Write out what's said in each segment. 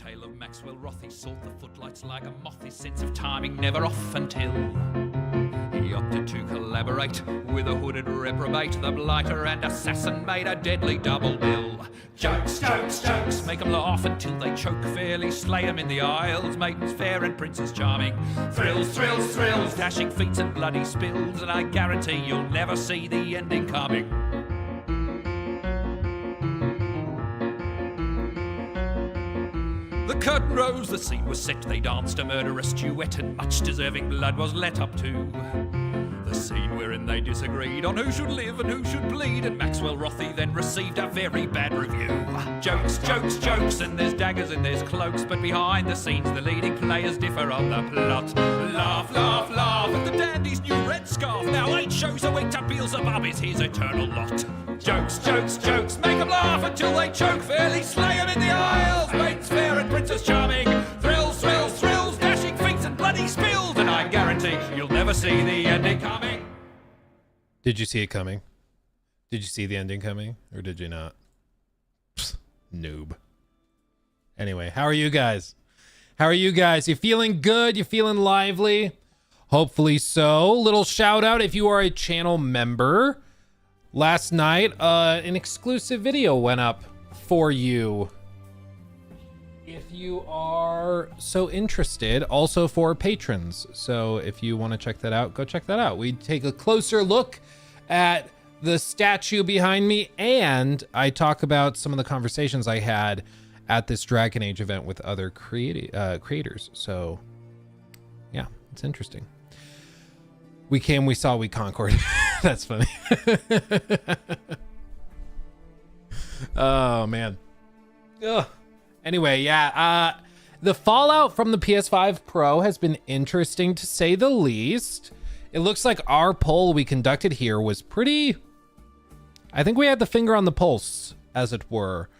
tale of Maxwell Roth. He sought the footlights like a moth, his sense of timing never off until he opted to collaborate with a hooded reprobate. The blighter and assassin made a deadly double bill. Jokes, jokes, jokes, make 'em laugh until they choke. Fairly slay 'em in the aisles, maidens fair and princes charming. Thrills, thrills, thrills, dashing feats and bloody spills, and I guarantee you'll never see the ending coming. The curtain rose, the scene was set, they danced a murderous duet, and much deserving blood was let up too. The scene wherein they disagreed on who should live and who should bleed, and Maxwell Rothy then received a very bad review. Jokes, jokes, jokes, and there's daggers and there's cloaks, but behind the scenes the leading players differ on the plot. Laugh, laugh, laugh at the dandy's new red scarf. Now 8 shows a week to Beelzebub is his eternal lot. Jokes, jokes, jokes, make 'em laugh until they choke. Fairly slay 'em in the aisles, maidens fair and princes charming. Thrills, thrills, thrills, dashing feats and bloody spills, and I guarantee you'll never see the ending coming. Did you see it coming? Did you see the ending coming? Or did you not? Psst, noob. Anyway, how are you guys? How are you guys? You feeling good? You feeling lively? Hopefully so. Little shout out if you are a channel member. Last night, an exclusive video went up for you. If you are so interested, also for patrons. So if you want to check that out, go check that out. We take a closer look at the statue behind me, and I talk about some of the conversations I had at this Dragon Age event with other creators. So yeah, it's interesting. We came, we saw, we conquered. That's funny. Oh man. Ugh. Anyway, yeah, the fallout from the PS5 Pro has been interesting to say the least. It looks like our poll we conducted here was pretty, I think we had the finger on the pulse, as it were,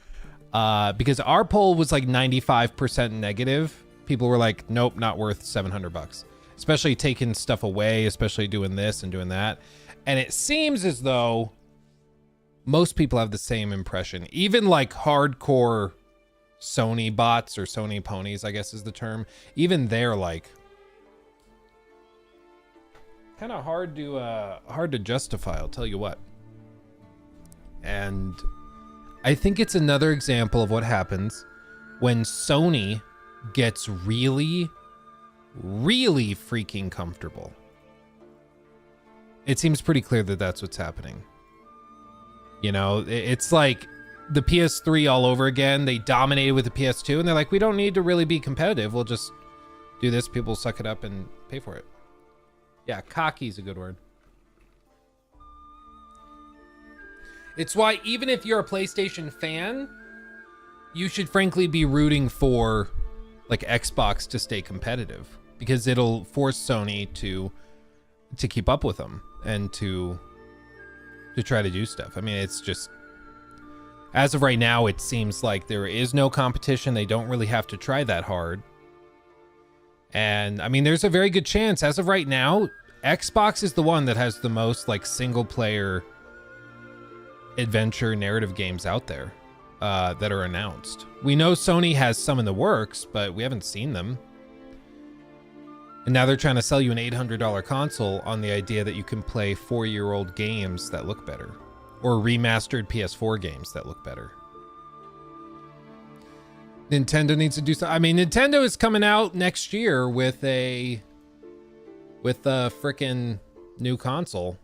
because our poll was like 95% negative. People were like, nope, not worth $700, especially taking stuff away, especially doing this and doing that. And it seems as though most people have the same impression, even like hardcore Sony bots or Sony ponies, I guess is the term. Even they're like kind of hard to justify, I'll tell you what. And I think it's another example of what happens when Sony gets really, really freaking comfortable. It seems pretty clear that that's what's happening. You know, it's like the PS3 all over again. They dominated with the PS2 and they're like, we don't need to really be competitive. We'll just do this. People suck it up and pay for it. Yeah, cocky is a good word. It's why even if you're a PlayStation fan, you should frankly be rooting for like Xbox to stay competitive, because it'll force Sony to keep up with them and to try to do stuff. I mean, it's just, as of right now, it seems like there is no competition. They don't really have to try that hard. And I mean, there's a very good chance as of right now, Xbox is the one that has the most like single player adventure narrative games out there that are announced. We know Sony has some in the works, but we haven't seen them. And now they're trying to sell you an $800 console on the idea that you can play 4-year-old games that look better, or remastered PS4 games that look better. Nintendo needs to do something. I mean, Nintendo is coming out next year with a frickin' new console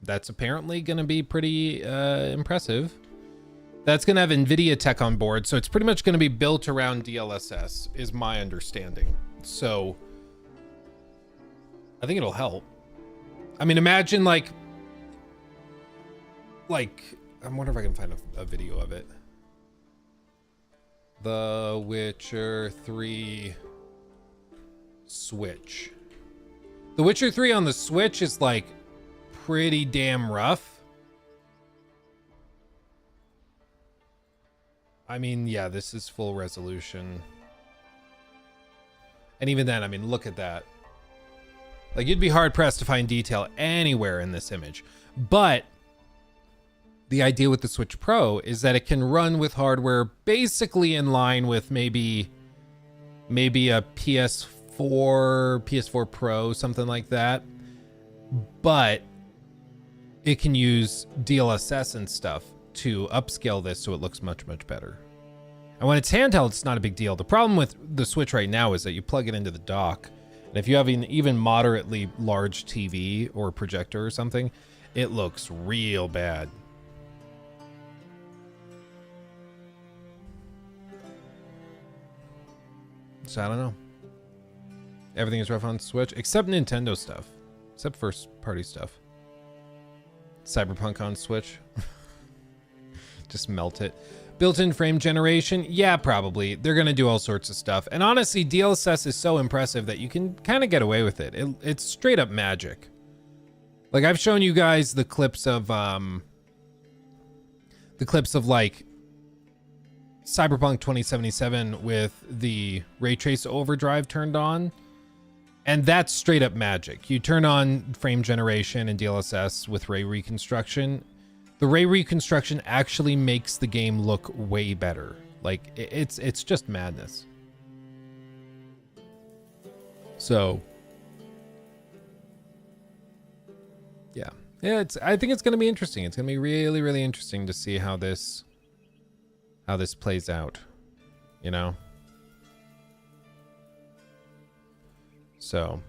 that's apparently going to be pretty impressive. That's going to have NVIDIA tech on board, so it's pretty much going to be built around DLSS, is my understanding. So I think it'll help. I mean, imagine like I wonder if I can find a video of it. The Witcher 3 Switch. The Witcher 3 on the Switch is like pretty damn rough. I mean, yeah, this is full resolution. And even then, I mean, look at that. Like, you'd be hard pressed to find detail anywhere in this image. But the idea with the Switch Pro is that it can run with hardware basically in line with maybe a PS4 Pro, something like that. But it can use DLSS and stuff to upscale this so it looks much, much better. And when it's handheld, it's not a big deal. The problem with the Switch right now is that you plug it into the dock, and if you have an even moderately large TV or projector or something, it looks real bad. So I don't know. Everything is rough on Switch, except Nintendo stuff. Except first-party stuff. Cyberpunk on Switch. Just melt it. Built-in frame generation? Yeah, probably. They're going to do all sorts of stuff. And honestly, DLSS is so impressive that you can kind of get away with it. It's straight up magic. Like, I've shown you guys the clips of like Cyberpunk 2077 with the ray trace overdrive turned on, and that's straight up magic. You turn on frame generation and DLSS with ray reconstruction. The ray reconstruction actually makes the game look way better. Like, it's just madness. So yeah, I think it's going to be interesting. It's going to be really, really interesting to see how this plays out, you know? So,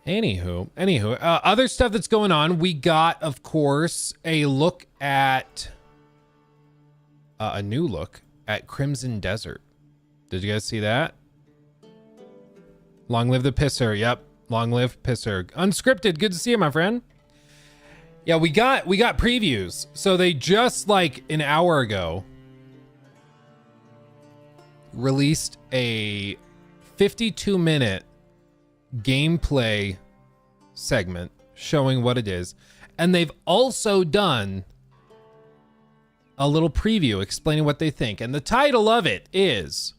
anywho, other stuff that's going on, we got, of course, a look at, a new look at Crimson Desert. Did you guys see that? Long live the pisser. Yep. Long live pisser. Unscripted. Good to see you, my friend. Yeah, we got previews. So they just like an hour ago released a 52-minute gameplay segment showing what it is. And they've also done a little preview explaining what they think. And the title of it is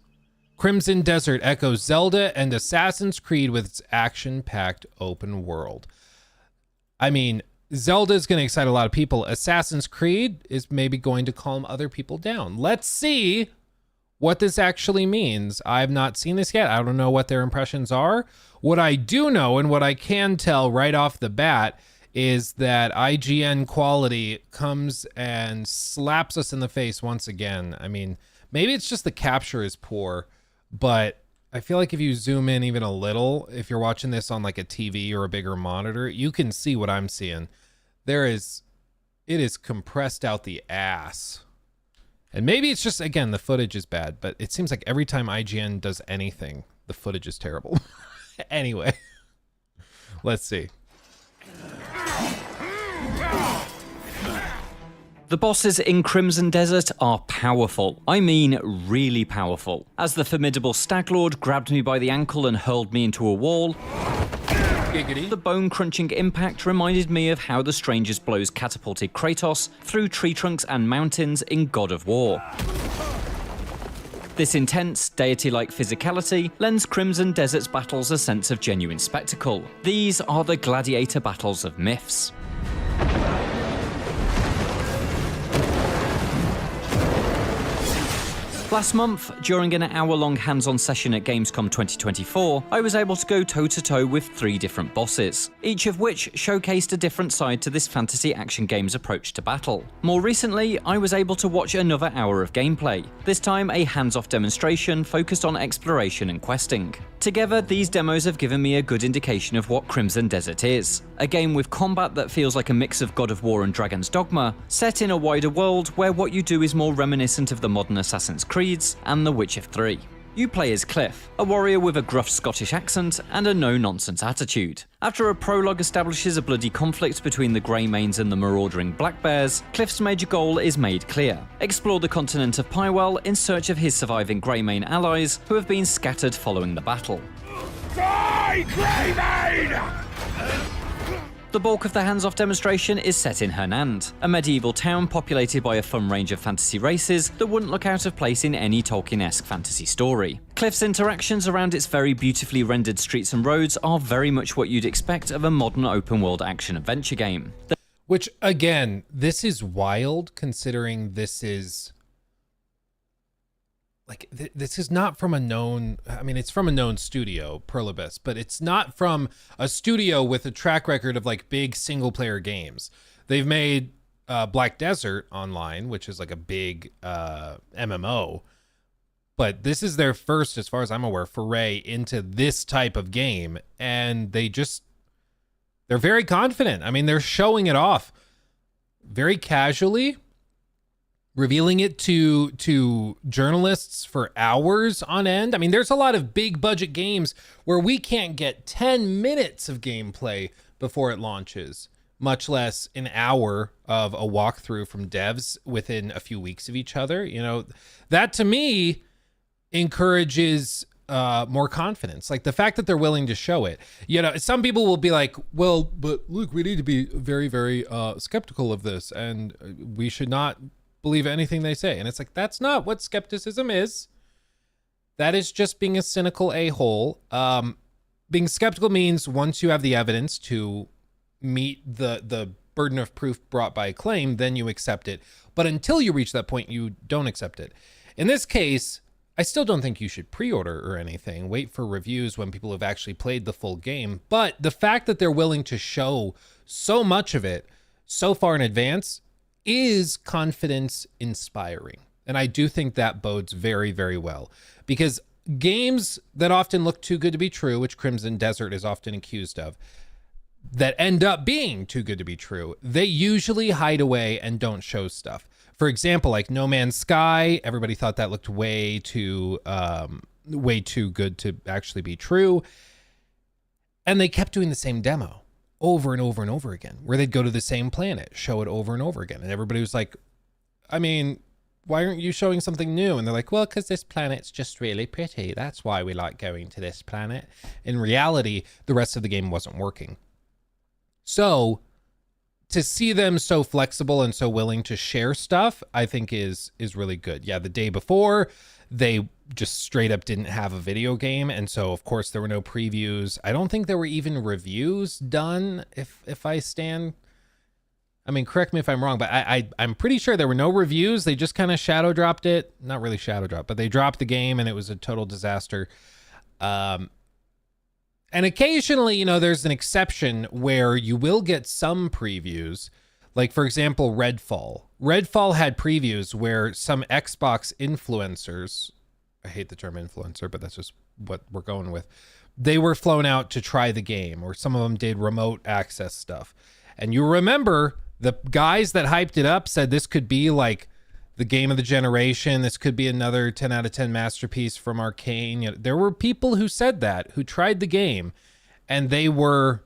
Crimson Desert echoes Zelda and Assassin's Creed with its action-packed open world. I mean, Zelda is going to excite a lot of people. Assassin's Creed is maybe going to calm other people down. Let's see what this actually means. I've not seen this yet. I don't know what their impressions are. What I do know and what I can tell right off the bat is that IGN quality comes and slaps us in the face once again. I mean, maybe it's just the capture is poor, but I feel like if you zoom in even a little, if you're watching this on like a TV or a bigger monitor, you can see what I'm seeing. It is compressed out the ass. And maybe it's just, again, the footage is bad, but it seems like every time IGN does anything, the footage is terrible. Anyway, let's see. The bosses in Crimson Desert are powerful. I mean, really powerful. As the formidable Staglord grabbed me by the ankle and hurled me into a wall, the bone-crunching impact reminded me of how the strangest blows catapulted Kratos through tree trunks and mountains in God of War. This intense, deity-like physicality lends Crimson Desert's battles a sense of genuine spectacle. These are the gladiator battles of myths. Last month, during an hour-long hands-on session at Gamescom 2024, I was able to go toe-to-toe with 3 different bosses, each of which showcased a different side to this fantasy action game's approach to battle. More recently, I was able to watch another hour of gameplay, this time a hands-off demonstration focused on exploration and questing. Together, these demos have given me a good indication of what Crimson Desert is. A game with combat that feels like a mix of God of War and Dragon's Dogma, set in a wider world where what you do is more reminiscent of the modern Assassin's Creeds and The Witcher 3. You play as Cliff, a warrior with a gruff Scottish accent and a no-nonsense attitude. After a prologue establishes a bloody conflict between the Greymanes and the marauding Black Bears, Cliff's major goal is made clear. Explore the continent of Pywell in search of his surviving Greymane allies who have been scattered following the battle. Die, Greymane! The bulk of the hands-off demonstration is set in Hernand, a medieval town populated by a fun range of fantasy races that wouldn't look out of place in any Tolkien-esque fantasy story. Cliff's interactions around its very beautifully rendered streets and roads are very much what you'd expect of a modern open-world action-adventure game. Which, again, this is wild considering this is like this is not from a known, I mean, it's from a known studio, Perlibus, but it's not from a studio with a track record of like big single player games. They've made Black Desert Online, which is like a big MMO, but this is their first, as far as I'm aware, foray into this type of game, and they're very confident. I mean, they're showing it off very casually, revealing it to journalists for hours on end. I mean, there's a lot of big budget games where we can't get 10 minutes of gameplay before it launches, much less an hour of a walkthrough from devs within a few weeks of each other. You know, that to me encourages more confidence. Like the fact that they're willing to show it. You know, some people will be like, well, but Luke, we need to be very, very skeptical of this, and we should not believe anything they say. And it's like, that's not what skepticism is. That is just being a cynical a-hole. Being skeptical means once you have the evidence to meet the burden of proof brought by a claim, then you accept it. But until you reach that point, you don't accept it. In this case, I still don't think you should pre-order or anything. Wait for reviews when people have actually played the full game. But the fact that they're willing to show so much of it so far in advance is confidence inspiring. And I do think that bodes very, very well, because games that often look too good to be true, which Crimson Desert is often accused of, that end up being too good to be true, they usually hide away and don't show stuff. For example, like No Man's Sky, everybody thought that looked way too good to actually be true. And they kept doing the same demo over and over and over again, where they'd go to the same planet, show it over and over again. And everybody was like, I mean, why aren't you showing something new? And they're like, well, because this planet's just really pretty. That's why we like going to this planet. In reality, the rest of the game wasn't working. So to see them so flexible and so willing to share stuff, I think is really good. Yeah, the day before, they just straight up didn't have a video game, and so of course there were no previews. I don't think there were even reviews done, if I stand, I mean, correct me if I'm wrong, but I'm pretty sure there were no reviews. They just kind of shadow dropped it. Not really shadow dropped, but they dropped the game and it was a total disaster. And occasionally, you know, there's an exception where you will get some previews. Like, for example, Redfall. Redfall had previews where some Xbox influencers, I hate the term influencer, but that's just what we're going with, they were flown out to try the game, or some of them did remote access stuff. And you remember the guys that hyped it up said this could be like the game of the generation. This could be another 10 out of 10 masterpiece from Arcane. You know, there were people who said that, who tried the game, and they were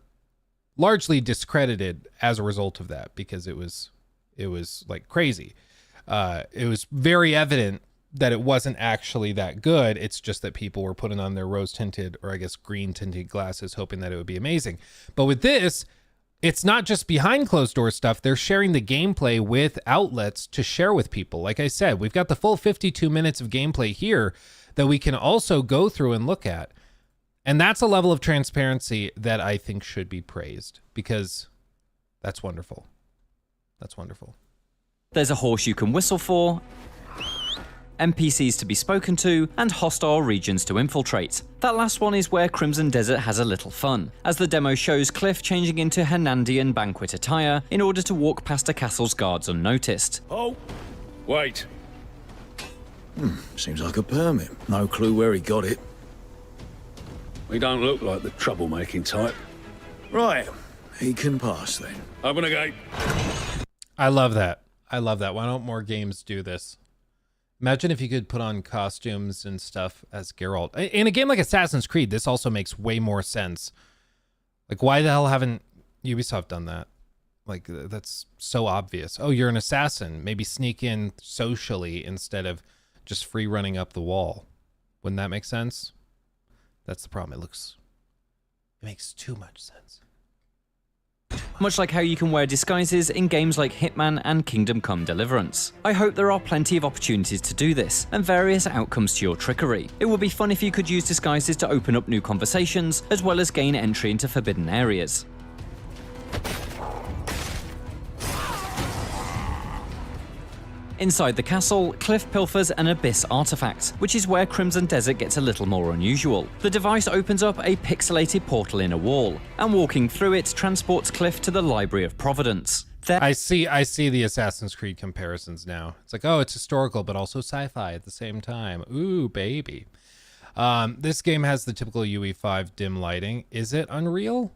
largely discredited as a result of that, because it was like crazy. It was very evident that it wasn't actually that good. It's just that people were putting on their rose-tinted, or I guess green-tinted glasses, hoping that it would be amazing. But with this, it's not just behind closed door stuff. They're sharing the gameplay with outlets to share with people. Like I said, we've got the full 52 minutes of gameplay here that we can also go through and look at. And that's a level of transparency that I think should be praised, because that's wonderful. That's wonderful. There's a horse you can whistle for, NPCs to be spoken to, and hostile regions to infiltrate. That last one is where Crimson Desert has a little fun, as the demo shows Cliff changing into Hernandian banquet attire in order to walk past a castle's guards unnoticed. Oh, wait. Seems like a permit. No clue where he got it. He don't look like the troublemaking type. Right, he can pass then. Open the gate. I love that. I love that. Why don't more games do this? Imagine if you could put on costumes and stuff as Geralt. In a game like Assassin's Creed, this also makes way more sense. Like, why the hell haven't Ubisoft done that? Like, that's so obvious. Oh, you're an assassin. Maybe sneak in socially instead of just free running up the wall. Wouldn't that make sense? That's the problem. It makes too much sense. Much like how you can wear disguises in games like Hitman and Kingdom Come Deliverance. I hope there are plenty of opportunities to do this, and various outcomes to your trickery. It would be fun if you could use disguises to open up new conversations, as well as gain entry into forbidden areas. Inside the castle, Cliff pilfers an Abyss artifact, which is where Crimson Desert gets a little more unusual. The device opens up a pixelated portal in a wall, and walking through it transports Cliff to the Library of Providence. I see the Assassin's Creed comparisons now. It's like, oh, it's historical, but also sci-fi at the same time. Ooh, baby. This game has the typical UE5 dim lighting. Is it Unreal?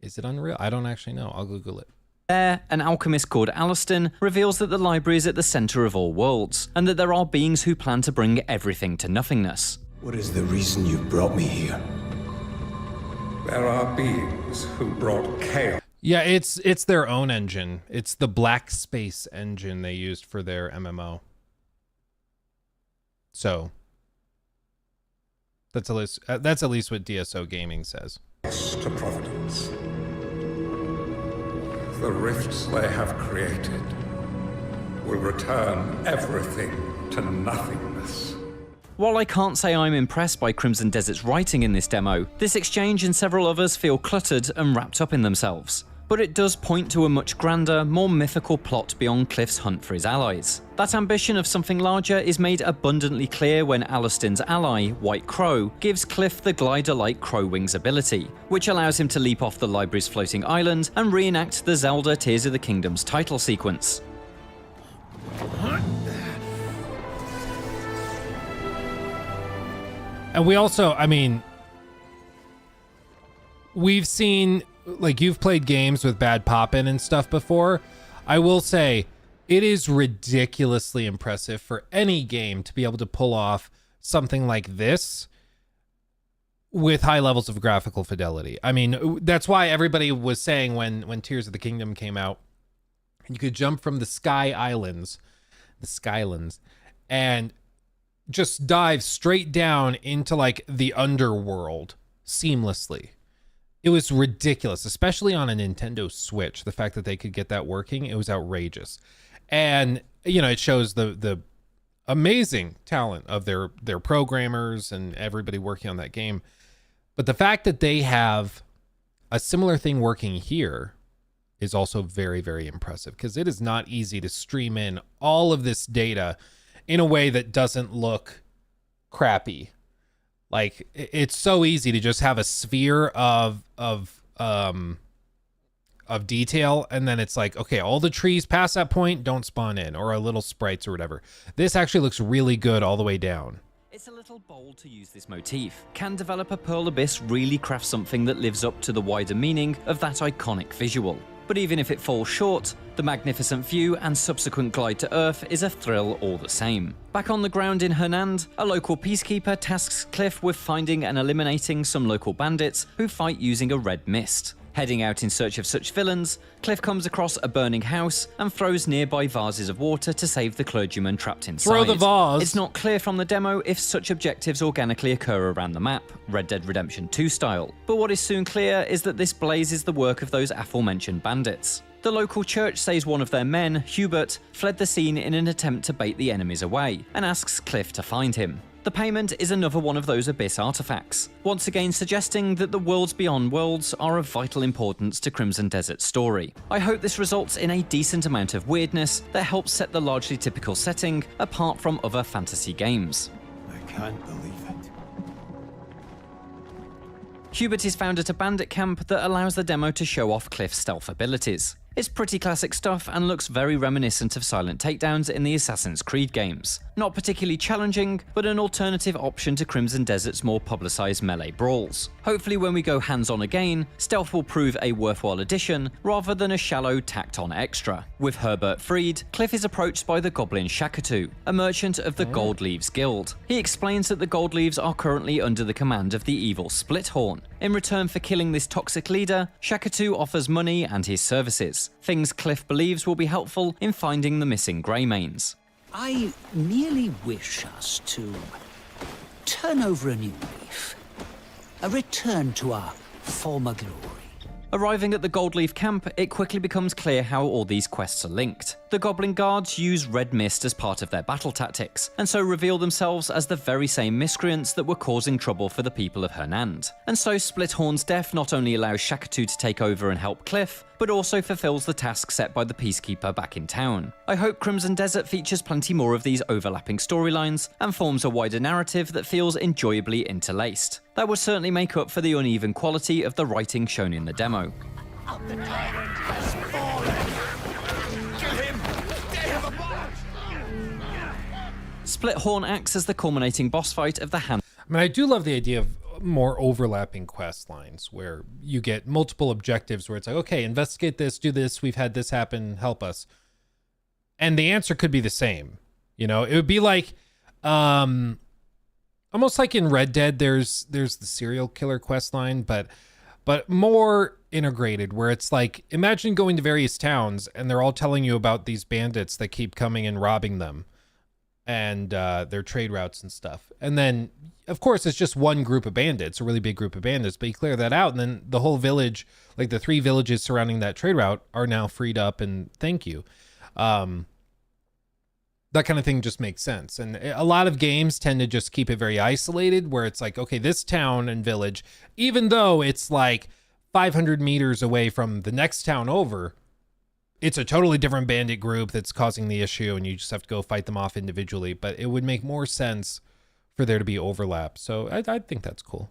Is it Unreal? I don't actually know. I'll Google it. There, an alchemist called Alastin reveals that the library is at the center of all worlds, and that there are beings who plan to bring everything to nothingness. What is the reason you brought me here? There are beings who brought chaos. Yeah, it's their own engine. It's the Black Space engine they used for their MMO. So that's at least what DSO Gaming says. To Providence. The rifts they have created will return everything to nothingness. While I can't say I'm impressed by Crimson Desert's writing in this demo, this exchange and several others feel cluttered and wrapped up in themselves. But it does point to a much grander, more mythical plot beyond Cliff's hunt for his allies. That ambition of something larger is made abundantly clear when Alastin's ally, White Crow, gives Cliff the glider-like Crow Wings ability, which allows him to leap off the library's floating island and reenact the Zelda Tears of the Kingdom's title sequence. And we also, I mean, we've seen, like, you've played games with bad pop-in and stuff before. I will say, it is ridiculously impressive for any game to be able to pull off something like this with high levels of graphical fidelity. I mean, that's why everybody was saying when Tears of the Kingdom came out, you could jump from the Skylands, and just dive straight down into, like, the underworld seamlessly. It was ridiculous, especially on a Nintendo Switch. The fact that they could get that working, it was outrageous. And, you know, it shows the amazing talent of their programmers and everybody working on that game. But the fact that they have a similar thing working here is also very, very impressive, because it is not easy to stream in all of this data in a way that doesn't look crappy. Like, it's so easy to just have a sphere of detail, and then it's like, okay, all the trees past that point don't spawn in, or little sprites or whatever. This actually looks really good all the way down. It's a little bold to use this motif. Can developer Pearl Abyss really craft something that lives up to the wider meaning of that iconic visual? But even if it falls short, the magnificent view and subsequent glide to Earth is a thrill all the same. Back on the ground in Hernand, a local peacekeeper tasks Cliff with finding and eliminating some local bandits who fight using a red mist. Heading out in search of such villains, Cliff comes across a burning house and throws nearby vases of water to save the clergyman trapped inside. Throw the vase! It's not clear from the demo if such objectives organically occur around the map, Red Dead Redemption 2 style, but what is soon clear is that this blaze is the work of those aforementioned bandits. The local church says one of their men, Hubert, fled the scene in an attempt to bait the enemies away, and asks Cliff to find him. The payment is another one of those Abyss artifacts, once again suggesting that the worlds beyond worlds are of vital importance to Crimson Desert's story. I hope this results in a decent amount of weirdness that helps set the largely typical setting apart from other fantasy games. I can't believe it. Hubert is found at a bandit camp that allows the demo to show off Cliff's stealth abilities. It's pretty classic stuff and looks very reminiscent of silent takedowns in the Assassin's Creed games. Not particularly challenging, but an alternative option to Crimson Desert's more publicised melee brawls. Hopefully when we go hands-on again, stealth will prove a worthwhile addition rather than a shallow tacked-on extra. With Herbert freed, Cliff is approached by the goblin Shakatu, a merchant of the Gold Leaves Guild. He explains that the Gold Leaves are currently under the command of the evil Splithorn. In return for killing this toxic leader, Shakatu offers money and his services, things Cliff believes will be helpful in finding the missing Greymanes. I merely wish us to turn over a new leaf, a return to our former glory. Arriving at the Goldleaf camp, it quickly becomes clear how all these quests are linked. The Goblin Guards use red mist as part of their battle tactics, and so reveal themselves as the very same miscreants that were causing trouble for the people of Hernand. And so Splithorn's death not only allows Shakatu to take over and help Cliff, but also fulfills the task set by the Peacekeeper back in town. I hope Crimson Desert features plenty more of these overlapping storylines, and forms a wider narrative that feels enjoyably interlaced. That would certainly make up for the uneven quality of the writing shown in the demo. Splithorn acts as the culminating boss fight of the hand. I mean, I do love the idea of more overlapping quest lines where you get multiple objectives where it's like, okay, investigate this, do this, we've had this happen, help us. And the answer could be the same. You know, it would be like, almost like in Red Dead, there's the serial killer quest line, but more integrated, where it's like, imagine going to various towns and they're all telling you about these bandits that keep coming and robbing them and their trade routes and stuff. And then, of course, it's just one group of bandits, a really big group of bandits, but you clear that out and then the whole village, like the 3 villages surrounding that trade route, are now freed up and thank you. That kind of thing just makes sense. And a lot of games tend to just keep it very isolated, where it's like, okay, this town and village, even though it's like 500 meters away from the next town over, it's a totally different bandit group that's causing the issue and you just have to go fight them off individually. But it would make more sense for there to be overlap. So I think that's cool.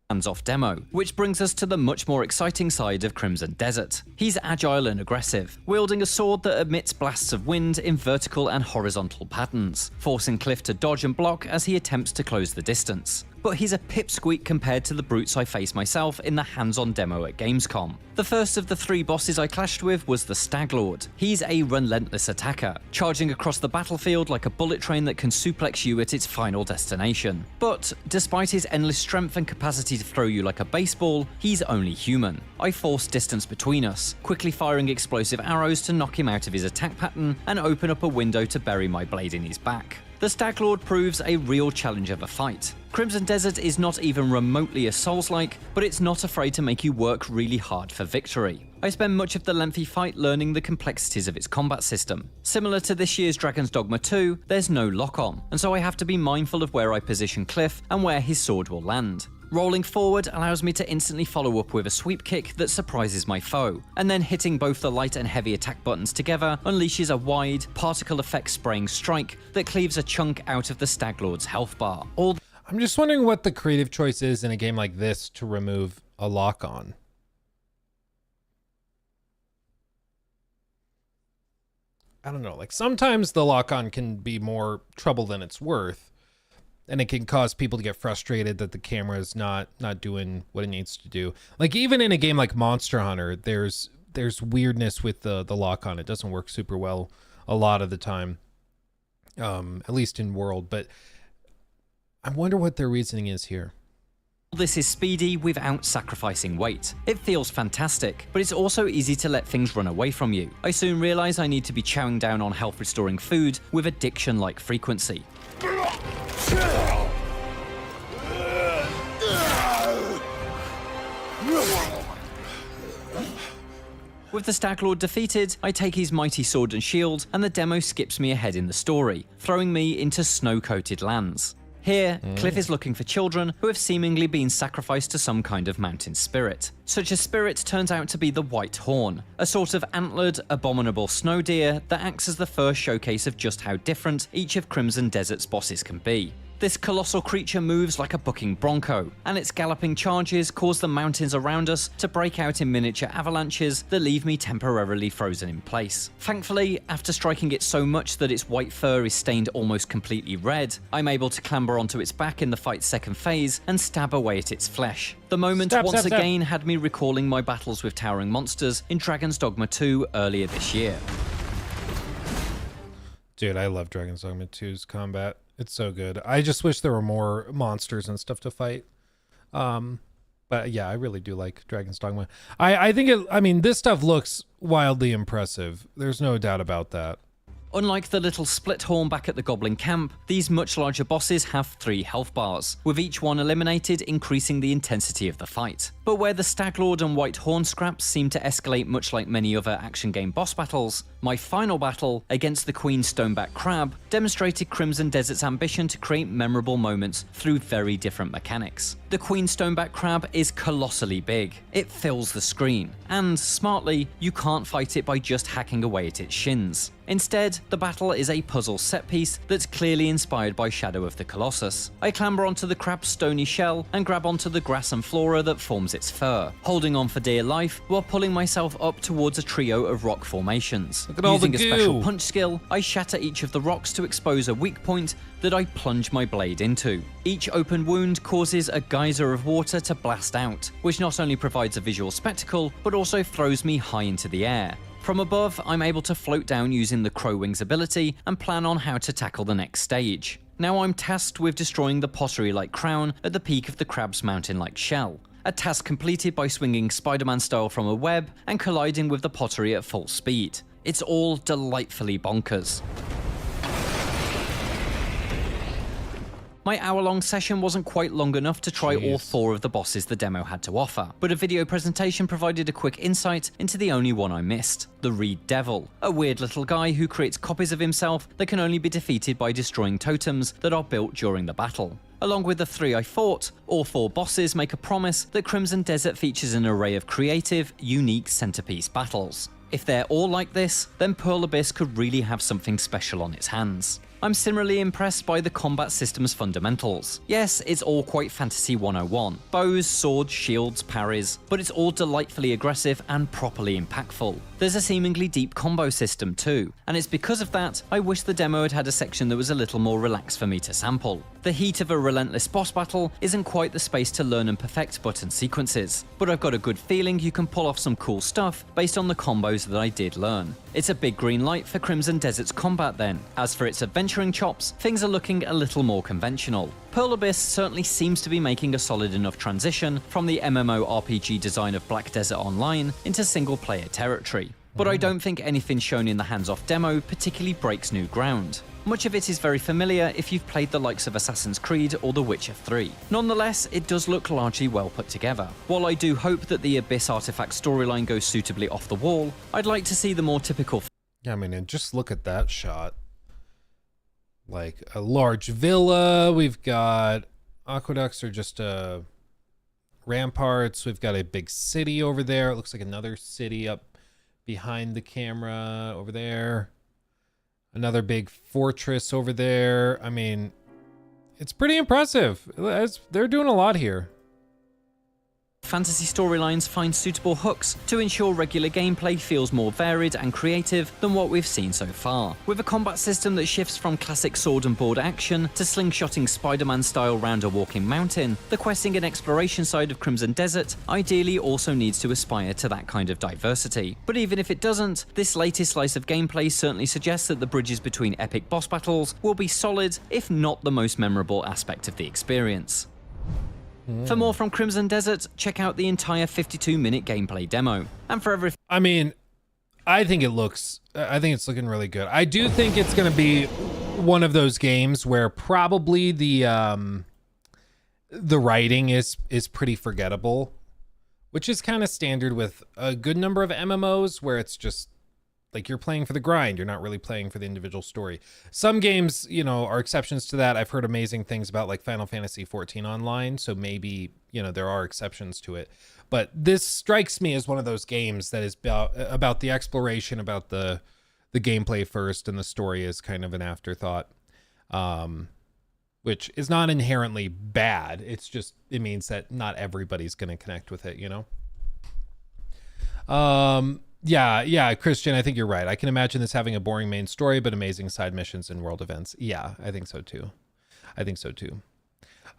Hands-off demo, which brings us to the much more exciting side of Crimson Desert. He's agile and aggressive, wielding a sword that emits blasts of wind in vertical and horizontal patterns, forcing Cliff to dodge and block as he attempts to close the distance. But he's a pipsqueak compared to the brutes I face myself in the hands-on demo at Gamescom. The first of the 3 bosses I clashed with was the Stag Lord. He's a relentless attacker, charging across the battlefield like a bullet train that can suplex you at its final destination. But despite his endless strength and capacity to throw you like a baseball, he's only human. I forced distance between us, quickly firing explosive arrows to knock him out of his attack pattern and open up a window to bury my blade in his back. The Stag Lord proves a real challenge of a fight. Crimson Desert is not even remotely as Souls-like, but it's not afraid to make you work really hard for victory. I spend much of the lengthy fight learning the complexities of its combat system. Similar to this year's Dragon's Dogma 2, there's no lock-on, and so I have to be mindful of where I position Cliff and where his sword will land. Rolling forward allows me to instantly follow up with a sweep kick that surprises my foe, and then hitting both the light and heavy attack buttons together unleashes a wide, particle effect spraying strike that cleaves a chunk out of the Stag Lord's health bar. I'm just wondering what the creative choice is in a game like this to remove a lock-on. I don't know, like sometimes the lock-on can be more trouble than it's worth. And it can cause people to get frustrated that the camera is not doing what it needs to do. Like even in a game like Monster Hunter, there's weirdness with the lock-on. It doesn't work super well a lot of the time, at least in World. But I wonder what their reasoning is here. This is speedy without sacrificing weight. It feels fantastic, but it's also easy to let things run away from you. I soon realize I need to be chowing down on health-restoring food with addiction-like frequency. With the Stag Lord defeated, I take his mighty sword and shield, and the demo skips me ahead in the story, throwing me into snow-coated lands. Here, Cliff is looking for children who have seemingly been sacrificed to some kind of mountain spirit. Such a spirit turns out to be the White Horn, a sort of antlered, abominable snow deer that acts as the first showcase of just how different each of Crimson Desert's bosses can be. This colossal creature moves like a bucking bronco, and its galloping charges cause the mountains around us to break out in miniature avalanches that leave me temporarily frozen in place. Thankfully, after striking it so much that its white fur is stained almost completely red, I'm able to clamber onto its back in the fight's second phase and stab away at its flesh. The moment once again had me recalling my battles with towering monsters in Dragon's Dogma 2 earlier this year. Dude, I love Dragon's Dogma 2's combat. It's so good. I just wish there were more monsters and stuff to fight. But yeah, I really do like Dragon's Dogma. I think I mean, this stuff looks wildly impressive. There's no doubt about that. Unlike the little split horn back at the Goblin camp, these much larger bosses have 3 health bars, with each one eliminated increasing the intensity of the fight. But where the Staglord and White Horn scraps seem to escalate much like many other action game boss battles, my final battle against the Queen Stoneback Crab demonstrated Crimson Desert's ambition to create memorable moments through very different mechanics. The Queen Stoneback Crab is colossally big, it fills the screen, and smartly, you can't fight it by just hacking away at its shins. Instead, the battle is a puzzle set piece that's clearly inspired by Shadow of the Colossus. I clamber onto the crab's stony shell and grab onto the grass and flora that forms its fur, holding on for dear life while pulling myself up towards a trio of rock formations. Look at all Using the a goo. special punch skill, I shatter each of the rocks to expose a weak point that I plunge my blade into. Each open wound causes a geyser of water to blast out, which not only provides a visual spectacle, but also throws me high into the air. From above, I'm able to float down using the Crow Wings ability and plan on how to tackle the next stage. Now I'm tasked with destroying the pottery-like crown at the peak of the crab's mountain-like shell, a task completed by swinging Spider-Man style from a web and colliding with the pottery at full speed. It's all delightfully bonkers. My hour-long session wasn't quite long enough to try all 4 of the bosses the demo had to offer, but a video presentation provided a quick insight into the only one I missed, the Reed Devil, a weird little guy who creates copies of himself that can only be defeated by destroying totems that are built during the battle. Along with the 3 I fought, all 4 bosses make a promise that Crimson Desert features an array of creative, unique centerpiece battles. If they're all like this, then Pearl Abyss could really have something special on its hands. I'm similarly impressed by the combat system's fundamentals. Yes, it's all quite Fantasy 101. Bows, swords, shields, parries, but it's all delightfully aggressive and properly impactful. There's a seemingly deep combo system too, and it's because of that I wish the demo had had a section that was a little more relaxed for me to sample. The heat of a relentless boss battle isn't quite the space to learn and perfect button sequences, but I've got a good feeling you can pull off some cool stuff based on the combos that I did learn. It's a big green light for Crimson Desert's combat then. As for its adventuring chops, things are looking a little more conventional. Pearl Abyss certainly seems to be making a solid enough transition from the MMORPG design of Black Desert Online into single-player territory. But I don't think anything shown in the hands-off demo particularly breaks new ground. Much of it is very familiar if you've played the likes of Assassin's Creed or The Witcher 3. Nonetheless, it does look largely well put together. While I do hope that the Abyss artifact storyline goes suitably off the wall, I'd like to see the more typical... Yeah, I mean, and just look at that shot. Like a large villa, we've got aqueducts or just ramparts, we've got a big city over there. It looks like another city up behind the camera over there. Another big fortress over there. I mean, it's pretty impressive. They're doing a lot here. Fantasy storylines find suitable hooks to ensure regular gameplay feels more varied and creative than what we've seen so far. With a combat system that shifts from classic sword and board action to slingshotting Spider-Man style round a walking mountain, the questing and exploration side of Crimson Desert ideally also needs to aspire to that kind of diversity. But even if it doesn't, this latest slice of gameplay certainly suggests that the bridges between epic boss battles will be solid, if not the most memorable aspect of the experience. For more from Crimson Desert, check out the entire 52-minute gameplay demo. And for everything... I mean, I think it's looking really good. I do think it's going to be one of those games where probably the writing is pretty forgettable, which is kind of standard with a good number of MMOs where it's just like you're playing for the grind. You're not really playing for the individual story. Some games, you know, are exceptions to that. I've heard amazing things about like Final Fantasy 14 Online. So maybe, you know, there are exceptions to it. But this strikes me as one of those games that is about the exploration, about the gameplay first, and the story is kind of an afterthought, which is not inherently bad. It's just, it means that not everybody's going to connect with it, you know? Yeah, Christian, I think you're right. I can imagine this having a boring main story, but amazing side missions and world events. Yeah, I think so too.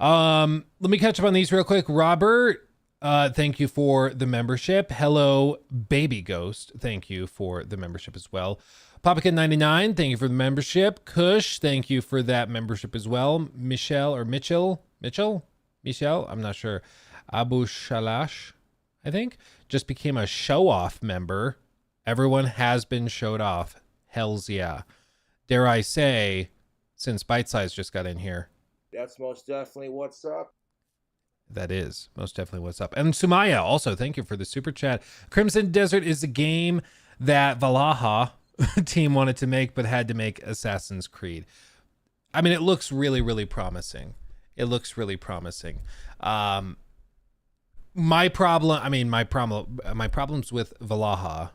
Let me catch up on these real quick. Robert, thank you for the membership. Hello, Baby Ghost. Thank you for the membership as well. Papakin99, thank you for the membership. Kush, thank you for that membership as well. Mitchell, I'm not sure. Abu Shalash, I think, just became a show-off member. Everyone has been showed off. Hells yeah. dare I say, since Bite Size just got in here. That's most definitely what's up. That is most definitely what's up. And Sumaya, also, thank you for the super chat. Crimson Desert is a game that Valhalla team wanted to make, but had to make Assassin's Creed. I mean, it looks really, really promising. It looks really promising. My problems with Valhalla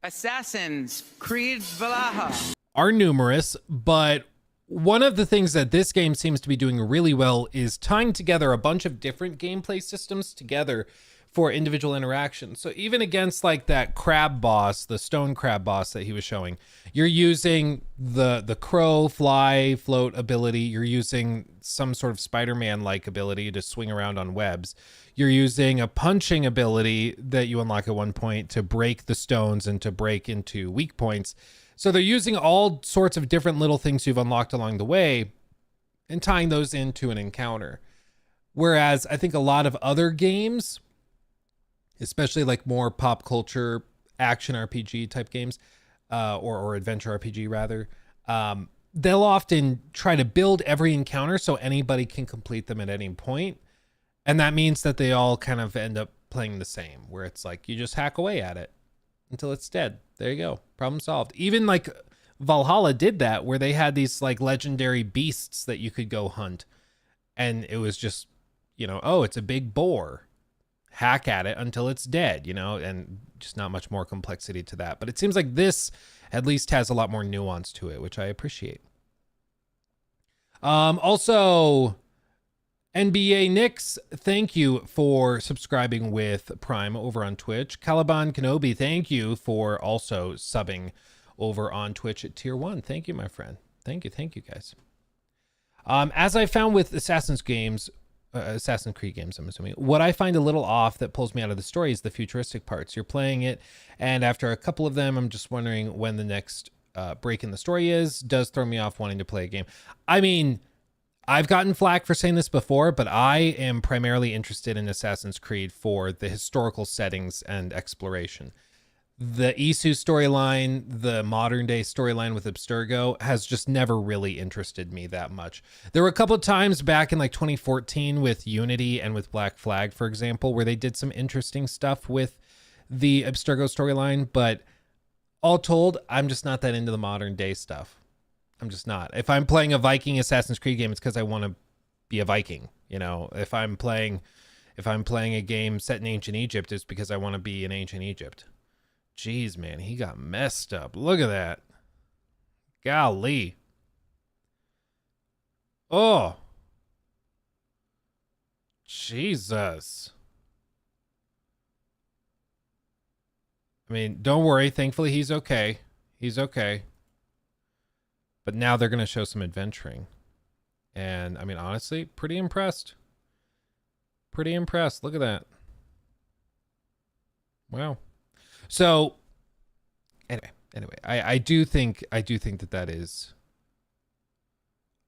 Assassin's Creed Valhalla are numerous, but one of the things that this game seems to be doing really well is tying together a bunch of different gameplay systems together for individual interactions. So even against like that crab boss, the stone crab boss that he was showing, you're using the crow, fly, float ability. You're using some sort of Spider-Man-like ability to swing around on webs. You're using a punching ability that you unlock at one point to break the stones and to break into weak points. So they're using all sorts of different little things you've unlocked along the way and tying those into an encounter. Whereas I think a lot of other games, especially like more pop culture action RPG type games, or adventure RPG rather, they'll often try to build every encounter so anybody can complete them at any point. And that means that they all kind of end up playing the same, where it's like you just hack away at it until it's dead. There you go. Problem solved. Even like Valhalla did that, where they had these like legendary beasts that you could go hunt. And it was just, oh, it's a big boar. Hack at it until it's dead, and just not much more complexity to that. But it seems like this at least has a lot more nuance to it, which I appreciate. Also, NBA Knicks, thank you for subscribing with Prime over on Twitch. Caliban Kenobi, thank you for also subbing over on Twitch at Tier 1. Thank you, my friend. Thank you guys. As I found with Assassin's Creed games, I'm assuming, what I find a little off that pulls me out of the story is the futuristic parts. You're playing it, and after a couple of them, I'm just wondering when the next break in the story is. Does throw me off wanting to play a game. I mean, I've gotten flack for saying this before, but I am primarily interested in Assassin's Creed for the historical settings and exploration. The Isu storyline, the modern day storyline with Abstergo, has just never really interested me that much. There were a couple of times back in like 2014 with Unity and with Black Flag, for example, where they did some interesting stuff with the Abstergo storyline, but all told, I'm just not that into the modern day stuff. I'm just not. If I'm playing a Viking Assassin's Creed game, it's because I want to be a Viking. If I'm playing a game set in ancient Egypt, it's because I want to be in ancient Egypt. Jeez, man, he got messed up. Look at that. Golly. Oh. Jesus. I mean, don't worry. Thankfully, he's okay. He's okay. But now they're going to show some adventuring. And, I mean, honestly, pretty impressed. Pretty impressed. Look at that. Wow. So, anyway, I do think that is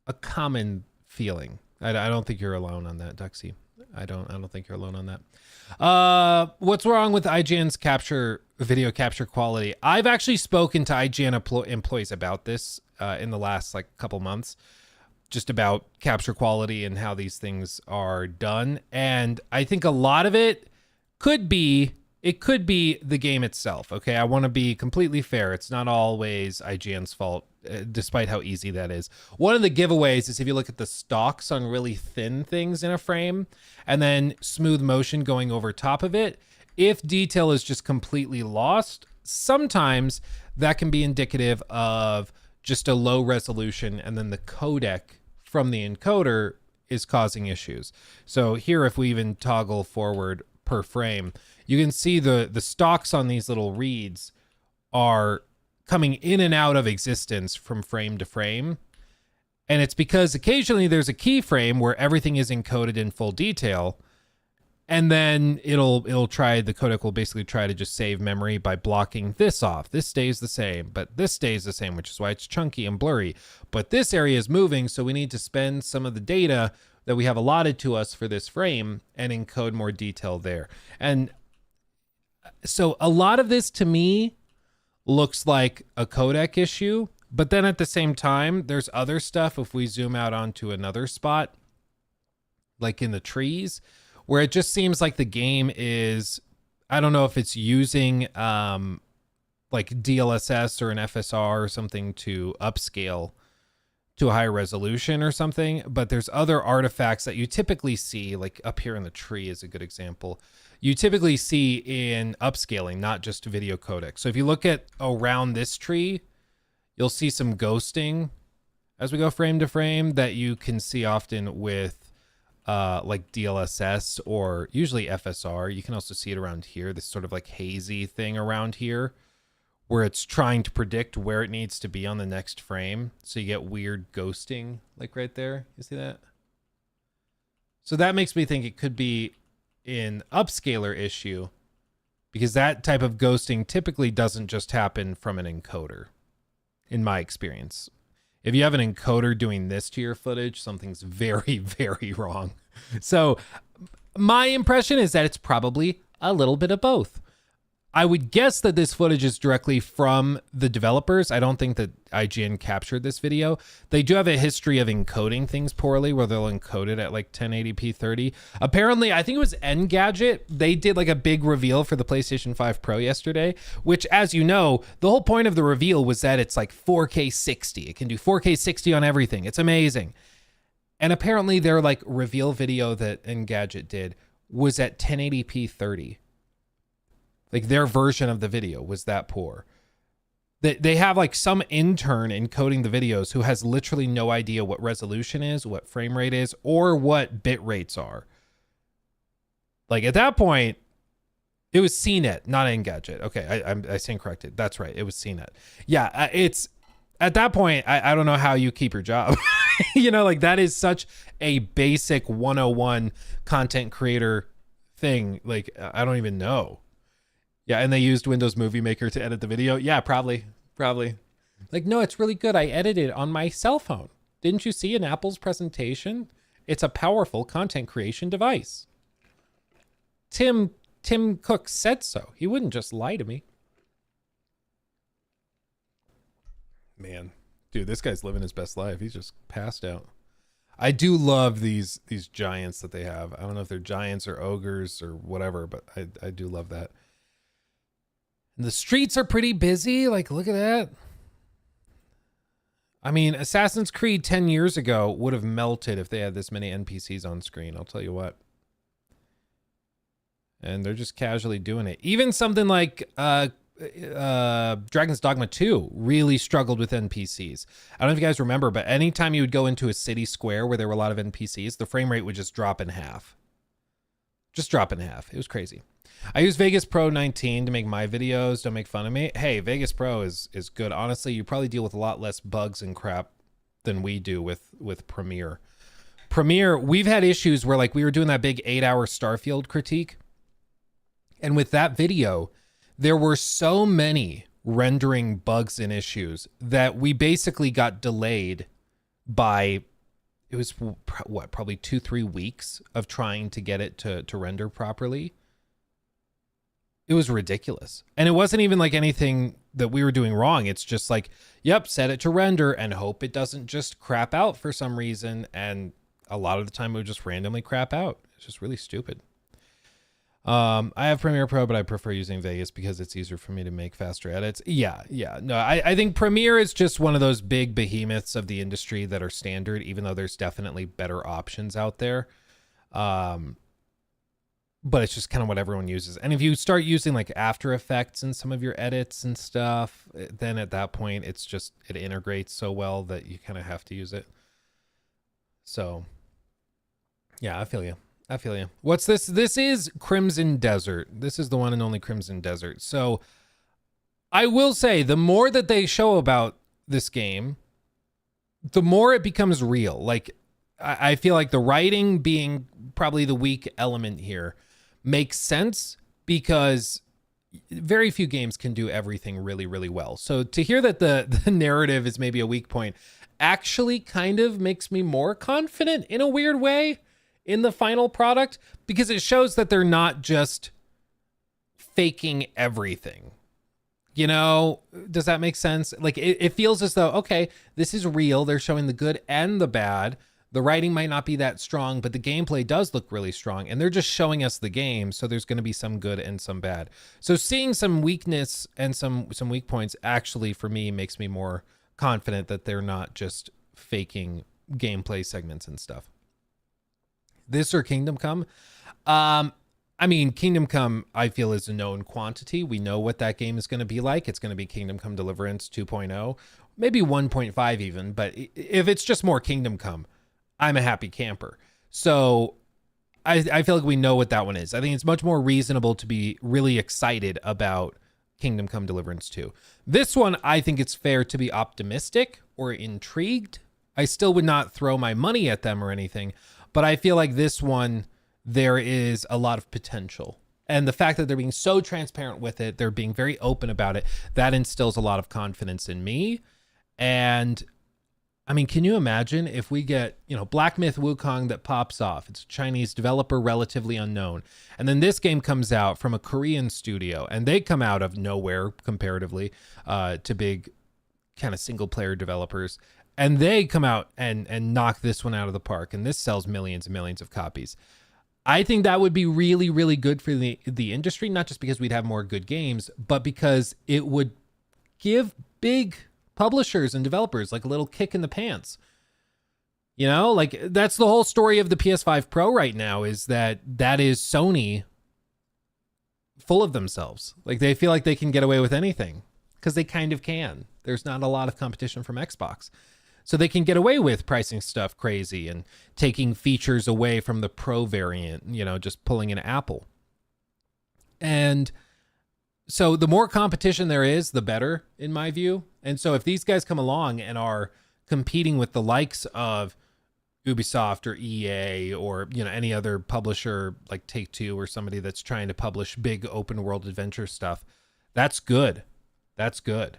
a common feeling. I don't think you're alone on that, Duxie. I don't think you're alone on that. What's wrong with IGN's video capture quality? I've actually spoken to IGN employees about this in the last couple months, just about capture quality and how these things are done. And I think a lot of it could be the game itself. Okay, I want to be completely fair. It's not always IGN's fault, despite how easy that is. One of the giveaways is if you look at the stalks on really thin things in a frame and then smooth motion going over top of it, if detail is just completely lost, sometimes that can be indicative of just a low resolution, and then the codec from the encoder is causing issues. So here, if we even toggle forward per frame, you can see the stalks on these little reeds are coming in and out of existence from frame to frame. And it's because occasionally there's a keyframe where everything is encoded in full detail, and then the codec will basically try to just save memory by blocking this off. This stays the same, but this stays the same, which is why it's chunky and blurry. But this area is moving, so we need to spend some of the data that we have allotted to us for this frame and encode more detail there. And so a lot of this to me looks like a codec issue, But then at the same time, there's other stuff. If we zoom out onto another spot, like in the trees, where it just seems like the game is, I don't know if it's using like DLSS or an FSR or something to upscale to a higher resolution or something, but there's other artifacts that you typically see, like up here in the tree is a good example. You typically see in upscaling, not just video codec. So if you look at around this tree, you'll see some ghosting as we go frame to frame that you can see often with like DLSS or usually FSR. You can also see it around here, this sort of like hazy thing around here, where it's trying to predict where it needs to be on the next frame. So you get weird ghosting, like right there. You see that? So that makes me think it could be an upscaler issue, because that type of ghosting typically doesn't just happen from an encoder, in my experience. If you have an encoder doing this to your footage, something's very, very wrong. So my impression is that it's probably a little bit of both. I would guess that this footage is directly from the developers. I don't think that IGN captured this video. They do have a history of encoding things poorly, where they'll encode it at like 1080p 30. Apparently, I think it was Engadget. They did like a big reveal for the PlayStation 5 Pro yesterday, which, as you know, the whole point of the reveal was that it's like 4K 60. It can do 4K 60 on everything. It's amazing. And apparently their like reveal video that Engadget did was at 1080p 30. Like their version of the video was that poor. They have like some intern encoding the videos who has literally no idea what resolution is, what frame rate is, or what bit rates are. Like at that point, it was CNET, not Engadget. Okay, I stand corrected. That's right. It was CNET. Yeah, it's at that point, I don't know how you keep your job. You know, like that is such a basic 101 content creator thing. Like I don't even know. Yeah, and they used Windows Movie Maker to edit the video. Yeah, probably. Like, no, it's really good. I edited on my cell phone. Didn't you see in Apple's presentation? It's a powerful content creation device. Tim Cook said so. He wouldn't just lie to me. Man, dude, this guy's living his best life. He's just passed out. I do love these giants that they have. I don't know if they're giants or ogres or whatever, but I do love that. And the streets are pretty busy. Like, look at that. I mean, Assassin's Creed 10 years ago would have melted if they had this many NPCs on screen. I'll tell you what. And they're just casually doing it. Even something like Dragon's Dogma 2 really struggled with NPCs. I don't know if you guys remember, but anytime you would go into a city square where there were a lot of NPCs, the frame rate would just drop in half. Just drop in half. It was crazy. I use Vegas Pro 19 to make my videos. Don't make fun of me. Hey, Vegas Pro is good. Honestly, you probably deal with a lot less bugs and crap than we do with Premiere. Premiere, we've had issues where like we were doing that big 8-hour Starfield critique. And with that video, there were so many rendering bugs and issues that we basically got delayed by, it was what, probably 2-3 weeks of trying to get it to render properly. It was ridiculous. And it wasn't even like anything that we were doing wrong. It's just like, yep, set it to render and hope it doesn't just crap out for some reason. And a lot of the time it would just randomly crap out. It's just really stupid. I have Premiere Pro, but I prefer using Vegas because it's easier for me to make faster edits. Yeah. No, I think Premiere is just one of those big behemoths of the industry that are standard, even though there's definitely better options out there. But it's just kind of what everyone uses. And if you start using like After Effects in some of your edits and stuff, then at that point, it's just, it integrates so well that you kind of have to use it. So yeah, I feel you. What's this? This is Crimson Desert. This is the one and only Crimson Desert. So I will say the more that they show about this game, the more it becomes real. Like I feel like the writing being probably the weak element here makes sense because very few games can do everything really, really well. So to hear that the narrative is maybe a weak point actually kind of makes me more confident in a weird way in the final product, because it shows that they're not just faking everything. You know, does that make sense? Like it feels as though, okay, this is real. They're showing the good and the bad. The writing might not be that strong, but the gameplay does look really strong, and they're just showing us the game, so there's going to be some good and some bad. So seeing some weakness and some weak points actually for me makes me more confident that they're not just faking gameplay segments and stuff. This or Kingdom Come? I mean, Kingdom Come, I feel, is a known quantity. We know what that game is going to be like. It's going to be Kingdom Come Deliverance 2.0, maybe 1.5 even, but if it's just more Kingdom Come, I'm a happy camper. So I feel like we know what that one is. I think it's much more reasonable to be really excited about Kingdom Come Deliverance 2. This one, I think it's fair to be optimistic or intrigued. I still would not throw my money at them or anything, but I feel like this one, there is a lot of potential. And the fact that they're being so transparent with it, they're being very open about it, that instills a lot of confidence in me. And I mean, can you imagine if we get, you know, Black Myth Wukong that pops off? It's a Chinese developer, relatively unknown. And then this game comes out from a Korean studio, and they come out of nowhere comparatively to big kind of single player developers. And they come out and knock this one out of the park. And this sells millions and millions of copies. I think that would be really, really good for the industry, not just because we'd have more good games, but because it would give big publishers and developers like a little kick in the pants. You know, like that's the whole story of the PS5 Pro right now, is that is Sony full of themselves. Like they feel like they can get away with anything because they kind of can. There's not a lot of competition from Xbox. So they can get away with pricing stuff crazy and taking features away from the Pro variant, you know, just pulling an Apple. And so the more competition there is, the better, in my view. And so if these guys come along and are competing with the likes of Ubisoft or EA or, you know, any other publisher like Take-Two or somebody that's trying to publish big open world adventure stuff, that's good. That's good.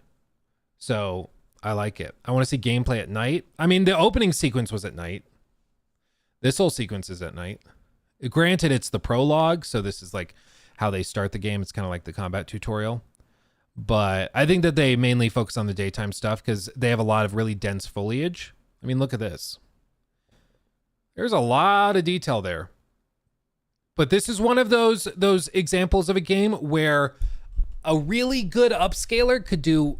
So I like it. I want to see gameplay at night. I mean, the opening sequence was at night. This whole sequence is at night. Granted, it's the prologue, so this is like how they start the game. It's kind of like the combat tutorial. But I think that they mainly focus on the daytime stuff because they have a lot of really dense foliage. I mean, look at this. There's a lot of detail there. But this is one of those examples of a game where a really good upscaler could do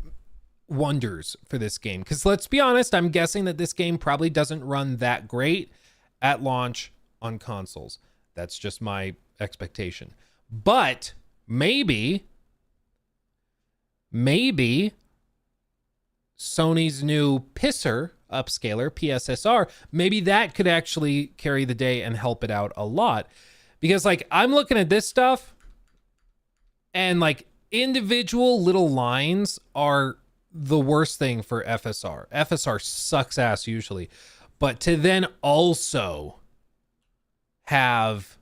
wonders for this game. Because let's be honest, I'm guessing that this game probably doesn't run that great at launch on consoles. That's just my expectation. But maybe Sony's new pisser upscaler, PSSR, maybe that could actually carry the day and help it out a lot. Because like I'm looking at this stuff and like individual little lines are the worst thing for FSR. FSR sucks ass usually. But to then also have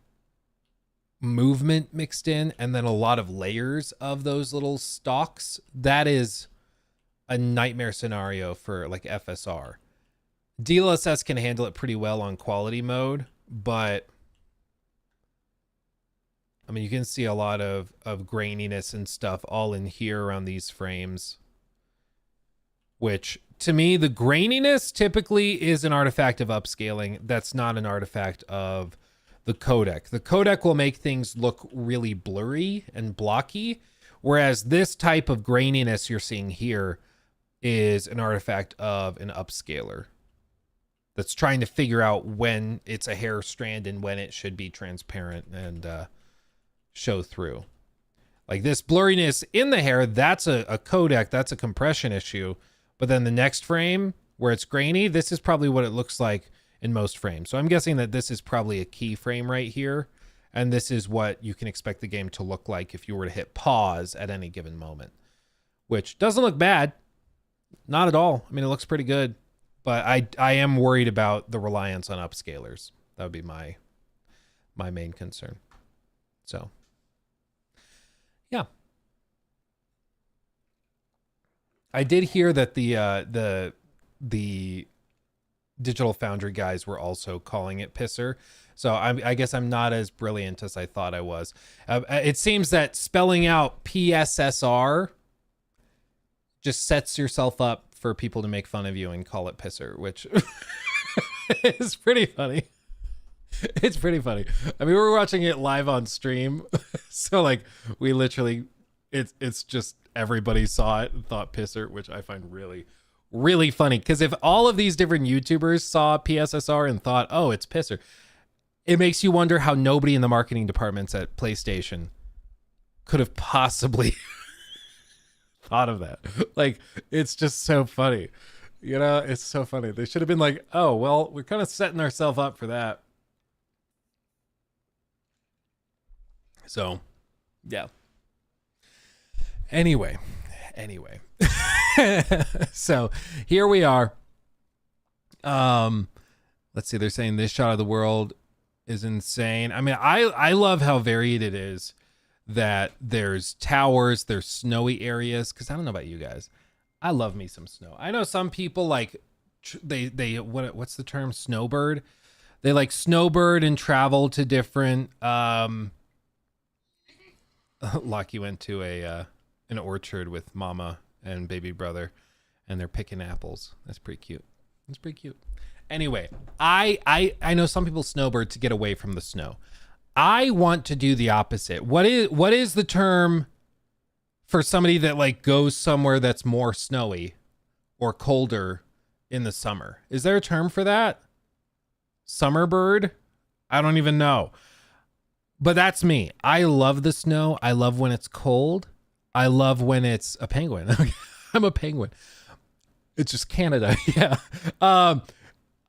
movement mixed in and then a lot of layers of those little stalks, that is a nightmare scenario for like FSR. DLSS can handle it pretty well on quality mode, but I mean, you can see a lot of graininess and stuff all in here around these frames, which to me, the graininess typically is an artifact of upscaling. That's not an artifact of the codec. The codec will make things look really blurry and blocky, whereas this type of graininess you're seeing here is an artifact of an upscaler that's trying to figure out when it's a hair strand and when it should be transparent and show through. Like this blurriness in the hair, that's a codec, that's a compression issue. But then the next frame where it's grainy, this is probably what it looks like in most frames. So I'm guessing that this is probably a key frame right here. And this is what you can expect the game to look like if you were to hit pause at any given moment, which doesn't look bad. Not at all. I mean, it looks pretty good, but I am worried about the reliance on upscalers. That would be my main concern. So yeah. I did hear that the Digital Foundry guys were also calling it pisser. So I guess I'm not as brilliant as I thought I was. It seems that spelling out PSSR just sets yourself up for people to make fun of you and call it pisser, which is pretty funny. It's pretty funny. I mean, we were watching it live on stream, so like we literally, it's just everybody saw it and thought pisser, which I find really, really funny. Because if all of these different YouTubers saw PSSR and thought, oh, it's pisser, it makes you wonder how nobody in the marketing departments at PlayStation could have possibly thought of that. Like, it's just so funny. You know, it's so funny. They should have been like, oh, well, we're kind of setting ourselves up for that. So, yeah. Anyway. So, here we are. Let's see. They're saying this shot of the world is insane. I mean, I love how varied it is, that there's towers, there's snowy areas, because I don't know about you guys. I love me some snow. I know some people like what's the term? Snowbird. They like snowbird and travel to different Lockie went to an orchard with mama and baby brother, and they're picking apples. That's pretty cute. That's pretty cute. Anyway, I know some people snowbird to get away from the snow. I want to do the opposite. What is the term for somebody that like goes somewhere that's more snowy or colder in the summer? Is there a term for that? Summer bird? I don't even know. But that's me. I love the snow. I love when it's cold. I love when it's a penguin. I'm a penguin. It's just Canada. Yeah.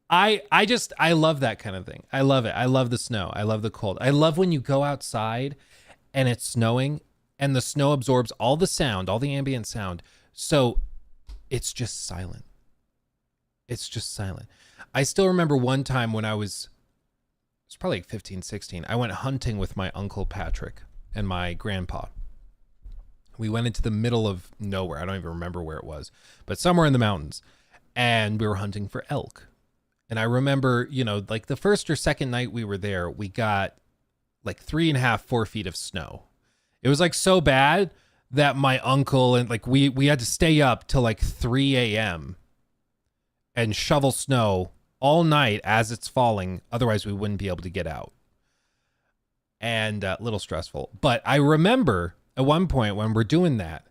I love that kind of thing. I love it. I love the snow. I love the cold. I love when you go outside and it's snowing and the snow absorbs all the sound, all the ambient sound. So it's just silent. It's just silent. I still remember one time when it's probably like 15, 16. I went hunting with my Uncle Patrick and my grandpa. We went into the middle of nowhere. I don't even remember where it was, but somewhere in the mountains. And we were hunting for elk. And I remember, like the first or second night we were there, we got like 3.5, 4 feet of snow. It was like so bad that my uncle and like we had to stay up till like 3 a.m. and shovel snow all night as it's falling. Otherwise we wouldn't be able to get out. And a little stressful. But I remember at one point when we're doing that,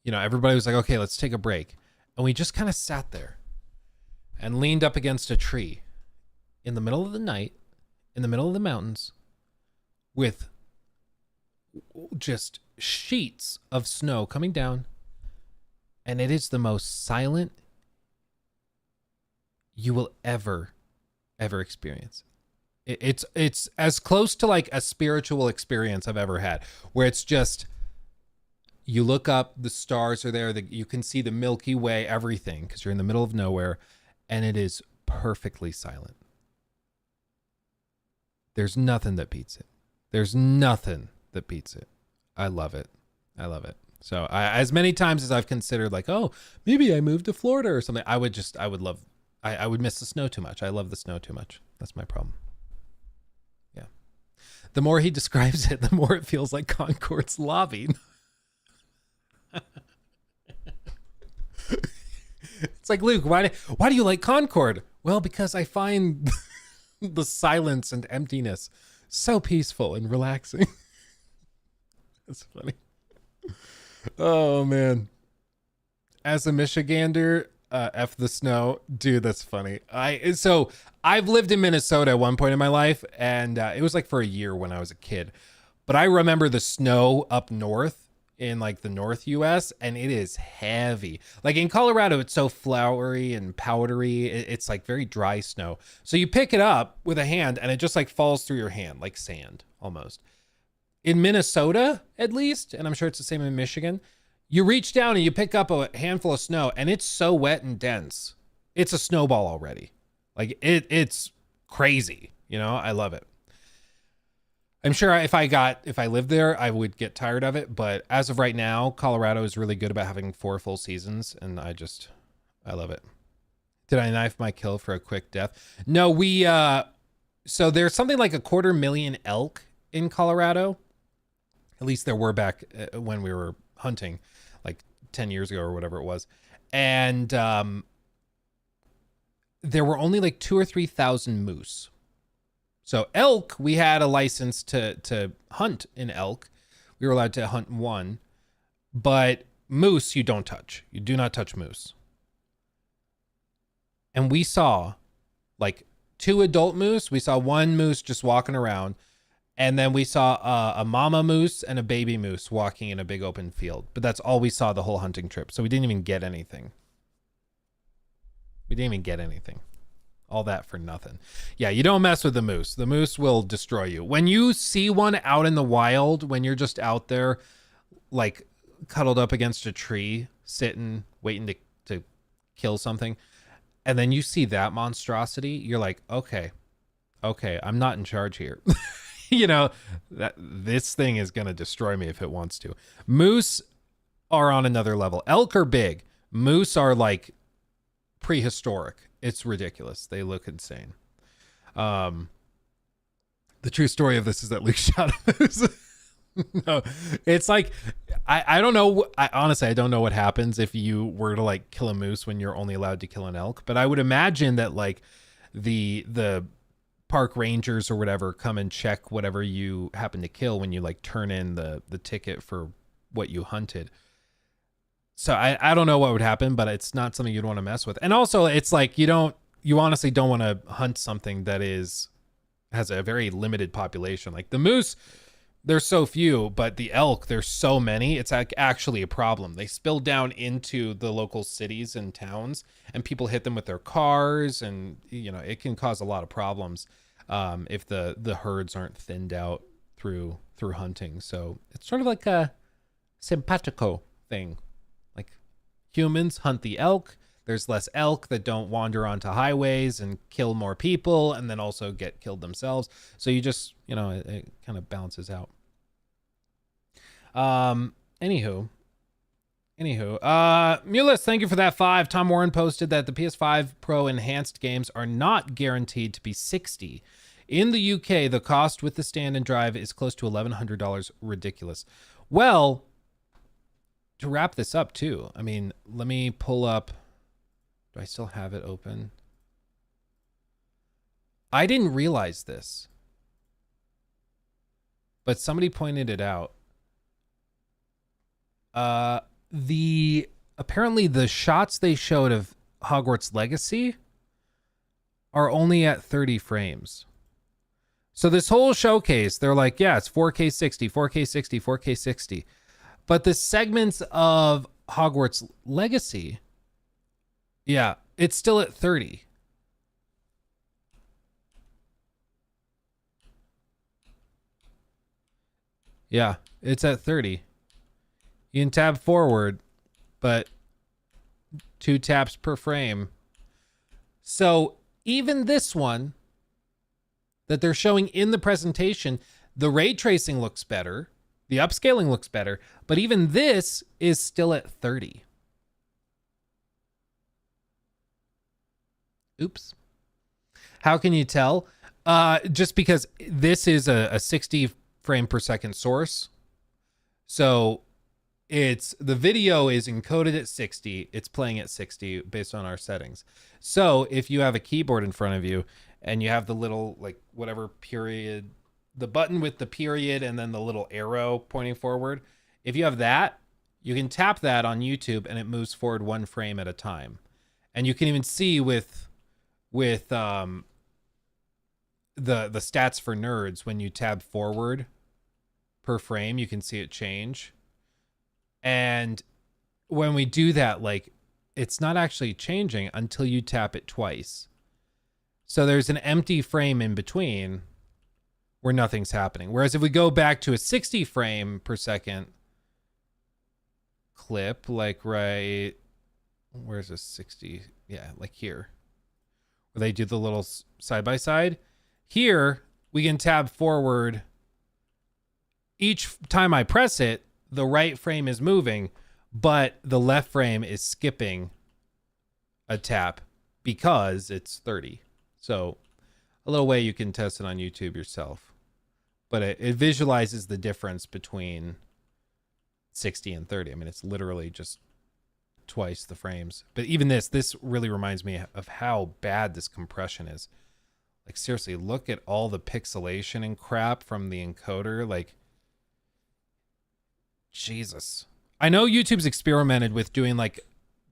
everybody was like, okay, let's take a break. And we just kind of sat there and leaned up against a tree in the middle of the night, in the middle of the mountains, with just sheets of snow coming down. And it is the most silent you will ever experience. It's as close to like a spiritual experience I've ever had, where it's just, you look up, the stars are there, you can see the Milky Way, everything, because you're in the middle of nowhere, and it is perfectly silent. There's nothing that beats it. There's nothing that beats it. I love it. I love it. So as many times as I've considered like, oh, maybe I moved to Florida or something, I would miss the snow too much. I love the snow too much. That's my problem. Yeah. The more he describes it, the more it feels like Concord's lobby. It's like, Luke, why do you like Concord? Well, because I find the silence and emptiness so peaceful and relaxing. That's funny. Oh, man. As a Michigander, F the snow. Dude, that's funny. So I've lived in Minnesota at one point in my life, and it was like for a year when I was a kid. But I remember the snow up north in like the North US, and it is heavy. Like in Colorado, it's so flowery and powdery. It's like very dry snow. So you pick it up with a hand and it just like falls through your hand, like sand almost. In Minnesota, at least, and I'm sure it's the same in Michigan, you reach down and you pick up a handful of snow and it's so wet and dense. It's a snowball already. Like it's crazy. I love it. I'm sure if I lived there, I would get tired of it. But as of right now, Colorado is really good about having 4 full seasons. And I love it. Did I knife my kill for a quick death? No, so there's something like 250,000 elk in Colorado. At least there were back when we were hunting like 10 years ago or whatever it was. And there were only like 2,000 or 3,000 moose. So elk, we had a license to hunt in elk. We were allowed to hunt one. But moose, you don't touch. You do not touch moose. And we saw like 2 adult moose. We saw 1 moose just walking around. And then we saw a mama moose and a baby moose walking in a big open field. But that's all we saw the whole hunting trip. So we didn't even get anything. We didn't even get anything. All that for nothing. Yeah, you don't mess with the moose. The moose will destroy you. When you see one out in the wild, when you're just out there, like cuddled up against a tree, sitting, waiting to kill something, and then you see that monstrosity, you're like, okay, I'm not in charge here. You know, that this thing is going to destroy me if it wants to. Moose are on another level. Elk are big. Moose are like prehistoric. It's ridiculous. They look insane. The true story of this is that Luke shot a moose. No, it's like, I don't know. Honestly, I don't know what happens if you were to like kill a moose when you're only allowed to kill an elk. But I would imagine that like the park rangers or whatever come and check whatever you happen to kill when you like turn in the ticket for what you hunted. So I don't know what would happen, but it's not something you'd want to mess with. And also it's like you honestly don't want to hunt something that has a very limited population. Like the moose, there's so few, but the elk, there's so many. It's like actually a problem. They spill down into the local cities and towns, and people hit them with their cars, and you know it can cause a lot of problems if the herds aren't thinned out through hunting. So it's sort of like a simpatico thing. Like humans hunt the elk. There's less elk that don't wander onto highways and kill more people and then also get killed themselves. So you just, you know, it kind of balances out. Anywho, Mulus, thank you for that 5. Tom Warren posted that the PS5 Pro enhanced games are not guaranteed to be 60. In the UK, the cost with the stand and drive is close to $1,100. Ridiculous. Well, to wrap this up too, I mean, let me pull up. Do I still have it open? I didn't realize this, but somebody pointed it out. Apparently the shots they showed of Hogwarts Legacy are only at 30 frames. So this whole showcase, they're like, yeah, it's 4K 60, 4K 60, 4K 60. But the segments of Hogwarts Legacy, yeah, it's still at 30. Yeah, it's at 30. You can tab forward, but 2 taps per frame. So even this one that they're showing in the presentation, the ray tracing looks better. The upscaling looks better, but even this is still at 30. Oops. How can you tell? Just because this is a 60 frame per second source. So the video is encoded at 60. It's playing at 60 based on our settings. So if you have a keyboard in front of you and you have the little, like, whatever period, the button with the period and then the little arrow pointing forward, if you have that, you can tap that on YouTube and it moves forward 1 frame at a time. And you can even see with the stats for nerds, when you tab forward per frame, you can see it change. And when we do that, like, it's not actually changing until you tap it twice. So there's an empty frame in between where nothing's happening. Whereas if we go back to a 60 frame per second clip, like right, where's a 60? Yeah, like here, where they do the little side by side. Here, we can tab forward. Each time I press it, the right frame is moving, but the left frame is skipping a tap because it's 30. So a little way you can test it on YouTube yourself. But it visualizes the difference between 60 and 30. I mean, it's literally just twice the frames. But even this really reminds me of how bad this compression is. Like, seriously, look at all the pixelation and crap from the encoder. Like, Jesus. I know YouTube's experimented with doing like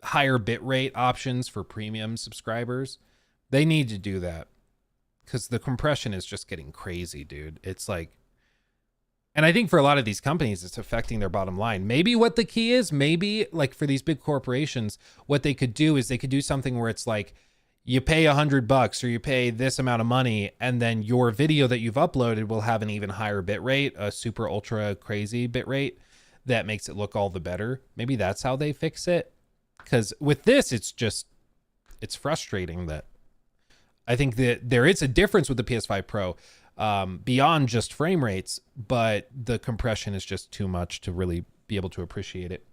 higher bitrate options for premium subscribers. They need to do that because the compression is just getting crazy, dude. It's like, and I think for a lot of these companies, it's affecting their bottom line. Maybe what the key is, maybe like for these big corporations, what they could do is they could do something where it's like you pay $100 or you pay this amount of money, and then your video that you've uploaded will have an even higher bit rate, a super ultra crazy bit rate that makes it look all the better. Maybe that's how they fix it. Because with this, it's frustrating that I think that there is a difference with the PS5 Pro. Beyond just frame rates, but the compression is just too much to really be able to appreciate it.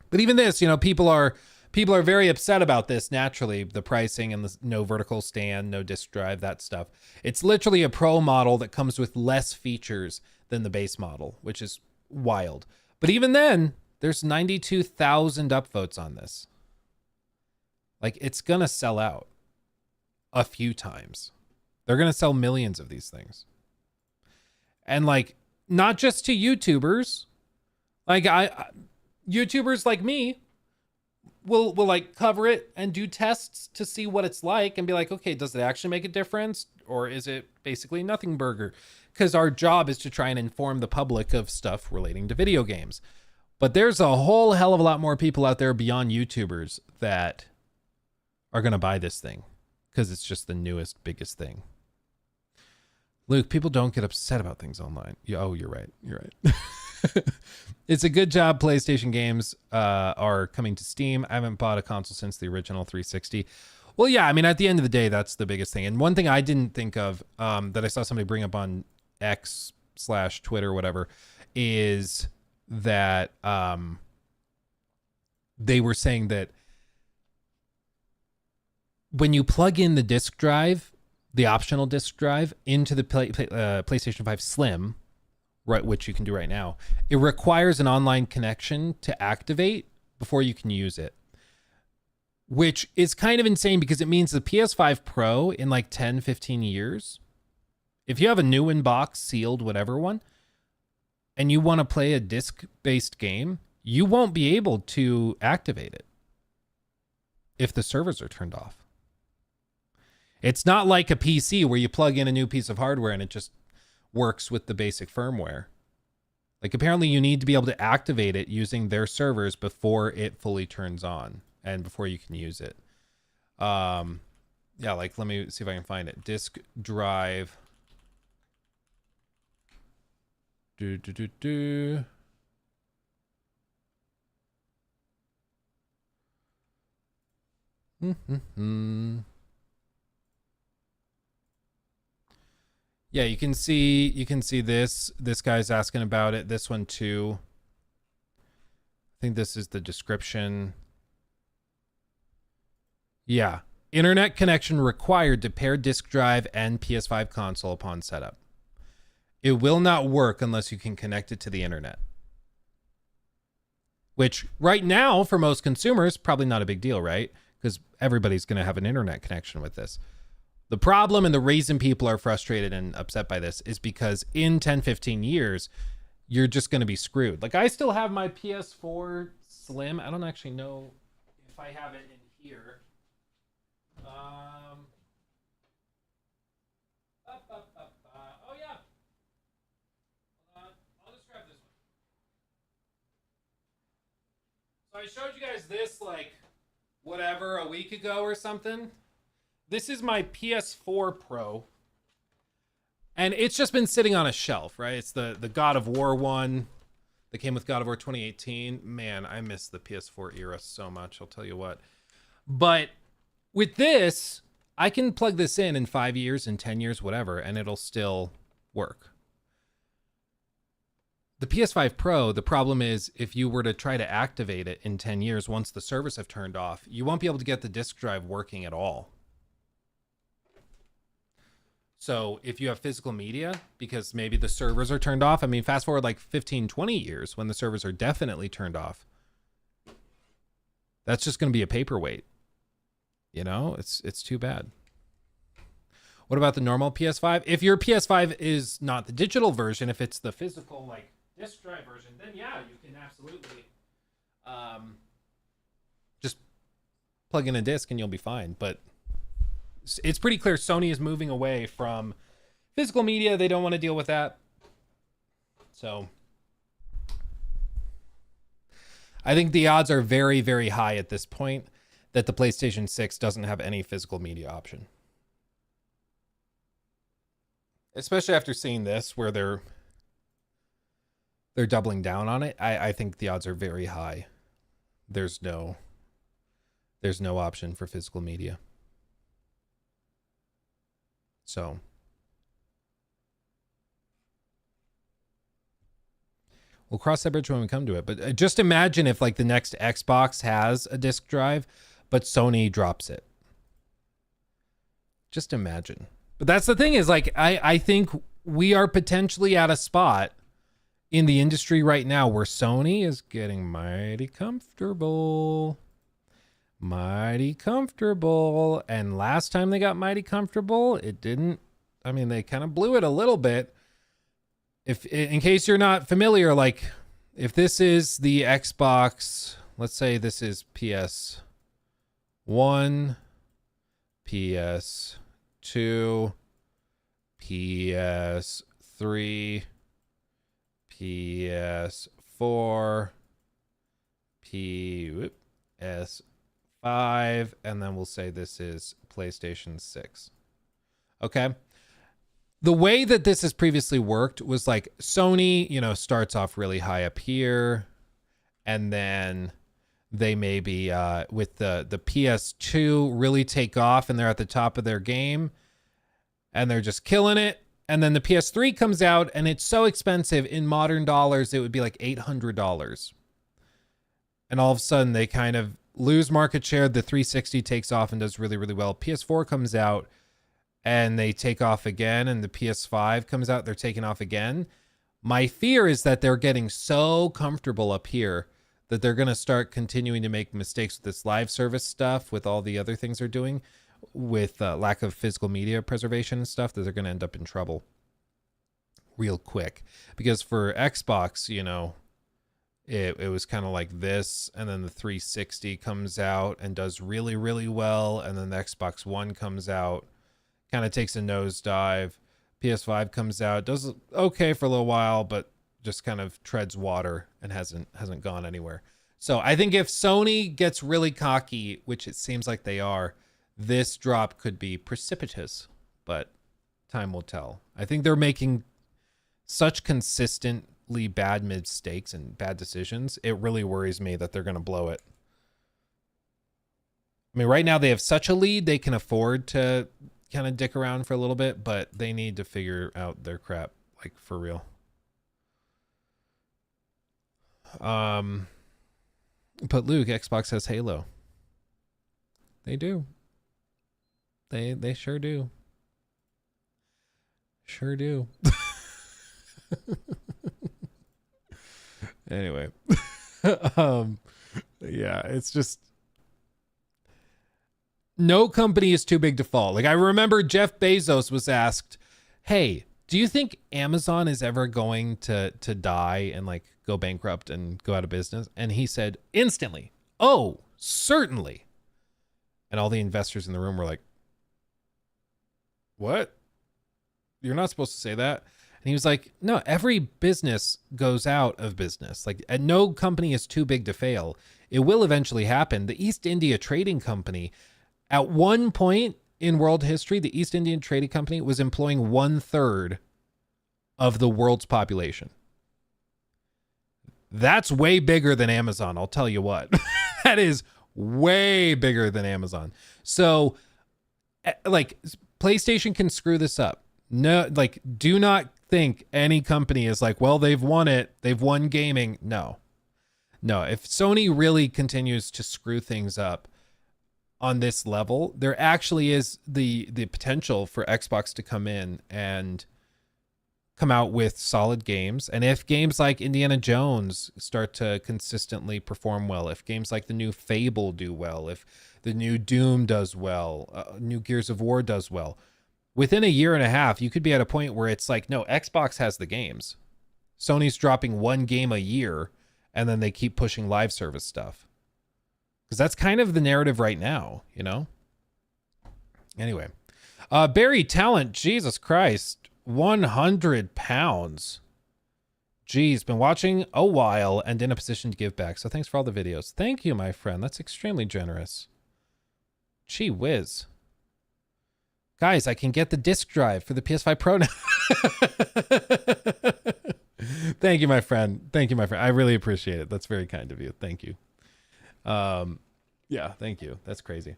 But even this, you know, people are very upset about this naturally, the pricing and the no vertical stand, no disk drive, that stuff. It's literally a Pro model that comes with less features than the base model, which is wild. But even then, there's 92,000 upvotes on this. Like, it's gonna sell out a few times. They're going to sell millions of these things. And like, not just to YouTubers, like YouTubers like me will like cover it and do tests to see what it's like and be like, okay, does it actually make a difference? Or is it basically nothing burger? Because our job is to try and inform the public of stuff relating to video games. But there's a whole hell of a lot more people out there beyond YouTubers that are going to buy this thing because it's just the newest, biggest thing. Luke, people don't get upset about things online. Oh, you're right. You're right. It's a good job PlayStation games are coming to Steam. I haven't bought a console since the original 360. Well, yeah, I mean, at the end of the day, that's the biggest thing. And one thing I didn't think of that I saw somebody bring up on X/Twitter, whatever, is that they were saying that when you plug in the disk drive, the optional disk drive into the PlayStation 5 Slim, right, which you can do right now, it requires an online connection to activate before you can use it, which is kind of insane because it means the PS5 Pro in like 10, 15 years, if you have a new in-box, sealed, whatever one, and you want to play a disc-based game, you won't be able to activate it if the servers are turned off. It's not like a PC where you plug in a new piece of hardware and it just works with the basic firmware. Like, apparently you need to be able to activate it using their servers before it fully turns on and before you can use it. Yeah, like, let me see if I can find it. Disk drive. Yeah, you can see this guy's asking about it, this one too. I think this is the description. Yeah, internet connection required to pair disk drive and PS5 console upon setup. It will not work unless you can connect it to the internet. Which right now for most consumers probably not a big deal, right? Because everybody's going to have an internet connection with this. The problem and the reason people are frustrated and upset by this is because in 10, 15 years, you're just going to be screwed. Like, I still have my PS4 Slim. I don't actually know if I have it in here. Oh, yeah. I'll just grab this one. So I showed you guys this, like, whatever, a week ago or something. This is my PS4 Pro, and it's just been sitting on a shelf, right? It's the God of War one that came with God of War 2018. Man, I miss the PS4 era so much, I'll tell you what. But with this, I can plug this in 5 years, in 10 years, whatever, and it'll still work. The PS5 Pro, the problem is if you were to try to activate it in 10 years, once the servers have turned off, you won't be able to get the disk drive working at all. So if you have physical media, because maybe the servers are turned off, I mean, fast forward like 15, 20 years when the servers are definitely turned off, That's just going to be a paperweight. You know, it's too bad. What about the normal PS5? If your PS5 is not the digital version, if it's the physical, like, disc drive version, then yeah, you can absolutely just plug in a disc and you'll be fine. But it's pretty clear Sony is moving away from physical media. They don't want to deal with that. So I think the odds are very, very high at this point that the PlayStation 6 doesn't have any physical media option. Especially after seeing this, where they're doubling down on it. I think the odds are very high. There's no option for physical media. So we'll cross that bridge when we come to it. But just imagine if, like, the next Xbox has a disc drive, but Sony drops it. Just imagine. But that's the thing is, like, I think we are potentially at a spot in the industry right now where Sony is getting mighty comfortable. Mighty comfortable. And last time they got mighty comfortable, it didn't, I mean, they kind of blew it a little bit. If, in case you're not familiar, like, if this is the Xbox, let's say this is PS1, PS2, PS3, PS4, PS5, and then we'll say this is PlayStation 6. Okay. The way that this has previously worked was, like, Sony, you know, starts off really high up here, and then they maybe with the PS2 really take off and they're at the top of their game and they're just killing it. And then the PS3 comes out and it's so expensive, in modern dollars it would be like $800. And all of a sudden they kind of lose market share. The 360 takes off and does really, really well. PS4 comes out and they take off again, and the PS5 comes out, they're taking off again. My fear is that they're getting so comfortable up here that they're going to start continuing to make mistakes with this live service stuff, with all the other things they're doing, with lack of physical media preservation and stuff, that they're going to end up in trouble real quick. Because for Xbox, you know, it was kind of like this, and then the 360 comes out and does really, really well, and then the Xbox One comes out, kind of takes a nosedive. PS5 comes out, does okay for a little while, but just kind of treads water and hasn't gone anywhere. So I think if Sony gets really cocky, which it seems like they are, this drop could be precipitous, but time will tell. I think they're making such consistently bad mistakes and bad decisions. It really worries me that they're going to blow it. I mean, right now they have such a lead, they can afford to kind of dick around for a little bit, but they need to figure out their crap, like, for real. But Luke, Xbox has Halo. They do. They sure do. Sure do. Anyway. Yeah, it's just, no company is too big to fall. Like, I remember Jeff Bezos was asked, hey, do you think Amazon is ever going to die and, like, go bankrupt and go out of business? And he said instantly, oh, certainly. And all the investors in the room were like, what? You're not supposed to say that. And he was like, no, every business goes out of business. Like, and no company is too big to fail. It will eventually happen. The East India Trading Company, at one point in world history, the East Indian Trading Company was employing 1/3 of the world's population. That's way bigger than Amazon, I'll tell you what. That is way bigger than Amazon. So, like, PlayStation can screw this up. No, like, do not think any company is like, well, they've won it. They've won gaming. No. No, if Sony really continues to screw things up on this level, there actually is the potential for Xbox to come in and come out with solid games, and if games like Indiana Jones start to consistently perform well, if games like the new Fable do well, if the new Doom does well, new Gears of War does well, within a year and a half, you could be at a point where it's like, no, Xbox has the games. Sony's dropping one game a year, and then they keep pushing live service stuff. Because that's kind of the narrative right now, you know? Anyway. Barry Talent, Jesus Christ, 100 pounds. Geez, been watching a while and in a position to give back. So thanks for all the videos. Thank you, my friend. That's extremely generous. Gee whiz. Guys, I can get the disc drive for the PS5 Pro now. Thank you, my friend. Thank you, my friend. I really appreciate it. That's very kind of you. Thank you. Yeah, thank you. That's crazy.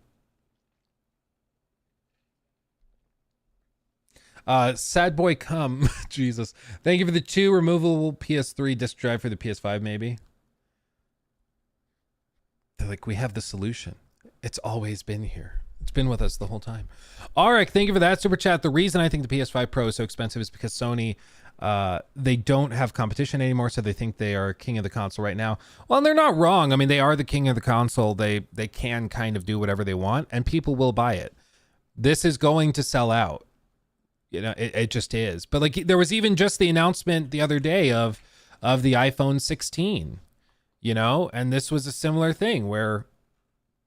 Sad boy come. Jesus. Thank you for the 2 removable PS3 disc drive for the PS5, maybe. They're like, we have the solution. It's always been here. It's been with us the whole time. Arik, thank you for that super chat. The reason I think the PS5 Pro is so expensive is because Sony, they don't have competition anymore, so they think they are king of the console right now. Well, they're not wrong. I mean, they are the king of the console. They can kind of do whatever they want, and people will buy it. This is going to sell out. You know, it just is. But like, there was even just the announcement the other day of the iPhone 16, you know, and this was a similar thing where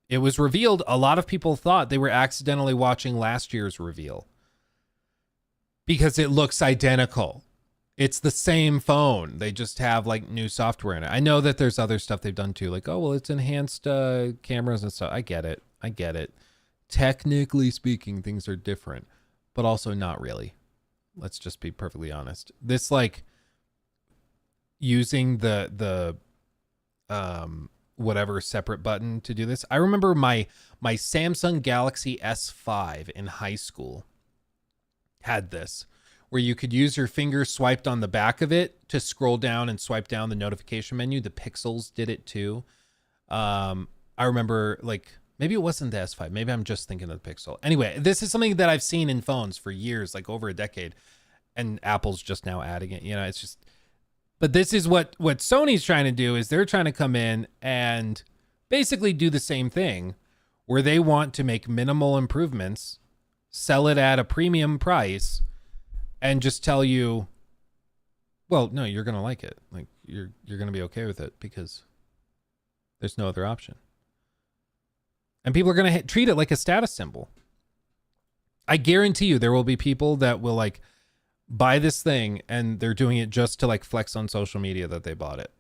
it was revealed. A lot of people thought they were accidentally watching last year's reveal because it looks identical. It's the same phone. They just have like new software in it. I know that there's other stuff they've done too. Like, oh, well, it's enhanced cameras and stuff. I get it. Technically speaking, things are different, but also not really. Let's just be perfectly honest. This like using the whatever separate button to do this. I remember my Samsung Galaxy S5 in high school had this, where you could use your finger swiped on the back of it to scroll down and swipe down the notification menu. The Pixels did it too. I remember, like, maybe it wasn't the S5. Maybe I'm just thinking of the Pixel. Anyway, this is something that I've seen in phones for years, like over a decade, and Apple's just now adding it. You know, it's just, but this is what Sony's trying to do, is they're trying to come in and basically do the same thing, where they want to make minimal improvements, sell it at a premium price, and just tell you, well, no, you're going to like it. Like, you're going to be okay with it because there's no other option. And people are going to treat it like a status symbol. I guarantee you there will be people that will like buy this thing and they're doing it just to like flex on social media that they bought it.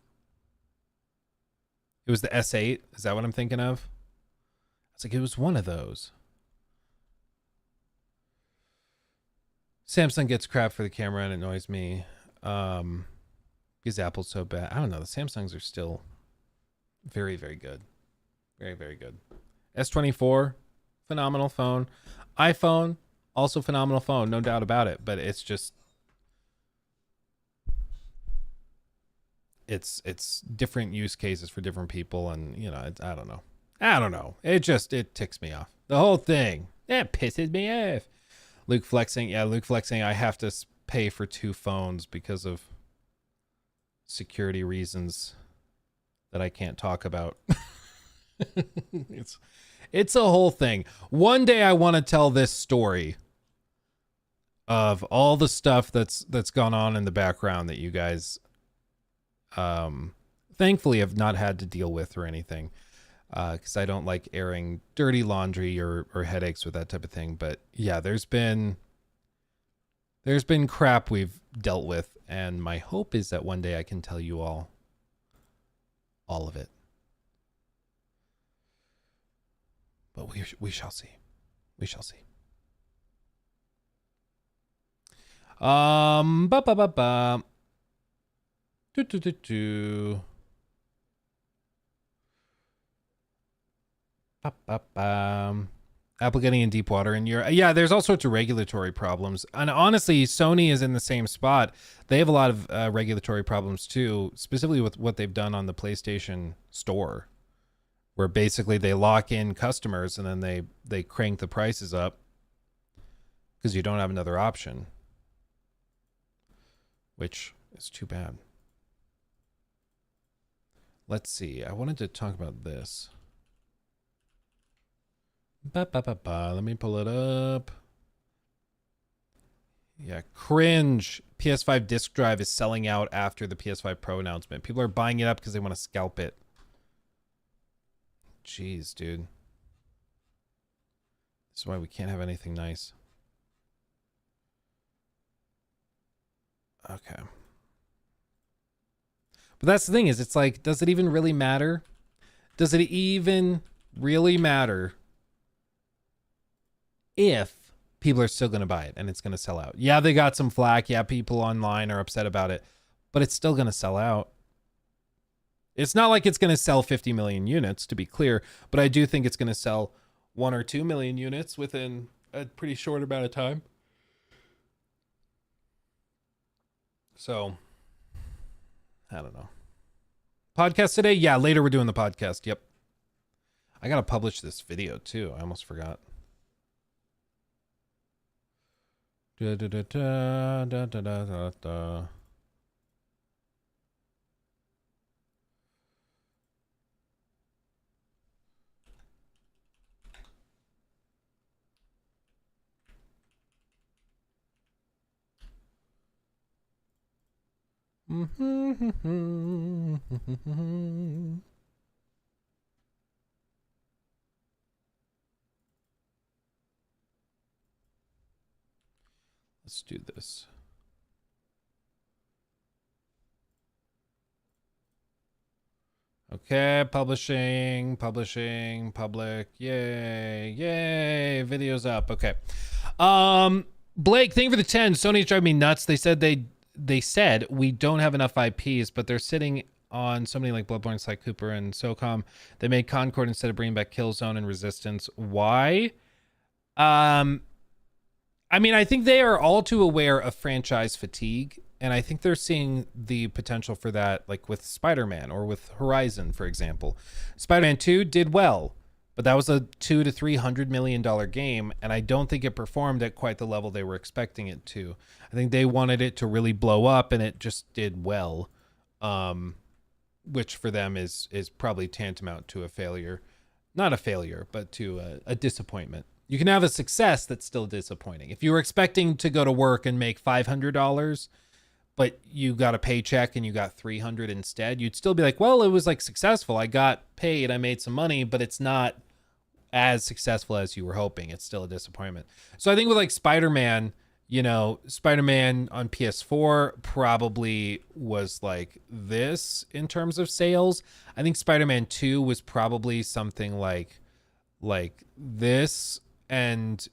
It was the S8. Is that what I'm thinking of? It's like, it was one of those. Samsung gets crap for the camera and it annoys me. Because Apple's so bad. I don't know. The Samsungs are still very, very good. Very, very good. S24, phenomenal phone. iPhone, also phenomenal phone, no doubt about it. But it's just, it's different use cases for different people, and you know, I don't know. It ticks me off. The whole thing, it pisses me off. Luke flexing, I have to pay for 2 phones because of security reasons that I can't talk about. It's a whole thing. One day I want to tell this story of all the stuff that's gone on in the background that you guys thankfully have not had to deal with or anything, because I don't like airing dirty laundry or headaches with that type of thing. But yeah, there's been crap we've dealt with, and my hope is that one day I can tell you all of it. But we shall see. We shall see. Ba. Do. Apple getting in deep water in Europe. Yeah, there's all sorts of regulatory problems. And honestly, Sony is in the same spot. They have a lot of regulatory problems too, specifically with what they've done on the PlayStation Store, where basically they lock in customers and then they crank the prices up because you don't have another option. which is too bad. Let's see. I wanted to talk about this. Let me pull it up. Yeah, cringe. PS5 disk drive is selling out after the PS5 Pro announcement. People are buying it up because they want to scalp it. Jeez, dude. This is why we can't have anything nice. Okay. But that's the thing is, it's like, does it even really matter? Does it even really matter if people are still going to buy it and it's going to sell out? Yeah, they got some flack. Yeah, people online are upset about it, but it's still going to sell out. It's not like it's going to sell 50 million units, to be clear, but I do think it's going to sell 1 or 2 million units within a pretty short amount of time. So, I don't know. Podcast today? Yeah, later we're doing the podcast. Yep. I got to publish this video too. I almost forgot. Da, da, da, da, da, da, da, da. Let's do this. Okay, publishing, public. Yay, video's up. Okay. Blake, thank you for the 10. Sony's driving me nuts. They said we don't have enough IPs, but they're sitting on so many like Bloodborne, Sly Cooper, and SOCOM. They made Concord instead of bringing back Killzone and Resistance. Why? I mean, I think they are all too aware of franchise fatigue, and I think they're seeing the potential for that, like with Spider-Man or with Horizon, for example. Spider-Man 2 did well, but that was a $200 to $300 million game, and I don't think it performed at quite the level they were expecting it to. I think they wanted it to really blow up, and it just did well, which for them is probably tantamount to a failure. Not a failure, but to a disappointment. You can have a success that's still disappointing. If you were expecting to go to work and make $500, but you got a paycheck and you got $300 instead, you'd still be like, well, it was like successful. I got paid, I made some money, but it's not as successful as you were hoping. It's still a disappointment. So I think with like Spider-Man, you know, Spider-Man on PS4 probably was like this in terms of sales. I think Spider-Man 2 was probably something like this, and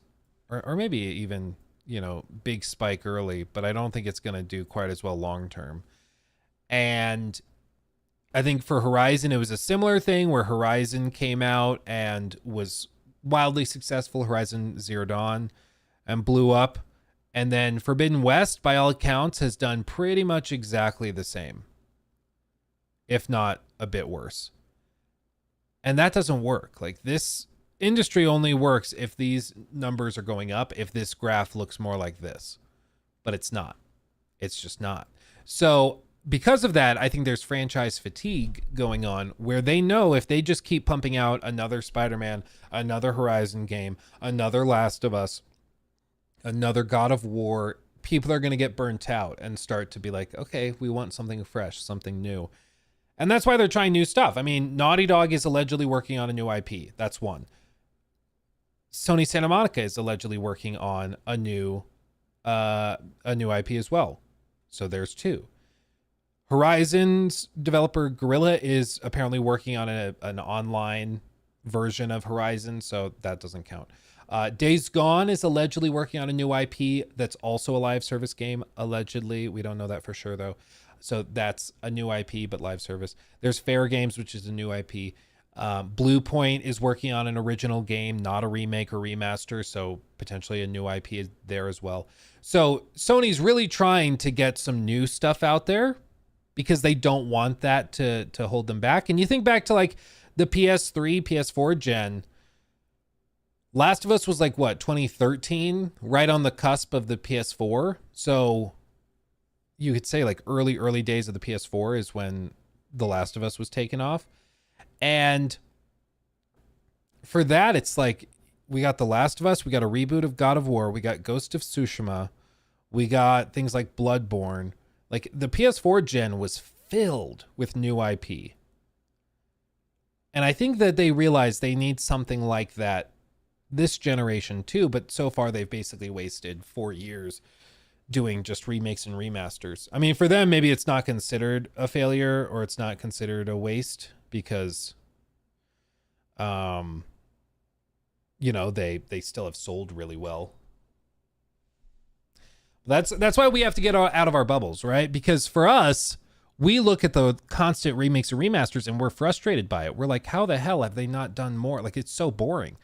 or maybe even, you know, big spike early, but I don't think it's going to do quite as well long term. And I think for Horizon, it was a similar thing where Horizon came out and was wildly successful, Horizon Zero Dawn, and blew up. And then Forbidden West, by all accounts, has done pretty much exactly the same, if not a bit worse. And that doesn't work. Like, this industry only works if these numbers are going up, if this graph looks more like this. But it's not. It's just not. So because of that, I think there's franchise fatigue going on, where they know if they just keep pumping out another Spider-Man, another Horizon game, another Last of Us, another God of War, people are going to get burnt out and start to be like, okay, we want something fresh, something new. And that's why they're trying new stuff. I mean, Naughty Dog is allegedly working on a new IP. That's one. Sony Santa Monica is allegedly working on a new IP as well. So there's two. Horizon's developer Guerrilla is apparently working on an online version of Horizon, so that doesn't count. Days Gone is allegedly working on a new IP that's also a live service game, allegedly. We don't know that for sure, though. So that's a new IP, but live service. There's Fair Games, which is a new IP. Blue Point is working on an original game, not a remake or remaster, so potentially a new IP is there as well. So Sony's really trying to get some new stuff out there because they don't want that to hold them back. And you think back to like the PS3, PS4 gen, Last of Us was like, what, 2013? Right on the cusp of the PS4. So, you could say like early days of the PS4 is when The Last of Us was taken off. And for that, it's like we got The Last of Us, we got a reboot of God of War, we got Ghost of Tsushima, we got things like Bloodborne. Like the PS4 gen was filled with new IP. And I think that they realize they need something like that this generation too, but so far they've basically wasted 4 years doing just remakes and remasters. I mean, for them, maybe it's not considered a failure or it's not considered a waste because, you know, they still have sold really well. That's why we have to get out of our bubbles, right? Because for us, we look at the constant remakes and remasters and we're frustrated by it. We're like, how the hell have they not done more? Like, it's so boring.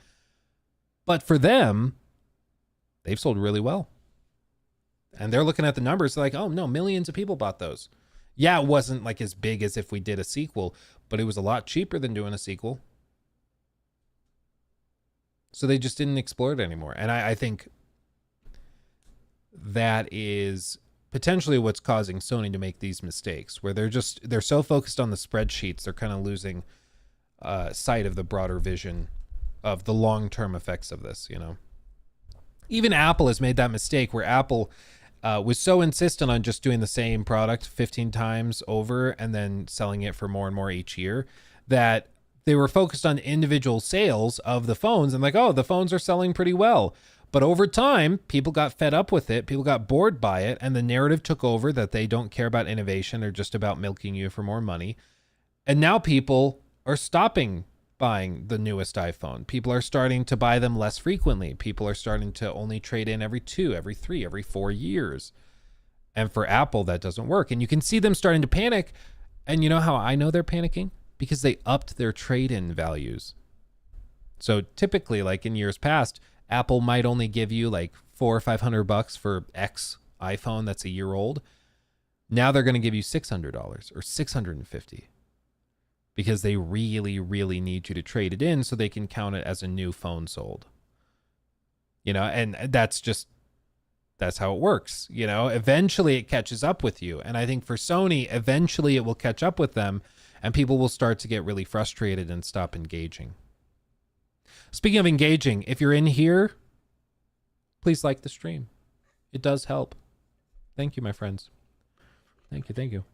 But for them, they've sold really well. And they're looking at the numbers like, oh no, millions of people bought those. Yeah, it wasn't like as big as if we did a sequel, but it was a lot cheaper than doing a sequel. So they just didn't explore it anymore. And I think that is potentially what's causing Sony to make these mistakes, where they're so focused on the spreadsheets, they're kind of losing sight of the broader vision of the long-term effects of this, you know. Even Apple has made that mistake where Apple was so insistent on just doing the same product 15 times over and then selling it for more and more each year that they were focused on individual sales of the phones and like, oh, the phones are selling pretty well. But over time, people got fed up with it. People got bored by it. And the narrative took over that they don't care about innovation. They're just about milking you for more money. And now people are stopping buying the newest iPhone. People are starting to buy them less frequently. People are starting to only trade in every 2, every 3, every 4 years. And for Apple, that doesn't work. And you can see them starting to panic. And you know how I know they're panicking? Because they upped their trade-in values. So typically, like in years past, Apple might only give you like $400 or $500 for X iPhone that's a year old. Now they're going to give you $600 or $650 because they really, really need you to trade it in so they can count it as a new phone sold. You know, and that's how it works. You know, eventually it catches up with you. And I think for Sony, eventually it will catch up with them and people will start to get really frustrated and stop engaging. Speaking of engaging, if you're in here, please like the stream. It does help. Thank you, my friends. Thank you, thank you.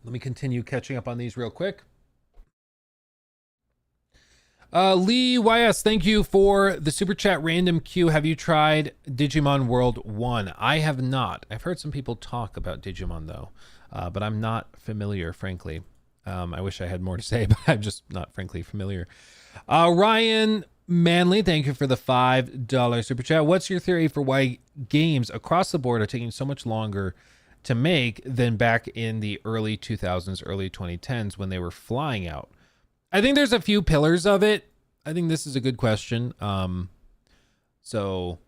Let me continue catching up on these real quick. Lee YS, thank you for the super chat random queue. Have you tried Digimon World 1? I have not. I've heard some people talk about Digimon though, but I'm not familiar, frankly. I wish I had more to say, but I'm just not frankly familiar. Ryan Manley, thank you for the $5 super chat. What's your theory for why games across the board are taking so much longer to make than back in the early 2000s, early 2010s when they were flying out? I think there's a few pillars of it. I think this is a good question. So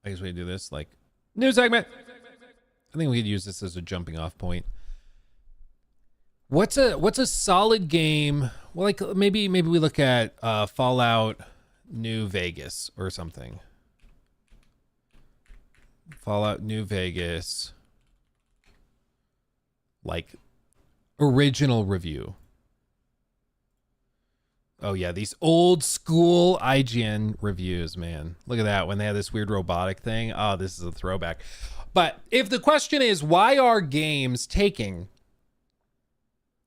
I guess we do this like new segment. I think we could use this as a jumping off point. What's a solid game? Well, like maybe we look at Fallout New Vegas or something. Fallout New Vegas, like original review. Oh yeah, these old school IGN reviews, man. Look at that when they had this weird robotic thing. Oh, this is a throwback. But if the question is why are games taking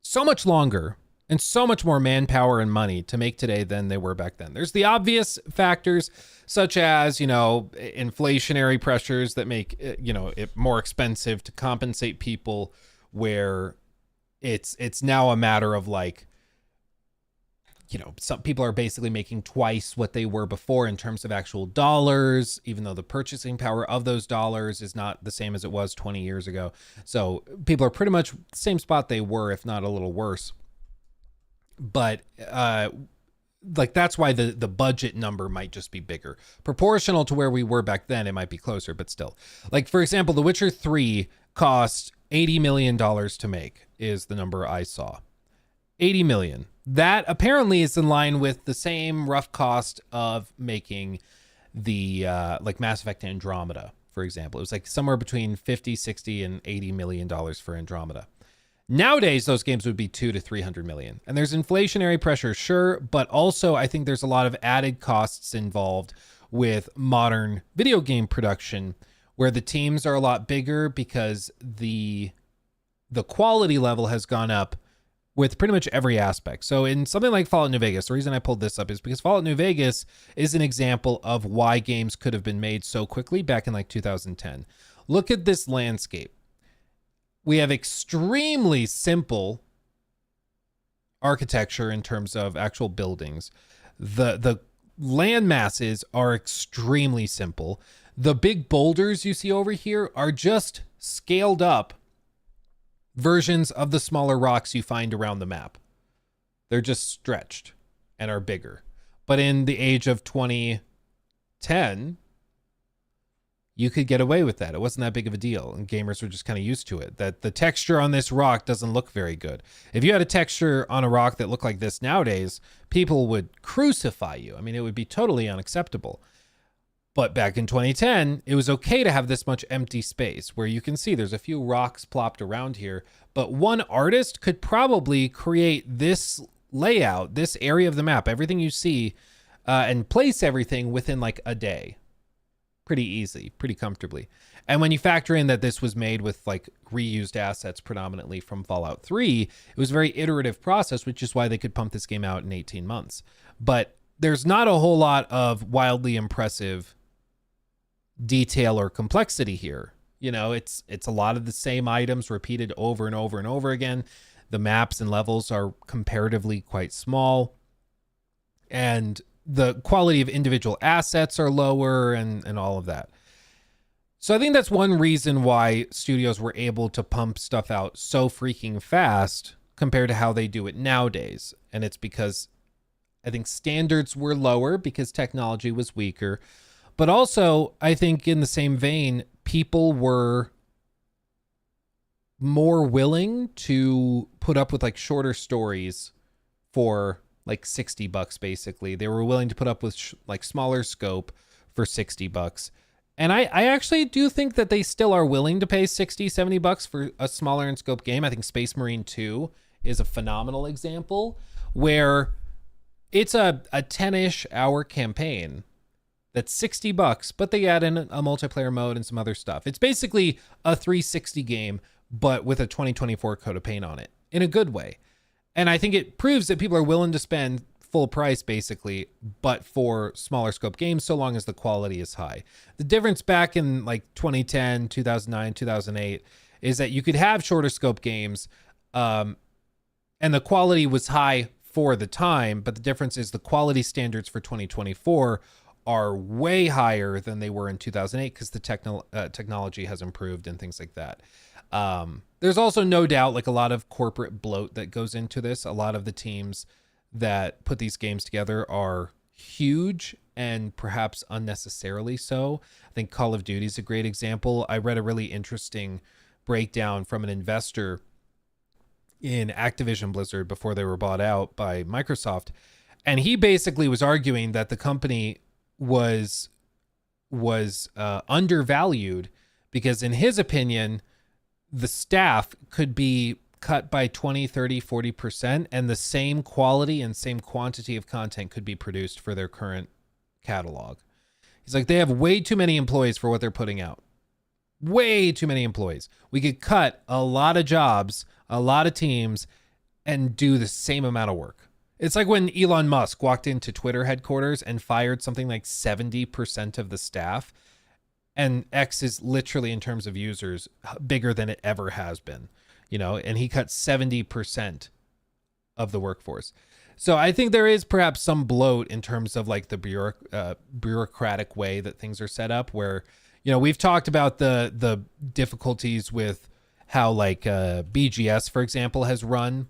so much longer and so much more manpower and money to make today than they were back then? There's the obvious factors such as, you know, inflationary pressures that make, you know, it more expensive to compensate people, where it's now a matter of like, you know, some people are basically making twice what they were before in terms of actual dollars, even though the purchasing power of those dollars is not the same as it was 20 years ago. So people are pretty much the same spot they were, if not a little worse. But like that's why the budget number might just be bigger. Proportional to where we were back then, it might be closer, but still. Like, for example, The Witcher 3 cost $80 million to make is the number I saw. 80 million. That apparently is in line with the same rough cost of making the like Mass Effect Andromeda, for example. It was like somewhere between 50, 60, and $80 million for Andromeda. Nowadays, those games would be 200 to 300 million. And there's inflationary pressure, sure, but also I think there's a lot of added costs involved with modern video game production, where the teams are a lot bigger because the quality level has gone up with pretty much every aspect. So in something like Fallout New Vegas, the reason I pulled this up is because Fallout New Vegas is an example of why games could have been made so quickly back in like 2010. Look at this landscape. We have extremely simple architecture in terms of actual buildings. The land masses are extremely simple. The big boulders you see over here are just scaled up versions of the smaller rocks you find around the map. They're just stretched and are bigger. But in the age of 2010, you could get away with that. It wasn't that big of a deal, and gamers were just kind of used to it. That the texture on this rock doesn't look very good. If you had a texture on a rock that looked like this nowadays, people would crucify you. I mean, it would be totally unacceptable. But back in 2010, it was okay to have this much empty space where you can see there's a few rocks plopped around here, but one artist could probably create this layout, this area of the map, everything you see, and place everything within like a day. Pretty easy, pretty comfortably. And when you factor in that this was made with like reused assets predominantly from Fallout 3, it was a very iterative process, which is why they could pump this game out in 18 months. But there's not a whole lot of wildly impressive detail or complexity here. You know, it's a lot of the same items repeated over and over and over again. The maps and levels are comparatively quite small, and the quality of individual assets are lower and all of that. So I think that's one reason why studios were able to pump stuff out so freaking fast compared to how they do it nowadays. And it's because I think standards were lower because technology was weaker. But also, I think in the same vein, people were more willing to put up with like shorter stories for like $60 basically. They were willing to put up with like smaller scope for $60. And I actually do think that they still are willing to pay $60-70 for a smaller in scope game. I think Space Marine 2 is a phenomenal example where it's a 10-ish hour campaign that's $60, but they add in a multiplayer mode and some other stuff. It's basically a 360 game, but with a 2024 coat of paint on it in a good way. And I think it proves that people are willing to spend full price basically, but for smaller scope games, so long as the quality is high. The difference back in like 2010, 2009, 2008 is that you could have shorter scope games and the quality was high for the time, but the difference is the quality standards for 2024 are way higher than they were in 2008 because the technology has improved and things like that. There's also no doubt like a lot of corporate bloat that goes into this. A lot of the teams that put these games together are huge and perhaps unnecessarily so. I think Call of Duty is a great example. I read a really interesting breakdown from an investor in Activision Blizzard before they were bought out by Microsoft. And he basically was arguing that the company was undervalued because in his opinion, the staff could be cut by 20, 30, 40%, and the same quality and same quantity of content could be produced for their current catalog. He's like, they have way too many employees for what they're putting out. Way too many employees. We could cut a lot of jobs, a lot of teams, and do the same amount of work. It's like when Elon Musk walked into Twitter headquarters and fired something like 70% of the staff. And X is literally, in terms of users, bigger than it ever has been, you know, and he cut 70% of the workforce. So I think there is perhaps some bloat in terms of like the bureaucratic way that things are set up where, you know, we've talked about the difficulties with how like BGS, for example, has run,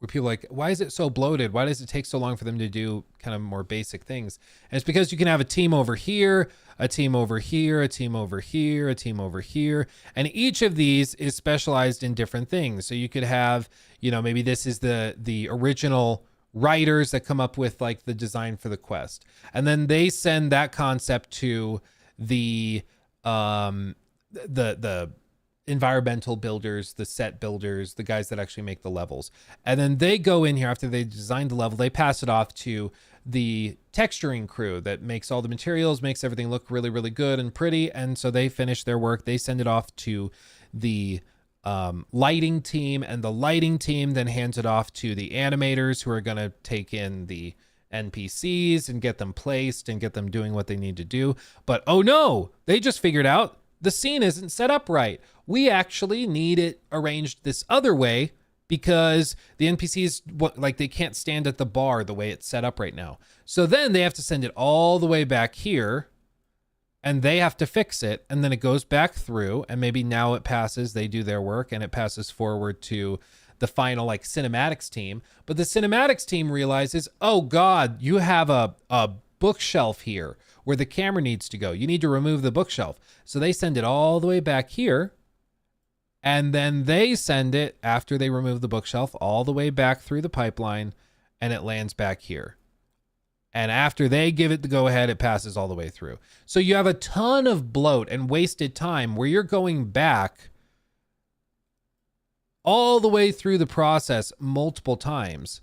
where people are like, why is it so bloated? Why does it take so long for them to do kind of more basic things? And it's because you can have a team over here, a team over here, a team over here, a team over here. And each of these is specialized in different things. So you could have, you know, maybe this is the original writers that come up with like the design for the quest. And then they send that concept to the the environmental builders, the set builders, the guys that actually make the levels. And then they go in here after they design the level, they pass it off to the texturing crew that makes all the materials, makes everything look really, really good and pretty. And so they finish their work. They send it off to the lighting team, and the lighting team then hands it off to the animators who are going to take in the NPCs and get them placed and get them doing what they need to do. But oh no, they just figured out the scene isn't set up right. We actually need it arranged this other way because the NPCs, like, they can't stand at the bar the way it's set up right now. So then they have to send it all the way back here, and they have to fix it, and then it goes back through, and maybe now it passes, they do their work, and it passes forward to the final, like, cinematics team. But the cinematics team realizes, oh God, you have a bookshelf here where the camera needs to go. You need to remove the bookshelf. So they send it all the way back here, and then they send it, after they remove the bookshelf, all the way back through the pipeline, and it lands back here. And after they give it the go-ahead, it passes all the way through. So you have a ton of bloat and wasted time where you're going back all the way through the process multiple times.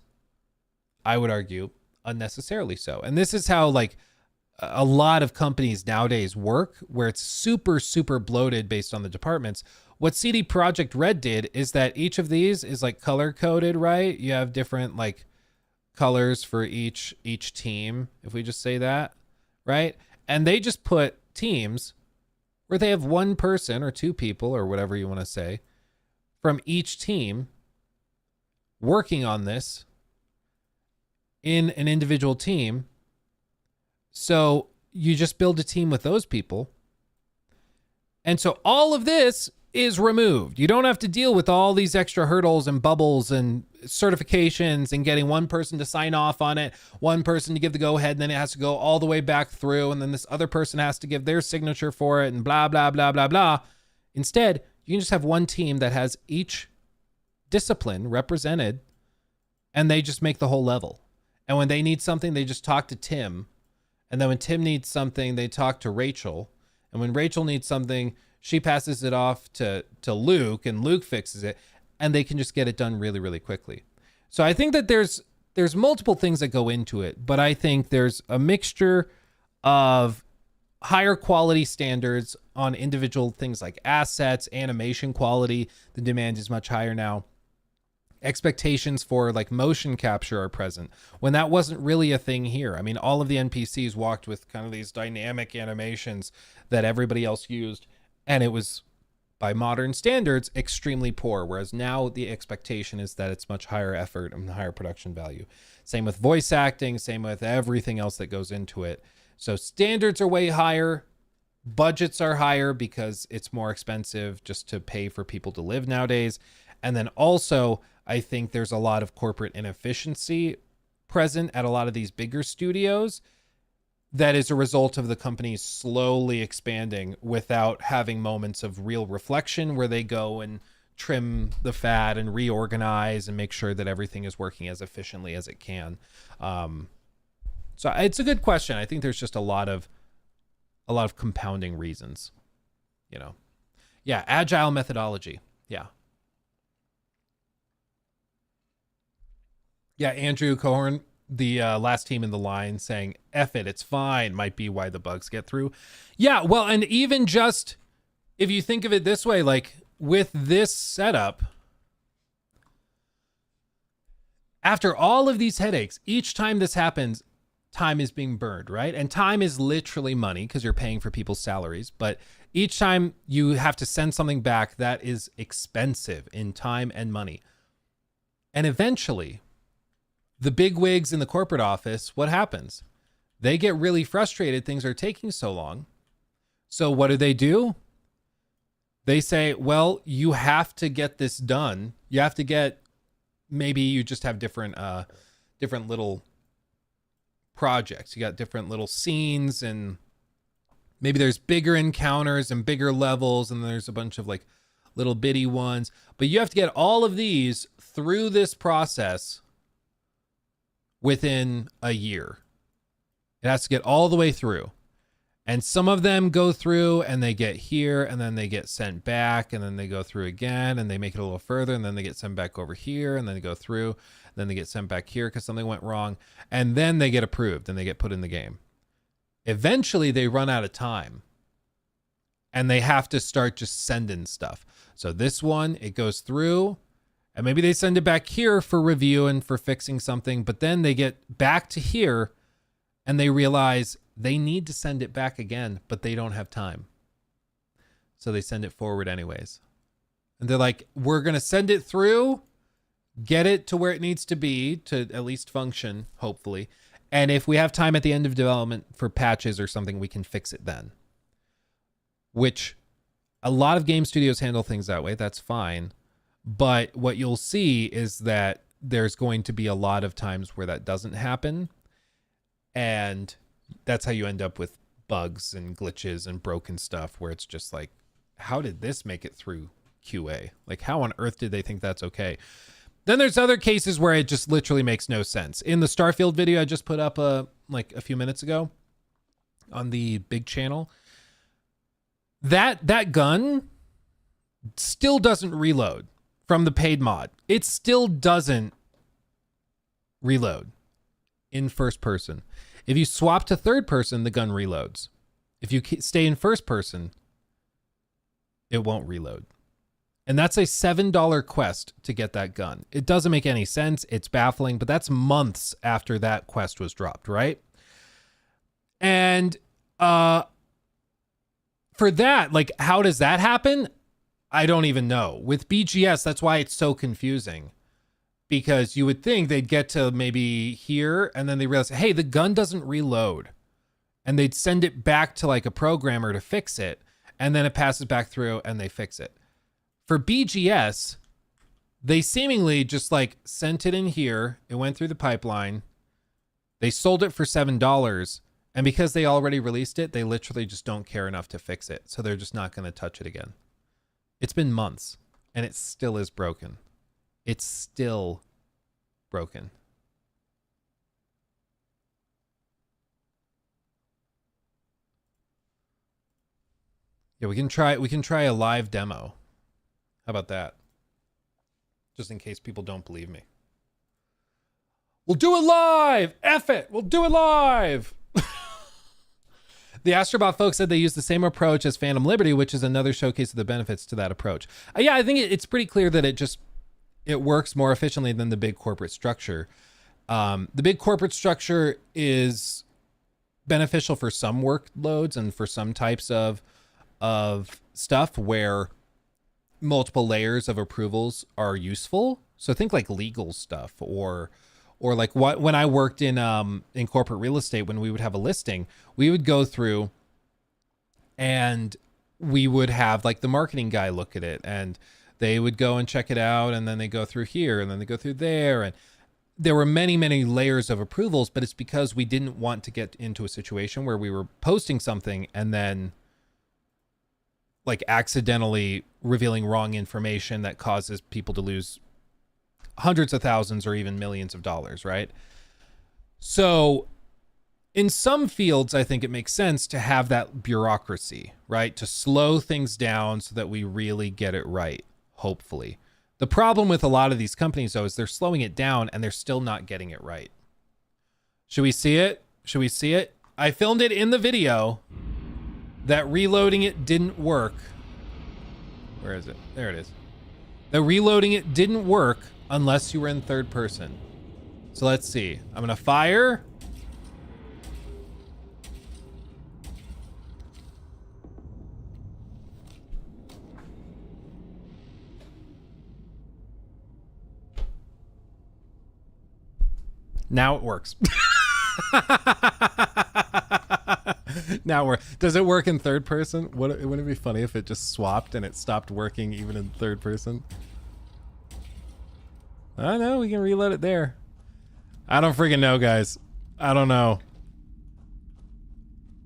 I would argue unnecessarily so. And this is how, like, a lot of companies nowadays work, where it's super, super bloated based on the departments. What CD Projekt Red did is that each of these is, like, color coded, right? You have different, like, colors for each team, if we just say that, right? And they just put teams where they have one person or two people or whatever you want to say from each team working on this in an individual team. So you just build a team with those people. And so all of this is removed. You don't have to deal with all these extra hurdles and bubbles and certifications and getting one person to sign off on it, one person to give the go ahead, and then it has to go all the way back through, and then this other person has to give their signature for it, and blah, blah, blah, blah, blah. Instead, you can just have one team that has each discipline represented, and they just make the whole level. And when they need something, they just talk to Tim. And then when Tim needs something, they talk to Rachel. And when Rachel needs something, she passes it off to Luke, and Luke fixes it, and they can just get it done really, really quickly. So I think that there's multiple things that go into it, but I think there's a mixture of higher quality standards on individual things like assets, animation quality. The demand is much higher now. Expectations for, like, motion capture are present when that wasn't really a thing here. I mean, all of the NPCs walked with kind of these dynamic animations that everybody else used, and it was, by modern standards, extremely poor. Whereas now the expectation is that it's much higher effort and higher production value. Same with voice acting, same with everything else that goes into it. So standards are way higher. Budgets are higher because it's more expensive just to pay for people to live nowadays. And then also, I think there's a lot of corporate inefficiency present at a lot of these bigger studios that is a result of the companies slowly expanding without having moments of real reflection where they go and trim the fat and reorganize and make sure that everything is working as efficiently as it can. So it's a good question. I think there's just a lot of compounding reasons, you know. Yeah, agile methodology. Yeah. Yeah, Andrew Cohorn, the last team in the line, saying, F it, it's fine, might be why the bugs get through. Yeah, well, and even just, if you think of it this way, like, with this setup, after all of these headaches, each time this happens, time is being burned, right? And time is literally money because you're paying for people's salaries. But each time you have to send something back, that is expensive in time and money. And eventually, the big wigs in the corporate office, what happens? They get really frustrated things are taking so long. So what do? They say, well, you have to get this done. You have to get, maybe you just have different little projects. You got different little scenes, and maybe there's bigger encounters and bigger levels, and there's a bunch of, like, little bitty ones. But you have to get all of these through this process within a year. It has to get all the way through. And some of them go through and they get here and then they get sent back and then they go through again and they make it a little further and then they get sent back over here and then they go through, then they get sent back here because something went wrong, and then they get approved and they get put in the game. Eventually they run out of time and they have to start just sending stuff. So this one, it goes through and maybe they send it back here for review and for fixing something, but then they get back to here and they realize they need to send it back again, but they don't have time. So they send it forward anyways. And they're like, we're going to send it through, get it to where it needs to be to at least function, hopefully. And if we have time at the end of development for patches or something, we can fix it then. Which a lot of game studios handle things that way. That's fine. But what you'll see is that there's going to be a lot of times where that doesn't happen. And that's how you end up with bugs and glitches and broken stuff where it's just like, how did this make it through QA? Like, how on earth did they think that's okay? Then there's other cases where it just literally makes no sense. In the Starfield video I just put up like a few minutes ago on the big channel, that gun still doesn't reload from the paid mod. It still doesn't reload in first person. If you swap to third person, the gun reloads. If you stay in first person, it won't reload. And that's a $7 quest to get that gun. It doesn't make any sense. It's baffling, but that's months after that quest was dropped, right? And for that, like, how does that happen? I don't even know. With BGS, that's why it's so confusing. Because you would think they'd get to maybe here and then they realize, hey, the gun doesn't reload. And they'd send it back to like a programmer to fix it. And then it passes back through and they fix it. For BGS, they seemingly just like sent it in here. It went through the pipeline. They sold it for $7. And because they already released it, they literally just don't care enough to fix it. So they're just not going to touch it again. It's been months and it still is broken. It's still broken. Yeah, we can try a live demo. How about that? Just in case people don't believe me. We'll do it live! F it! We'll do it live! The Astrobot folks said they use the same approach as Phantom Liberty, which is another showcase of the benefits to that approach. Yeah, I think it's pretty clear that it works more efficiently than the big corporate structure. The big corporate structure is beneficial for some workloads and for some types of stuff where multiple layers of approvals are useful. So think like legal stuff or like when I worked in corporate real estate, when we would have a listing, we would go through and we would have like the marketing guy look at it and they would go and check it out, and then they go through here, and then they go through there. And there were many, many layers of approvals, but it's because we didn't want to get into a situation where we were posting something and then like accidentally revealing wrong information that causes people to lose hundreds of thousands or even millions of dollars, right? So in some fields, I think it makes sense to have that bureaucracy, right? To slow things down so that we really get it right. Hopefully. The problem with a lot of these companies, though, is they're slowing it down and they're still not getting it right. Should we see it? Should we see it? I filmed it in the video that reloading it didn't work. Where is it? There it is. The reloading it didn't work unless you were in third person. So let's see. I'm going to fire. Now it works. Now does it work in third person? Wouldn't it be funny if it just swapped and it stopped working even in third person? I know, we can reload it there. I don't freaking know, guys. I don't know.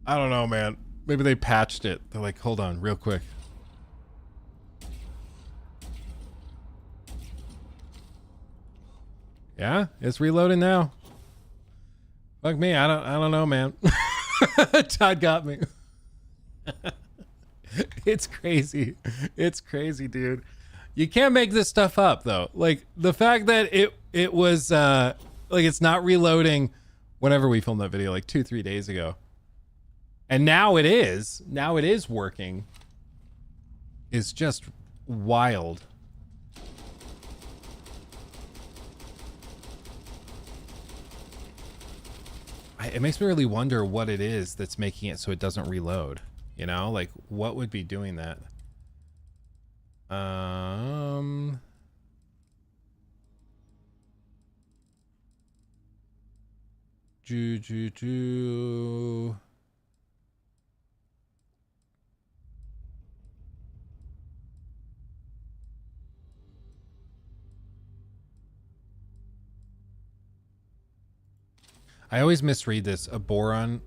I don't know, man. Maybe they patched it. They're like, hold on, real quick. Yeah, it's reloading now. Fuck me, I don't know, man. Todd got me. It's crazy. It's crazy, dude. You can't make this stuff up though. Like the fact that it was like it's not reloading whenever we filmed that video, like 2-3 days ago. And now it is. Now it is working. It's just wild. It makes me really wonder what it is that's making it so it doesn't reload. You know, like what would be doing that? I always misread this. Arboran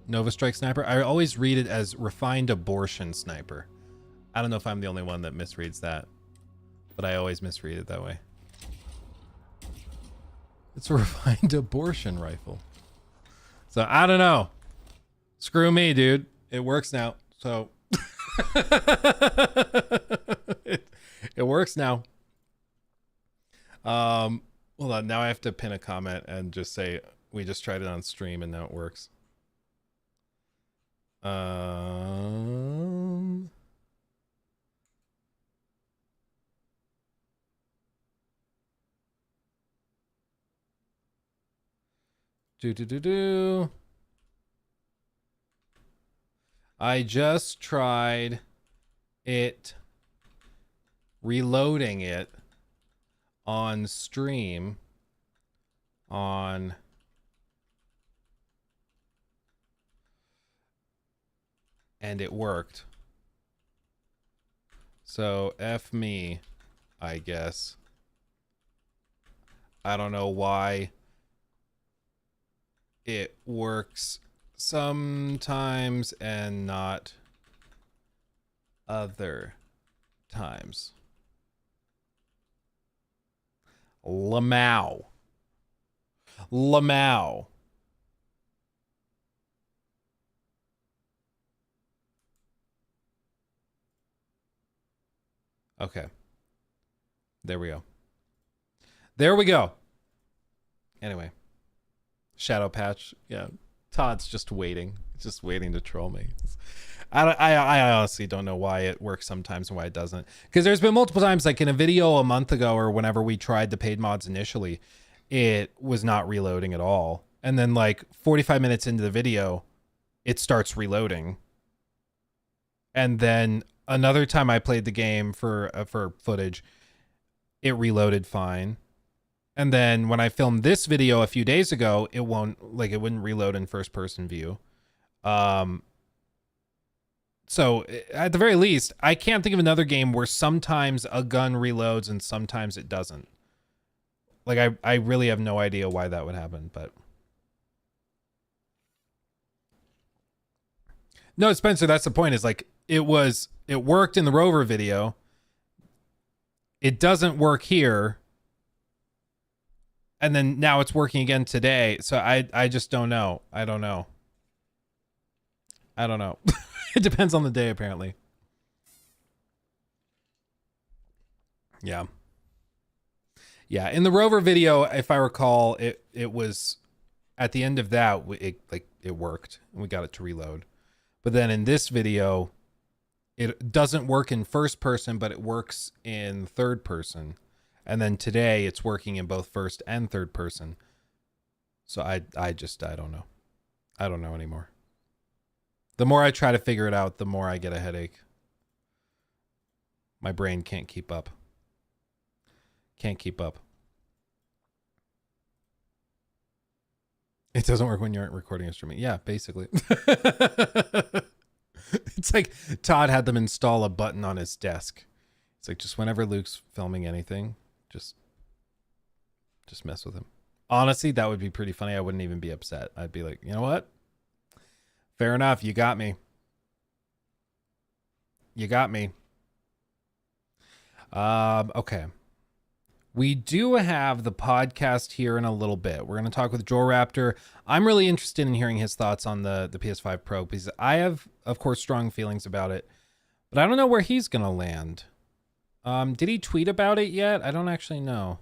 Nova Strike Sniper. I always read it as Refined Abortion Sniper. I don't know if I'm the only one that misreads that, but I always misread it that way. It's a Refined Abortion Rifle. So I don't know. Screw me, dude. It works now. So it works now. Hold on, now I have to pin a comment and just say we just tried it on stream and now it works. I just tried it reloading it on stream on and it worked. So F me, I guess. I don't know why it works sometimes and not other times. Lamau. Okay. There we go. There we go. Anyway. Shadow patch. Yeah. Todd's just waiting. Just waiting to troll me. I honestly don't know why it works sometimes and why it doesn't. Because there's been multiple times, like in a video a month ago or whenever we tried the paid mods initially, it was not reloading at all. And then like 45 minutes into the video, it starts reloading. And then another time I played the game for footage, it reloaded fine. And then when I filmed this video a few days ago, it wouldn't reload in first person view. So at the very least, I can't think of another game where sometimes a gun reloads and sometimes it doesn't. Like I really have no idea why that would happen, but no, Spencer, that's the point, is like it worked in the Rover video. It doesn't work here. And then now it's working again today. So I just don't know. I don't know. It depends on the day, apparently. Yeah. Yeah. In the Rover video, if I recall, it was at the end of that, it worked and we got it to reload. But then in this video, it doesn't work in first person, but it works in third person. And then today it's working in both first and third person. So I don't know. I don't know anymore. The more I try to figure it out, the more I get a headache. My brain can't keep up. Can't keep up. It doesn't work when you aren't recording a streaming. Yeah, basically. It's like Todd had them install a button on his desk. It's like just whenever Luke's filming anything, just mess with him. Honestly, that would be pretty funny. I wouldn't even be upset. I'd be like, you know what? Fair enough. You got me. You got me. Okay. We do have the podcast here in a little bit. We're going to talk with Joel Raptor. I'm really interested in hearing his thoughts on the PS5 Pro because I have, of course, strong feelings about it, but I don't know where he's going to land. Did he tweet about it yet? I don't actually know.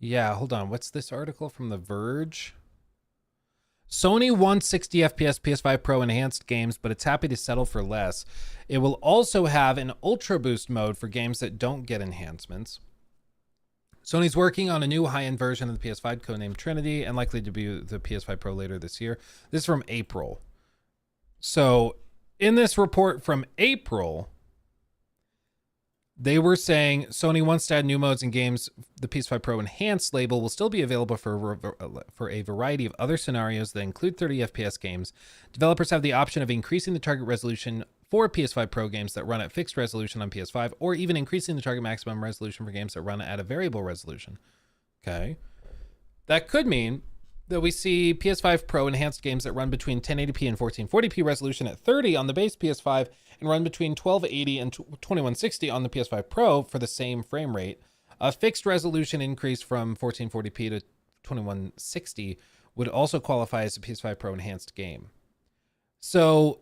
Yeah, hold on. What's this article from The Verge? Sony wants 60 FPS PS5 Pro enhanced games, but it's happy to settle for less. It will also have an Ultra Boost mode for games that don't get enhancements. Sony's working on a new high-end version of the PS5 codenamed Trinity and likely to debut the PS5 Pro later this year. This is from April. So in this report from April, they were saying Sony wants to add new modes in games. The PS5 Pro Enhanced label will still be available for a variety of other scenarios that include 30 FPS games. Developers have the option of increasing the target resolution for PS5 Pro games that run at fixed resolution on PS5, or even increasing the target maximum resolution for games that run at a variable resolution. Okay. That could mean that we see PS5 Pro enhanced games that run between 1080p and 1440p resolution at 30 on the base PS5 and run between 1280 and 2160 on the PS5 Pro for the same frame rate. A fixed resolution increase from 1440p to 2160 would also qualify as a PS5 Pro enhanced game. So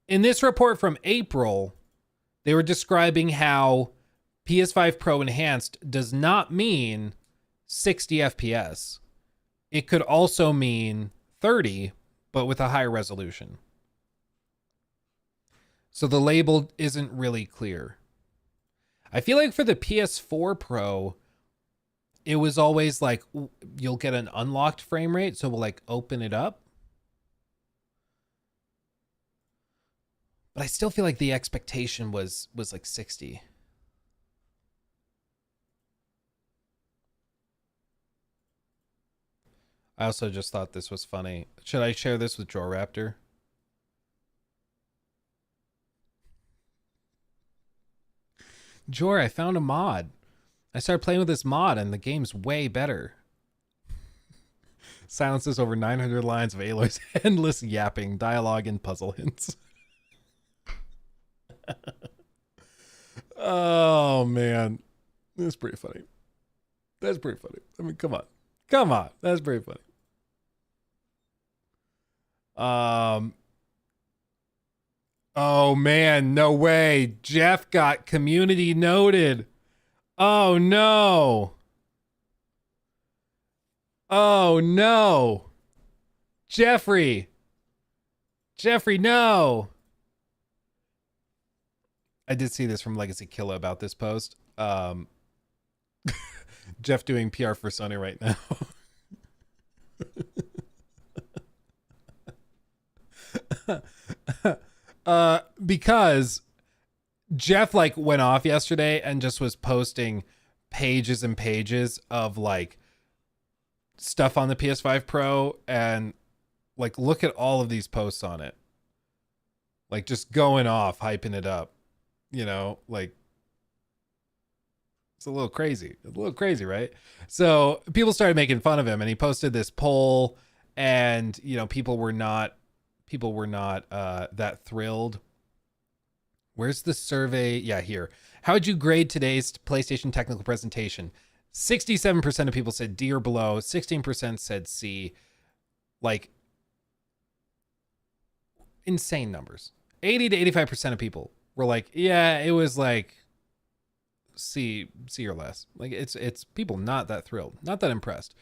in this report from April, they were describing how PS5 Pro enhanced does not mean 60 FPS. It could also mean 30, but with a higher resolution. So the label isn't really clear. I feel like for the PS4 Pro, it was always like, you'll get an unlocked frame rate, so we'll like open it up. But I still feel like the expectation was like 60. I also just thought this was funny. Should I share this with Joe Raptor? Jor, I found a mod. I started playing with this mod and the game's way better. Silences over 900 lines of Aloy's endless yapping, dialogue, and puzzle hints. Oh, man. That's pretty funny. That's pretty funny. I mean, come on. Come on. That's pretty funny. Oh man, no way. Jeff got community noted. Oh no. Oh no. Jeffrey, no. I did see this from Legacy Killa about this post. Jeff doing PR for Sony right now. Because Jeff like went off yesterday and just was posting pages and pages of like stuff on the PS5 Pro, and like look at all of these posts on it, like just going off, hyping it up, you know, like it's a little crazy, right? So people started making fun of him, and he posted this poll, and you know, people were not that thrilled. Where's the survey? Yeah, here. How would you grade today's PlayStation technical presentation? 67% of people said D or below. 16% said C. Like, insane numbers. 80 to 85% of people were like, yeah, it was like C or less. Like, it's people not that thrilled, not that impressed.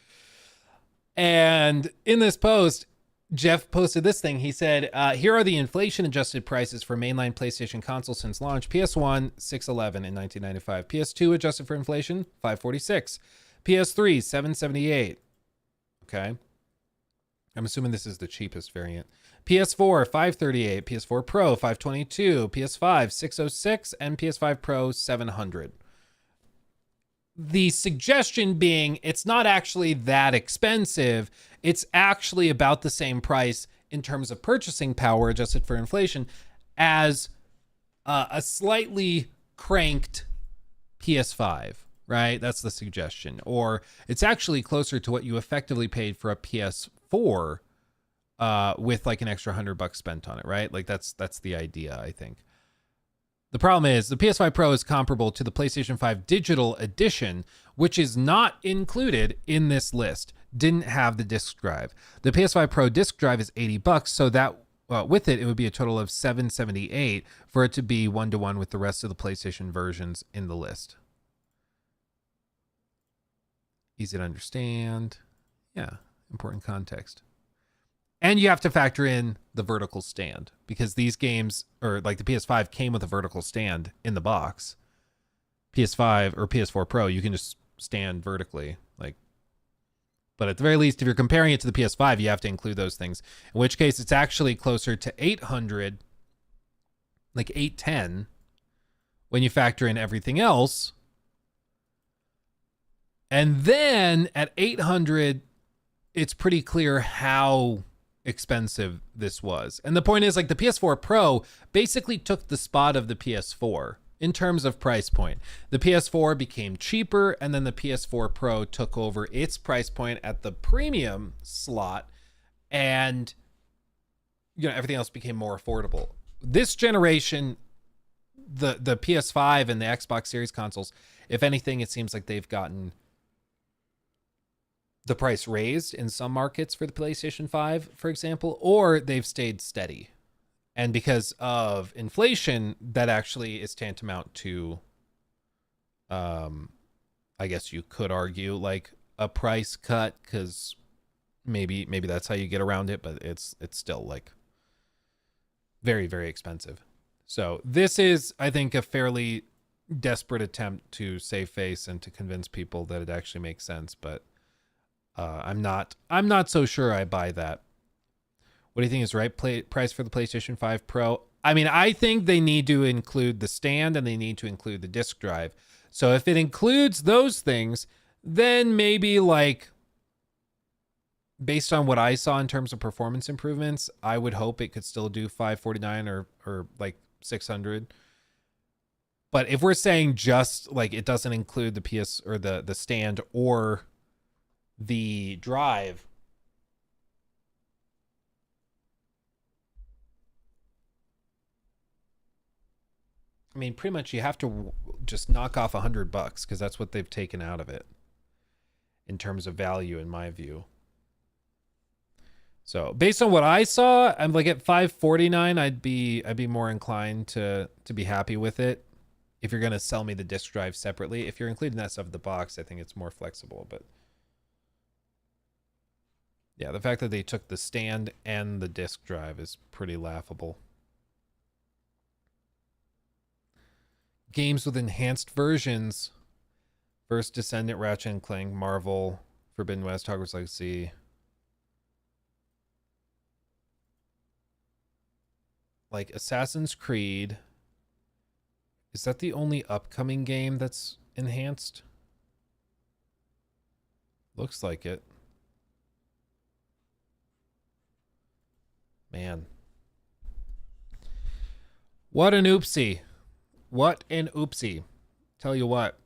And in this post, Jeff posted this thing. He said, here are the inflation-adjusted prices for mainline PlayStation consoles since launch. PS1, $611 in 1995. PS2, adjusted for inflation, $546. PS3, $778. Okay. I'm assuming this is the cheapest variant. PS4, $538. PS4 Pro, $522. PS5, $606. And PS5 Pro, $700. The suggestion being it's not actually that expensive. It's actually about the same price in terms of purchasing power adjusted for inflation as a slightly cranked PS5, right? That's the suggestion. Or it's actually closer to what you effectively paid for a PS4 with like an extra $100 spent on it, right? Like that's the idea, I think. The problem is the PS5 Pro is comparable to the PlayStation 5 Digital Edition, which is not included in this list. Didn't have the disc drive. The PS5 Pro disc drive is $80, so that with it would be a total of $778 for it to be 1-to-1 with the rest of the PlayStation versions in the list. Easy to understand. Yeah, important context. And you have to factor in the vertical stand because these games, or like the PS5 came with a vertical stand in the box. PS5 or PS4 Pro, you can just stand vertically. But at the very least, if you're comparing it to the PS5, you have to include those things. In which case, it's actually closer to 800, like 810, when you factor in everything else. And then at 800, it's pretty clear how expensive this was. And the point is, like, the PS4 Pro basically took the spot of the PS4 in terms of price point. The PS4 became cheaper, and then the PS4 Pro took over its price point at the premium slot, and everything else became more affordable. This generation, the PS5 and the Xbox Series consoles, if anything, it seems like they've gotten the price raised in some markets for the PlayStation 5, for example, or they've stayed steady. And because of inflation, that actually is tantamount to, I guess you could argue, like a price cut, because maybe that's how you get around it, but it's still like very, very expensive. So this is, I think, a fairly desperate attempt to save face and to convince people that it actually makes sense, but I'm not so sure I buy that. What do you think is the right price for the PlayStation 5 Pro? I mean, I think they need to include the stand and they need to include the disc drive. So if it includes those things, then maybe, like, based on what I saw in terms of performance improvements, I would hope it could still do $549 or like $600. But if we're saying just like it doesn't include the PS or the stand or the drive, I mean, pretty much you have to just knock off $100 because that's what they've taken out of it in terms of value, in my view. So based on what I saw, I'm like at $549, I'd be more inclined to be happy with it. If you're gonna sell me the disc drive separately, if you're including that stuff in the box, I think it's more flexible. But yeah, the fact that they took the stand and the disc drive is pretty laughable. Games with enhanced versions: First Descendant, Ratchet and Clank, Marvel, Forbidden West, Hogwarts Legacy. Like Assassin's Creed. Is that the only upcoming game that's enhanced? Looks like it. Man. What an oopsie. What an oopsie. Tell you what.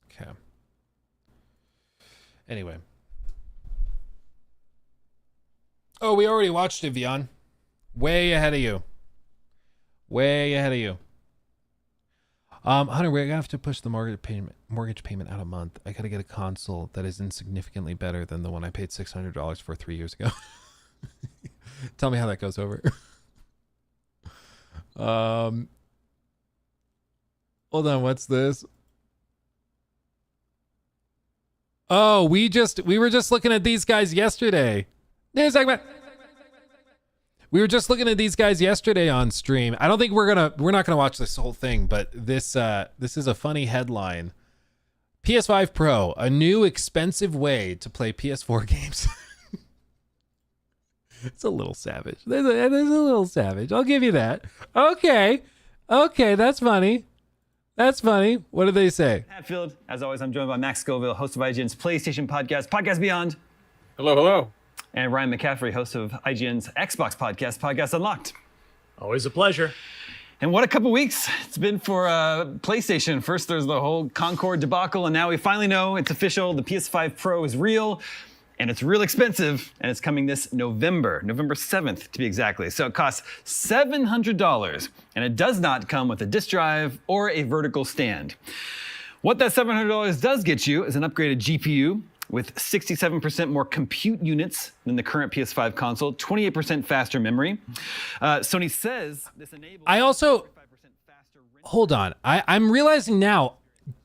Okay. Anyway. Oh, we already watched it, Vion. Way ahead of you. Way ahead of you. Hunter, we're gonna have to push the mortgage payment out a month. I gotta get a console that is insignificantly better than the one I paid $600 for 3 years ago. Tell me how that goes over. Hold on, what's this? Oh, we were just looking at these guys yesterday. We were just looking at these guys yesterday on stream. I don't think we're not gonna watch this whole thing, but this is a funny headline. PS5 Pro, a new expensive way to play PS4 games. It's a little savage. There's a little savage. I'll give you that. Okay, that's funny. That's funny. What did they say? Hatfield, as always, I'm joined by Max Scoville, host of IGN's PlayStation podcast, Podcast Beyond. Hello, hello. And Ryan McCaffrey, host of IGN's Xbox podcast, Podcast Unlocked. Always a pleasure. And what a couple weeks it's been for PlayStation. First, there's the whole Concord debacle, and now we finally know it's official. The PS5 Pro is real, and it's real expensive, and it's coming this November 7th to be exactly. So it costs $700, and it does not come with a disk drive or a vertical stand. What that $700 does get you is an upgraded GPU with 67% more compute units than the current PS5 console, 28% faster memory. Sony says this enables... I also... Hold on. I'm realizing now,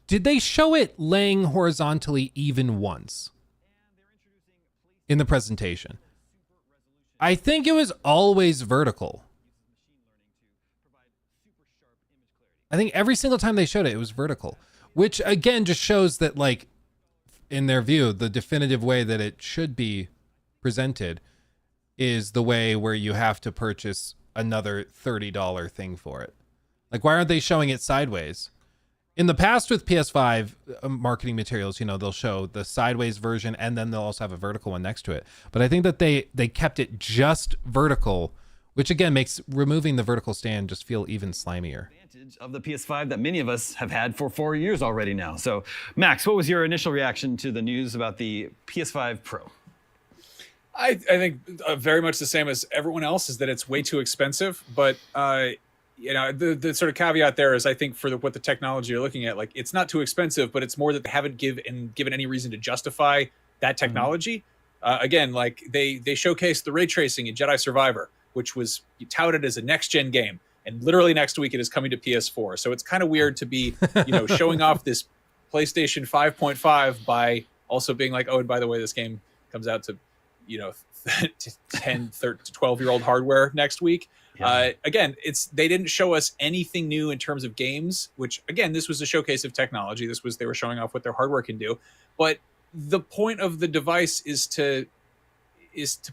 did they show it laying horizontally even once in the presentation? I think it was always vertical. I think every single time they showed it, it was vertical, which again just shows that, like, in their view, the definitive way that it should be presented is the way where you have to purchase another $30 thing for it. Like, why aren't they showing it sideways? In the past with PS5 marketing materials, you know, they'll show the sideways version and then they'll also have a vertical one next to it. But I think that they kept it just vertical, which again makes removing the vertical stand just feel even slimier. Of the PS5 that many of us have had for 4 years already now. So, Max, what was your initial reaction to the news about the PS5 Pro? I think very much the same as everyone else, is that it's way too expensive. But you know, the sort of caveat there is, I think for what the technology you're looking at, like, it's not too expensive, but it's more that they haven't given any reason to justify that technology. Again, like they showcased the ray tracing in Jedi Survivor, which was touted as a next gen game. And literally next week it is coming to PS4. So it's kind of weird to be, you know, showing off this PlayStation 5.5 by also being like, oh, and by the way, this game comes out to, you know, 10, 12-year-old hardware next week. Yeah. Again, they didn't show us anything new in terms of games, which again, this was a showcase of technology. They were showing off what their hardware can do. But the point of the device is to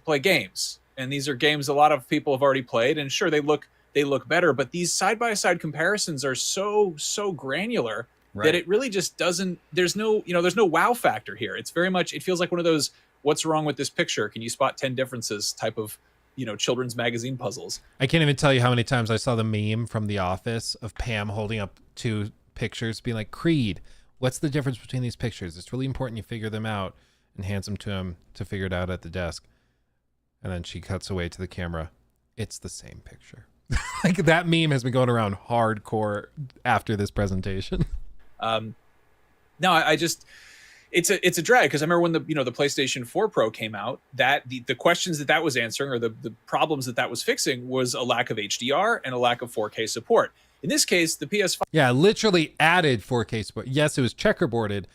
play games. And these are games a lot of people have already played, and sure, they look better, but these side-by-side comparisons are so granular that it really just doesn't, there's no wow factor here. It's very much, it feels like one of those, what's wrong with this picture? Can you spot 10 differences type of, you know, children's magazine puzzles. I can't even tell you how many times I saw the meme from The Office of Pam holding up two pictures being like, Creed, what's the difference between these pictures? It's really important you figure them out, and hands them to him to figure it out at the desk. And then she cuts away to the camera. It's the same picture. Like, that meme has been going around hardcore after this presentation. No, I just, it's a drag, because I remember when the PlayStation 4 Pro came out, that the questions that was answering, or the problems that was fixing, was a lack of HDR and a lack of 4K support. In this case, the PS5, yeah, literally added 4K support. Yes, it was checkerboarded,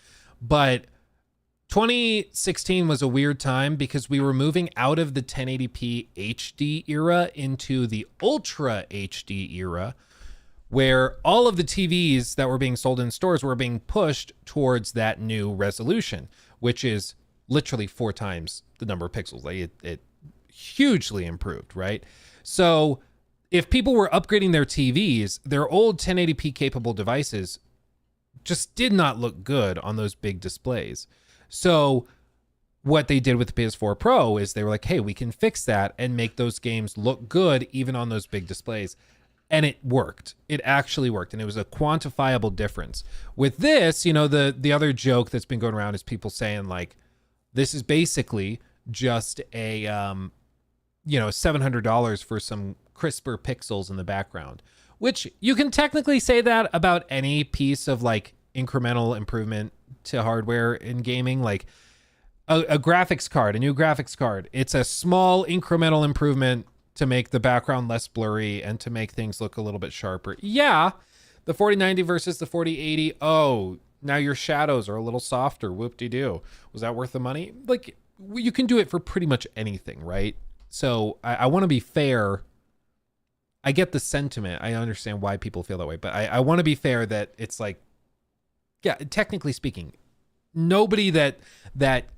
but 2016 was a weird time because we were moving out of the 1080p HD era into the Ultra HD era, where all of the TVs that were being sold in stores were being pushed towards that new resolution, which is literally 4 times the number of pixels. Like, it hugely improved, right? So if people were upgrading their TVs, their old 1080p capable devices just did not look good on those big displays. So what they did with the PS4 Pro is they were like, hey, we can fix that and make those games look good even on those big displays. And it worked. It actually worked. And it was a quantifiable difference. With this, you know, the other joke that's been going around is people saying, like, this is basically just a, $700 for some crisper pixels in the background, which you can technically say that about any piece of, like, incremental improvement to hardware in gaming. Like a graphics card, a new graphics card, it's a small incremental improvement to make the background less blurry and to make things look a little bit sharper. Yeah, the 4090 versus the 4080. Oh, now your shadows are a little softer. Whoop-de-doo. Was that worth the money? Like, you can do it for pretty much anything, right? So I want to be fair. I get the sentiment. I understand why people feel that way, but I want to be fair that it's like, yeah, technically speaking, nobody that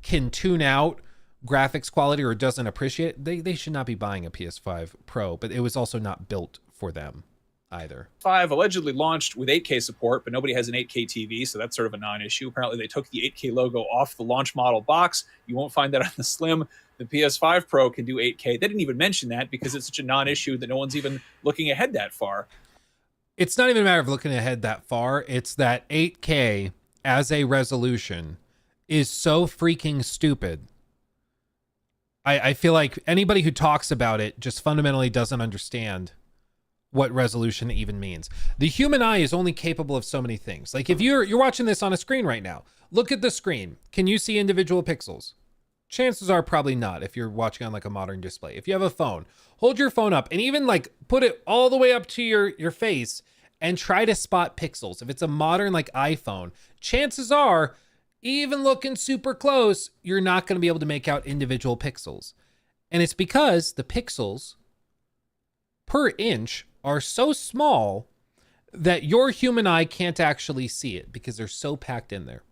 can tune out graphics quality or doesn't appreciate it, they should not be buying a PS5 Pro, but it was also not built for them. either. 5 allegedly launched with 8K support, but nobody has an 8K TV, so that's sort of a non-issue. Apparently, they took the 8K logo off the launch model box. You won't find that on the Slim. The PS5 Pro can do 8K. They didn't even mention that because it's such a non-issue that no one's even looking ahead that far. It's not even a matter of looking ahead that far. It's that 8K as a resolution is so freaking stupid. I feel like anybody who talks about it just fundamentally doesn't understand what resolution even means. The human eye is only capable of so many things. Like if you're watching this on a screen right now, look at the screen. Can you see individual pixels? Chances are probably not if you're watching on like a modern display. If you have a phone, hold your phone up and even like put it all the way up to your face and try to spot pixels. If it's a modern like iPhone, chances are, even looking super close, you're not going to be able to make out individual pixels. And it's because the pixels per inch are so small that your human eye can't actually see it because they're so packed in there.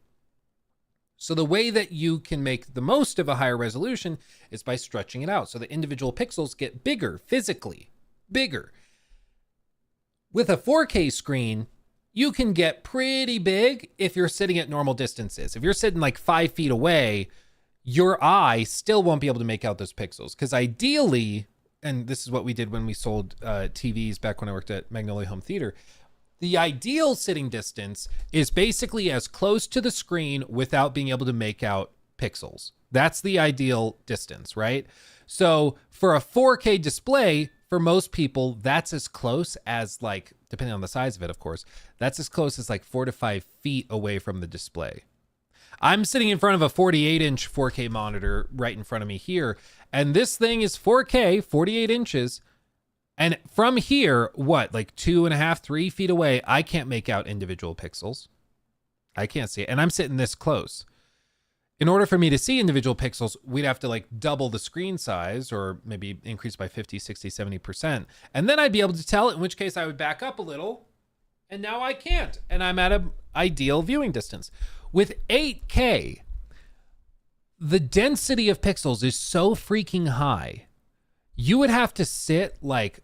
So the way that you can make the most of a higher resolution is by stretching it out. So the individual pixels get bigger, physically bigger. With a 4K screen, you can get pretty big if you're sitting at normal distances. If you're sitting like 5 feet away, your eye still won't be able to make out those pixels. Because ideally, and this is what we did when we sold TVs back when I worked at Magnolia Home Theater, the ideal sitting distance is basically as close to the screen without being able to make out pixels. That's the ideal distance, right? So for a 4K display, for most people, that's as close as like, depending on the size of it, of course, that's as close as like 4 to 5 feet away from the display. I'm sitting in front of a 48-inch 4K monitor right in front of me here, and this thing is 4K, 48 inches. And from here, what, like 2.5, 3 feet away, I can't make out individual pixels. I can't see it. And I'm sitting this close. In order for me to see individual pixels, we'd have to like double the screen size or maybe increase by 50, 60, 70%. And then I'd be able to tell, in which case I would back up a little. And now I can't. And I'm at an ideal viewing distance. With 8K, the density of pixels is so freaking high. You would have to sit like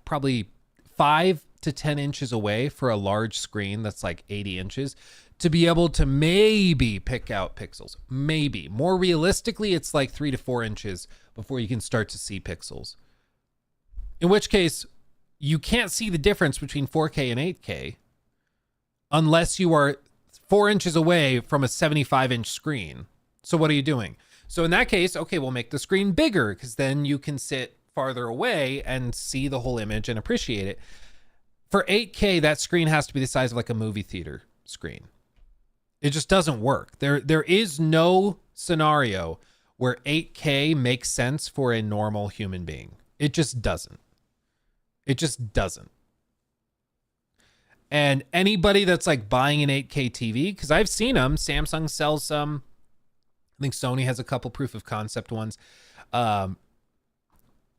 probably 5 to 10 inches away for a large screen that's like 80 inches to be able to maybe pick out pixels. Maybe. More realistically, it's like 3 to 4 inches before you can start to see pixels. In which case, you can't see the difference between 4K and 8K unless you are 4 inches away from a 75-inch screen. So what are you doing? So in that case, okay, we'll make the screen bigger because then you can sit farther away and see the whole image and appreciate it. For 8K, that screen has to be the size of like a movie theater screen. It just doesn't work. There is no scenario where 8K makes sense for a normal human being. It just doesn't. It just doesn't. And anybody that's like buying an 8K TV, because I've seen them, Samsung sells some. I think Sony has a couple proof of concept ones.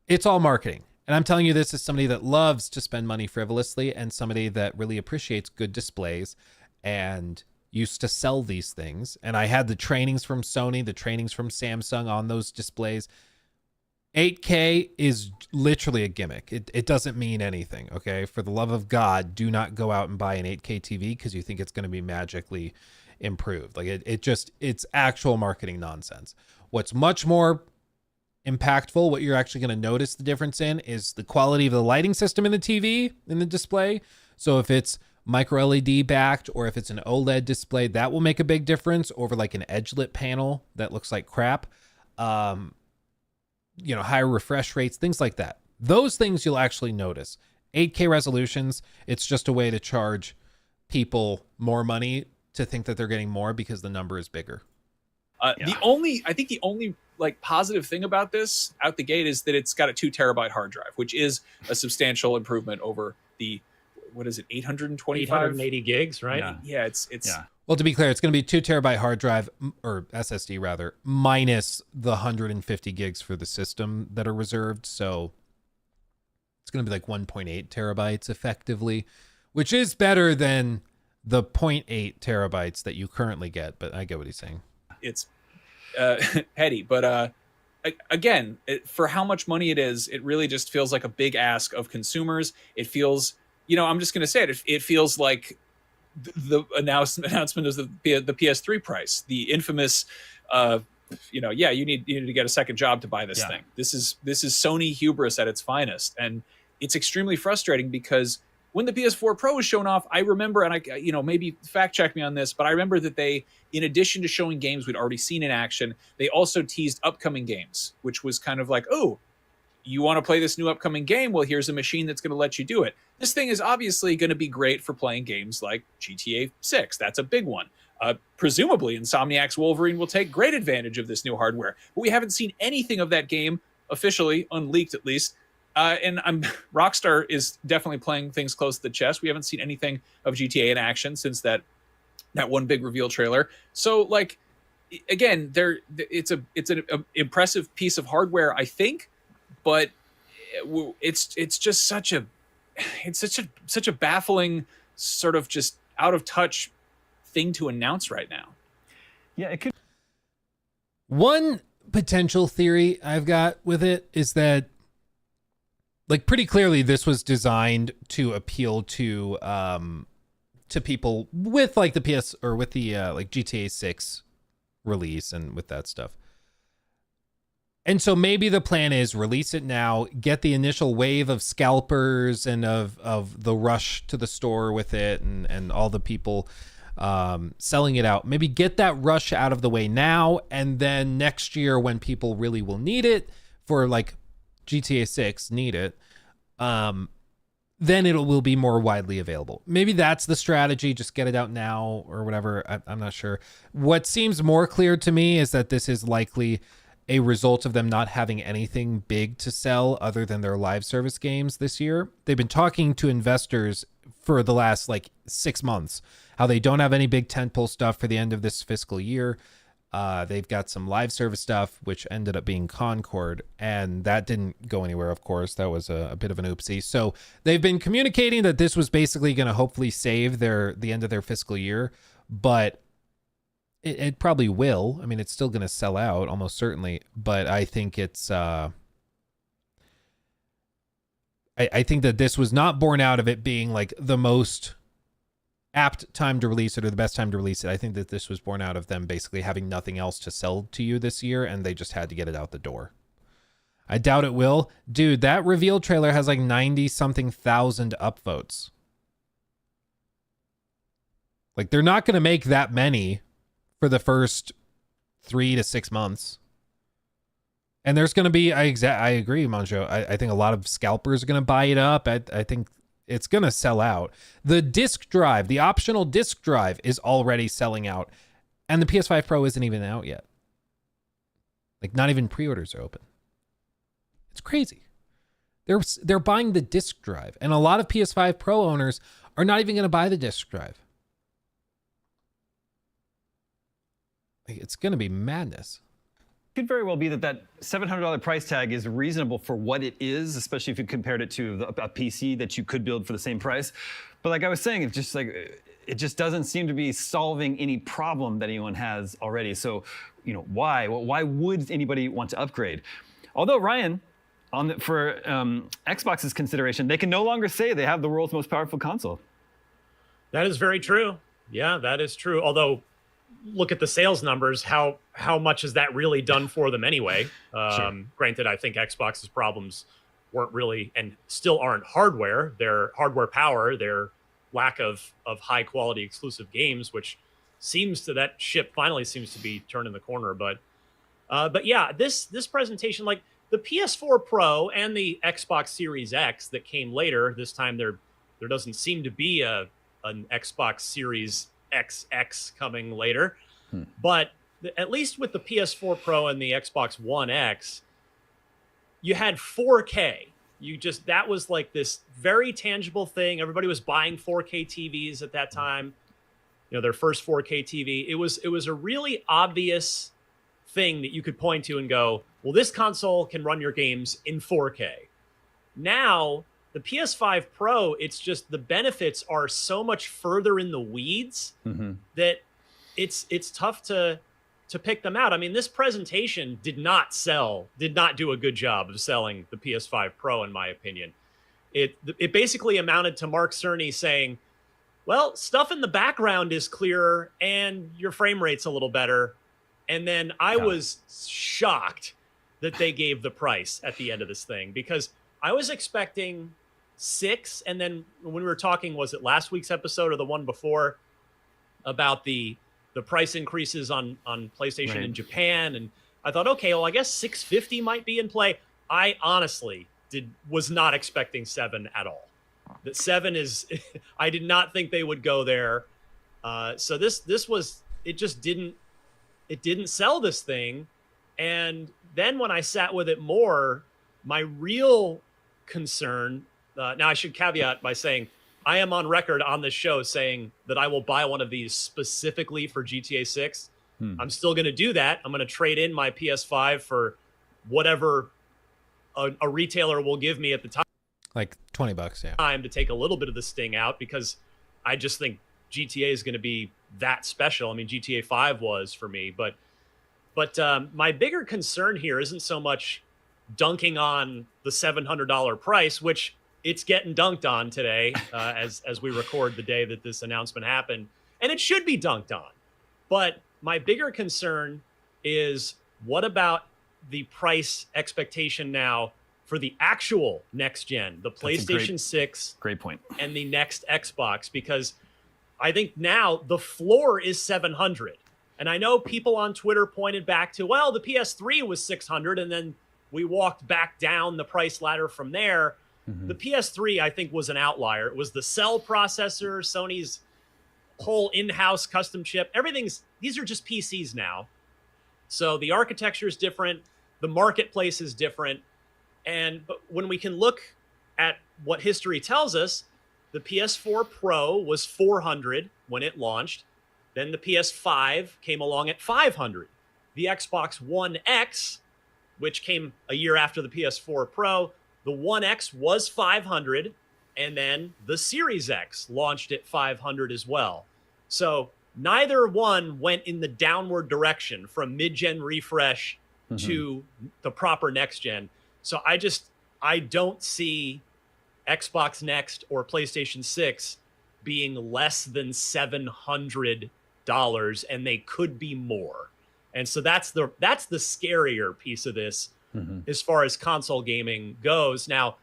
It's all marketing. And I'm telling you this as somebody that loves to spend money frivolously and somebody that really appreciates good displays and used to sell these things. And I had the trainings from Sony, the trainings from Samsung on those displays. 8K is literally a gimmick. It doesn't mean anything, okay? For the love of God, do not go out and buy an 8K TV because you think it's going to be magically improved. Like it's actual marketing nonsense. What's much more impactful, what you're actually going to notice the difference in, is the quality of the lighting system in the TV, in the display. So if it's micro LED backed or if it's an OLED display, that will make a big difference over like an edge lit panel that looks like crap. Higher refresh rates, things like that. Those things you'll actually notice. 8K resolutions, it's just a way to charge people more money to think that they're getting more because the number is bigger. I think the only like positive thing about this out the gate is that it's got a 2 terabyte hard drive, which is a substantial improvement over the, what is it, 880 gigs, right? Yeah, it's Well, to be clear, it's going to be 2 terabyte hard drive, or SSD rather, minus the 150 gigs for the system that are reserved. So it's going to be like 1.8 terabytes effectively, which is better than the 0.8 terabytes that you currently get. But I get what he's saying. It's heady, but again, for how much money it is, it really just feels like a big ask of consumers. It feels, I'm just going to say it. It feels like the announcement of the PS3 price, the infamous, you need to get a second job to buy this thing. This is Sony hubris at its finest, and it's extremely frustrating because when the PS4 Pro was shown off, I remember, and I maybe fact check me on this, but I remember that they, in addition to showing games we'd already seen in action, they also teased upcoming games, which was kind of like, oh, you want to play this new upcoming game? Well, here's a machine that's going to let you do it. This thing is obviously going to be great for playing games like GTA 6. That's a big one. Presumably, Insomniac's Wolverine will take great advantage of this new hardware. But we haven't seen anything of that game officially, unleaked at least. And Rockstar is definitely playing things close to the chest. We haven't seen anything of GTA in action since that one big reveal trailer. So, like, again, it's an impressive piece of hardware, I think, but it's just such a baffling, sort of just out of touch thing to announce right now. Yeah, it could. One potential theory I've got with it is that, like, pretty clearly this was designed to appeal to people with like the PS or with the like GTA 6 release and with that stuff. And so maybe the plan is release it now, get the initial wave of scalpers and of the rush to the store with it and all the people selling it out. Maybe get that rush out of the way now, and then next year when people really will need it for like GTA 6 need it, then it will be more widely available. Maybe that's the strategy, just get it out now or whatever. I'm not sure. What seems more clear to me is that this is likely a result of them not having anything big to sell other than their live service games this year. They've been talking to investors for the last like 6 months, how they don't have any big tentpole stuff for the end of this fiscal year. They've got some live service stuff, which ended up being Concord, and that didn't go anywhere, of course. That was a bit of an oopsie. So they've been communicating that this was basically going to hopefully save the end of their fiscal year, but it probably will. I mean, it's still going to sell out, almost certainly, but I think it's... I think that this was not born out of it being like the most apt time to release it or the best time to release it. I think that this was born out of them basically having nothing else to sell to you this year, and they just had to get it out the door. I doubt it will. Dude, that reveal trailer has like 90-something thousand upvotes. Like, they're not going to make that many for the first 3 to 6 months. And there's going to be, I agree, Monjo. I think a lot of scalpers are going to buy it up. I think it's going to sell out. The disc drive, the optional disc drive is already selling out. And the PS5 Pro isn't even out yet. Like, not even pre-orders are open. It's crazy. They're buying the disc drive. And a lot of PS5 Pro owners are not even going to buy the disc drive. Like, it's going to be madness. Could very well be that $700 price tag is reasonable for what it is, especially if you compared it to a PC that you could build for the same price. But like I was saying, it just doesn't seem to be solving any problem that anyone has already. So, why? Well, why would anybody want to upgrade? Although, Ryan, for Xbox's consideration, they can no longer say they have the world's most powerful console. That is very true. Yeah, that is true. Although, look at the sales numbers. How much has that really done for them anyway? Sure. Granted, I think Xbox's problems weren't really and still aren't hardware. Their hardware power, their lack of high quality exclusive games, which that ship finally seems to be turning the corner. But yeah, this presentation, like the PS4 Pro and the Xbox Series X that came later, this time there doesn't seem to be an Xbox Series XX coming later. But at least with the PS4 Pro and the Xbox One X, you had 4K. That was like this very tangible thing. Everybody was buying 4K TVs at that time. Their first 4K TV. It was a really obvious thing that you could point to and go, well, this console can run your games in 4K. Now, the PS5 Pro, it's just the benefits are so much further in the weeds that it's tough to to pick them out. I mean, this presentation did not do a good job of selling the PS5 Pro, in my opinion. It basically amounted to Mark Cerny saying, well, stuff in the background is clearer and your frame rate's a little better. And then I was shocked that they gave the price at the end of this thing, because I was expecting 6. And then when we were talking, was it last week's episode or the one before, about the price increases on PlayStation in Japan? And I thought, okay, well, I guess 650 might be in play. I honestly was not expecting 7 at all. That 7 is, I did not think they would go there. So this was, it just didn't sell this thing. And then when I sat with it more, my real concern, now I should caveat by saying, I am on record on this show saying that I will buy one of these specifically for GTA 6. I'm still going to do that. I'm going to trade in my PS5 for whatever a retailer will give me at the time. Like $20, yeah. Time to take a little bit of the sting out, because I just think GTA is going to be that special. I mean, GTA 5 was for me, but my bigger concern here isn't so much dunking on the $700 price, which it's getting dunked on today as we record the day that this announcement happened, and it should be dunked on. But my bigger concern is, what about the price expectation now for the actual next gen, the PlayStation 6, great point, and the next Xbox? Because I think now the floor is 700. And I know people on Twitter pointed back to, well, the PS3 was 600, and then we walked back down the price ladder from there. The PS3, I think, was an outlier. It was the cell processor, Sony's whole in-house custom chip. These are just PCs now. So the architecture is different. The marketplace is different. But when we can look at what history tells us, the PS4 Pro was 400 when it launched. Then the PS5 came along at 500. The Xbox One X, which came a year after the PS4 Pro, the One X was 500, and then the Series X launched at 500 as well. So neither one went in the downward direction from mid-gen refresh to the proper next gen. So I don't see Xbox Next or PlayStation 6 being less than $700, and they could be more. And so that's the scarier piece of this as far as console gaming goes. Now,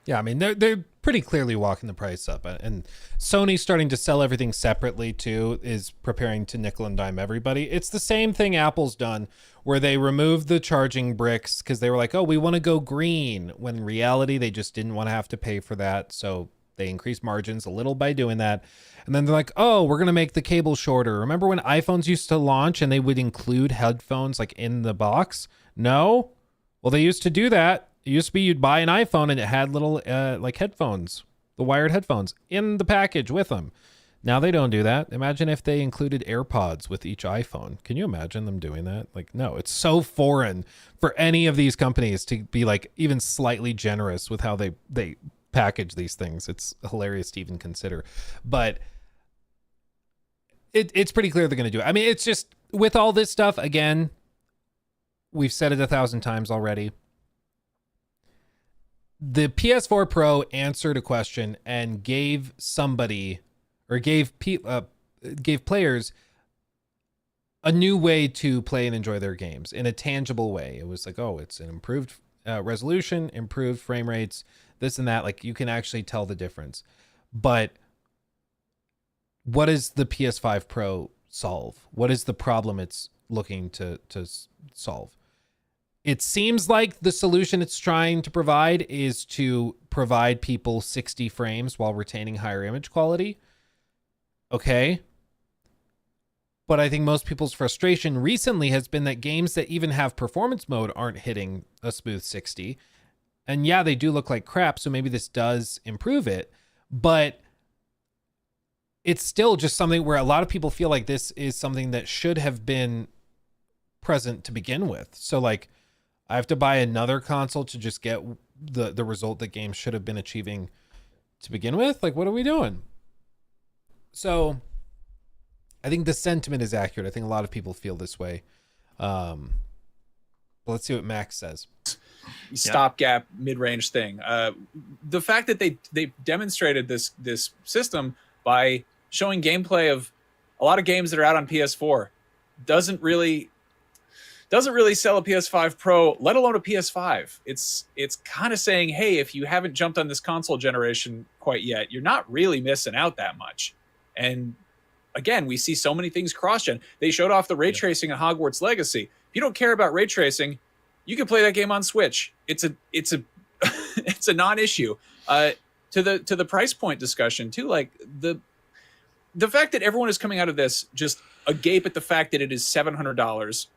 yeah, I mean, they're pretty clearly walking the price up, and Sony starting to sell everything separately too is preparing to nickel and dime everybody. It's the same thing Apple's done, where they removed the charging bricks because they were like, oh, we want to go green, when in reality they just didn't want to have to pay for that. So they increased margins a little by doing that. And then they're like, oh, we're going to make the cable shorter. Remember when iPhones used to launch and they would include headphones like in the box? No? Well, they used to do that. It used to be you'd buy an iPhone and it had little like headphones, the wired headphones in the package with them. Now they don't do that. Imagine if they included AirPods with each iPhone. Can you imagine them doing that? Like, no, it's so foreign for any of these companies to be like even slightly generous with how they package these things. It's hilarious to even consider. But it's pretty clear they're going to do it. I mean, it's just with all this stuff, again, we've said it 1,000 times already. The PS4 Pro answered a question and gave somebody, or gave players a new way to play and enjoy their games in a tangible way. It was like, oh, it's an improved resolution, improved frame rates, this and that. Like, you can actually tell the difference. But what does the PS5 Pro solve? What is the problem it's looking to solve? It seems like the solution it's trying to provide is to provide people 60 frames while retaining higher image quality. Okay. But I think most people's frustration recently has been that games that even have performance mode aren't hitting a smooth 60. And yeah, they do look like crap, so maybe this does improve it. But it's still just something where a lot of people feel like this is something that should have been present to begin with. So like, I have to buy another console to just get the result that games should have been achieving to begin with. Like, what are we doing? So I think the sentiment is accurate. I think a lot of people feel this way. Let's see what Max says. Stopgap mid-range thing. The fact that they demonstrated this system by showing gameplay of a lot of games that are out on PS4 doesn't really sell a PS5 Pro, let alone a PS5. It's kind of saying, hey, if you haven't jumped on this console generation quite yet, you're not really missing out that much. And again, we see so many things cross-gen. They showed off the ray tracing in Hogwarts Legacy. If you don't care about ray tracing, you can play that game on Switch. It's a it's a non-issue. To the price point discussion too, like the fact that everyone is coming out of this just agape at the fact that it is $700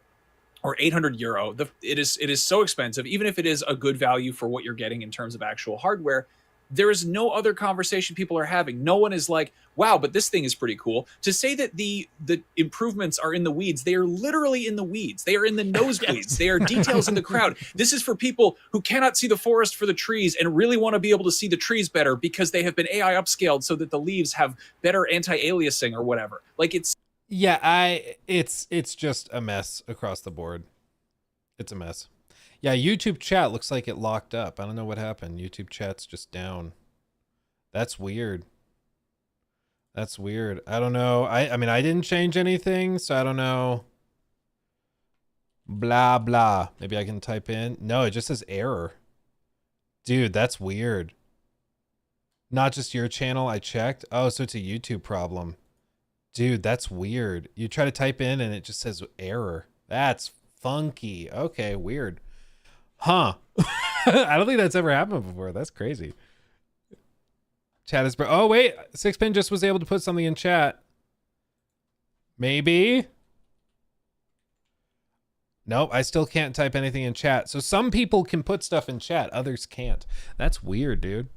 or €800. It is so expensive, even if it is a good value for what you're getting in terms of actual hardware. There is no other conversation people are having. No one is like, wow, but this thing is pretty cool. To say that the improvements are in the weeds, they are literally in the weeds. They are in the nosebleeds. Yes. They are details in the crowd. This is for people who cannot see the forest for the trees and really want to be able to see the trees better because they have been AI upscaled so that the leaves have better anti-aliasing or whatever. Like it's just a mess across the board. It's a mess. Yeah, YouTube chat looks like it locked up. I don't know what happened. YouTube chat's just down. That's weird. That's weird. I don't know. I mean, I didn't change anything, so I don't know. Blah, blah. Maybe I can type in. No, it just says error. Dude, that's weird. Not just your channel. I checked. Oh, so it's a YouTube problem. Dude, that's weird. You try to type in and it just says error. That's funky. Okay, weird. Huh. I don't think that's ever happened before. That's crazy. Chat is... Oh, wait. Sixpin just was able to put something in chat. Maybe? Nope, I still can't type anything in chat. So some people can put stuff in chat. Others can't. That's weird, dude.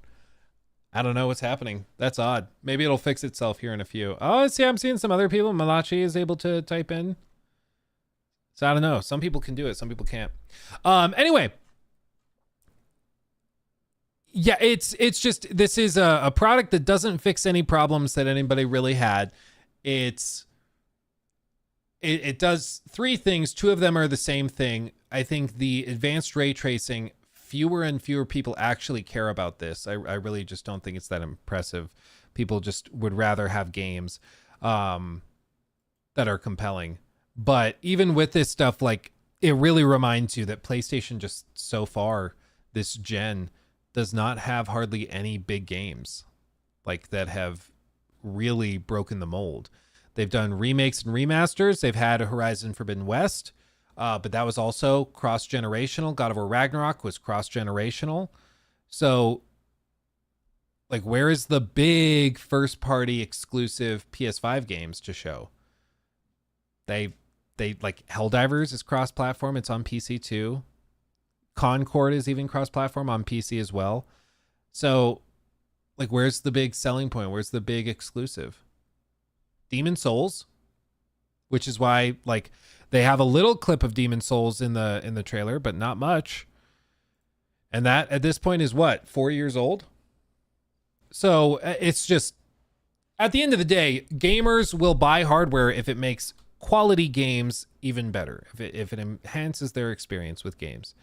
I don't know what's happening. That's odd. Maybe it'll fix itself here in a few. Oh, see, I'm seeing some other people. Malachi is able to type in. So I don't know. Some people can do it. Some people can't. Anyway. Yeah, it's just, this is a product that doesn't fix any problems that anybody really had. It does three things. Two of them are the same thing. I think the advanced ray tracing, fewer and fewer people actually care about this. I really just don't think it's that impressive. People just would rather have games that are compelling. But even with this stuff, like, it really reminds you that PlayStation just so far this gen does not have hardly any big games like that have really broken the mold. They've done remakes and remasters. They've had Horizon Forbidden West, but that was also cross-generational. God of War Ragnarok was cross-generational. So, like, where is the big first-party exclusive PS5 games to show? They like Helldivers is cross-platform. It's on PC too. Concord is even cross-platform on PC as well. So, like, where's the big selling point? Where's the big exclusive? Demon Souls, which is why, like, they have a little clip of Demon Souls in the trailer, but not much. And that at this point is what, 4 years old? So it's just, at the end of the day, gamers will buy hardware if it makes quality games even better, if it enhances their experience with games.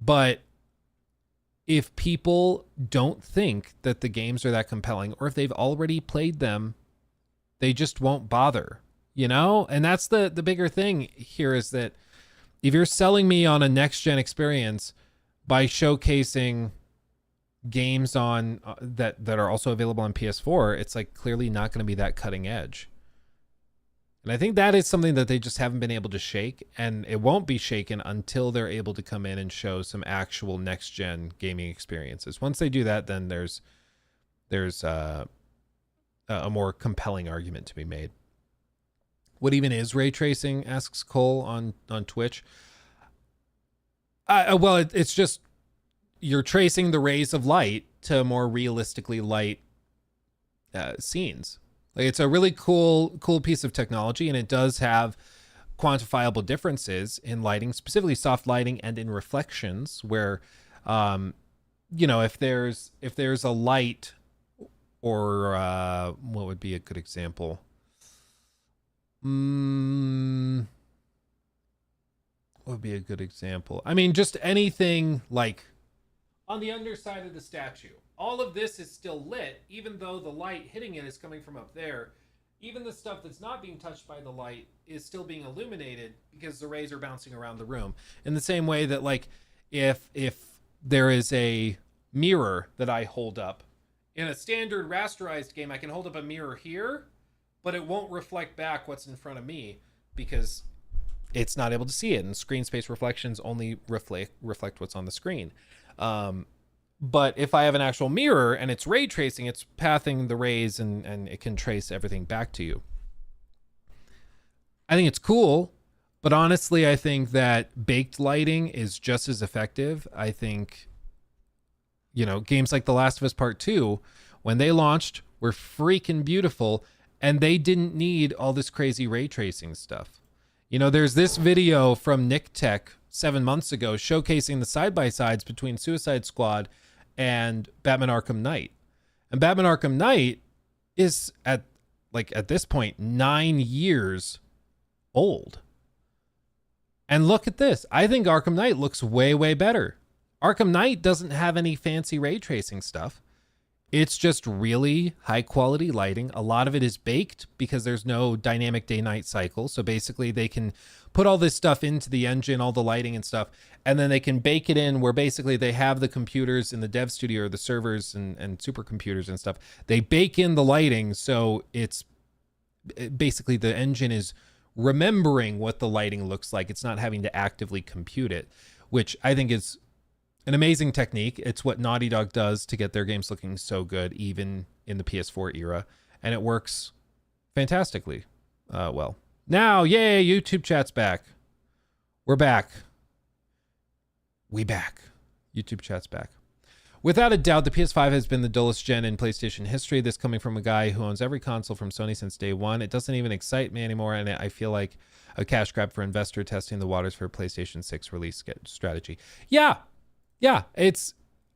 But if people don't think that the games are that compelling, or if they've already played them, they just won't bother, you know? And that's the bigger thing here, is that if you're selling me on a next-gen experience by showcasing games on that are also available on PS4, it's like clearly not going to be that cutting edge. And I think that is something that they just haven't been able to shake, and it won't be shaken until they're able to come in and show some actual next-gen gaming experiences. Once they do that, then there's a more compelling argument to be made. What even is ray tracing, asks Cole on Twitch. Well, it's just you're tracing the rays of light to more realistically light scenes. Like, it's a really cool piece of technology, and it does have quantifiable differences in lighting, specifically soft lighting, and in reflections, where, you know, if there's a light, or what would be a good example? What would be a good example? I mean, just anything like on the underside of the statue. All of this is still lit, even though the light hitting it is coming from up there. Even the stuff that's not being touched by the light is still being illuminated because the rays are bouncing around the room. In the same way that, like, if there is a mirror that I hold up, in a standard rasterized game, I can hold up a mirror here, but it won't reflect back what's in front of me because it's not able to see it. And screen space reflections only reflect what's on the screen. But if I have an actual mirror and it's ray tracing, it's pathing the rays and it can trace everything back to you. I think it's cool, but honestly, I think that baked lighting is just as effective. I think, you know, games like The Last of Us Part 2, when they launched, were freaking beautiful, and they didn't need all this crazy ray tracing stuff. You know, there's this video from Nick Tech 7 months ago showcasing the side-by-sides between Suicide Squad and Batman Arkham Knight. And Batman Arkham Knight is at this point 9 years old. And look at this. I think Arkham Knight looks way, way better. Arkham Knight doesn't have any fancy ray tracing stuff. It's just really high quality lighting. A lot of it is baked because there's no dynamic day-night cycle. So basically they can put all this stuff into the engine, all the lighting and stuff, and then they can bake it in where basically they have the computers in the dev studio or the servers and supercomputers and stuff. They bake in the lighting, so it's basically the engine is remembering what the lighting looks like. It's not having to actively compute it, which I think is an amazing technique. It's what Naughty Dog does to get their games looking so good, even in the PS4 era. And it works fantastically well. Now, yay, YouTube chat's back. We're back. We back. YouTube chat's back. Without a doubt, the PS5 has been the dullest gen in PlayStation history. This coming from a guy who owns every console from Sony since day one. It doesn't even excite me anymore, and I feel like a cash grab for investor testing the waters for PlayStation 6 release strategy. Yeah,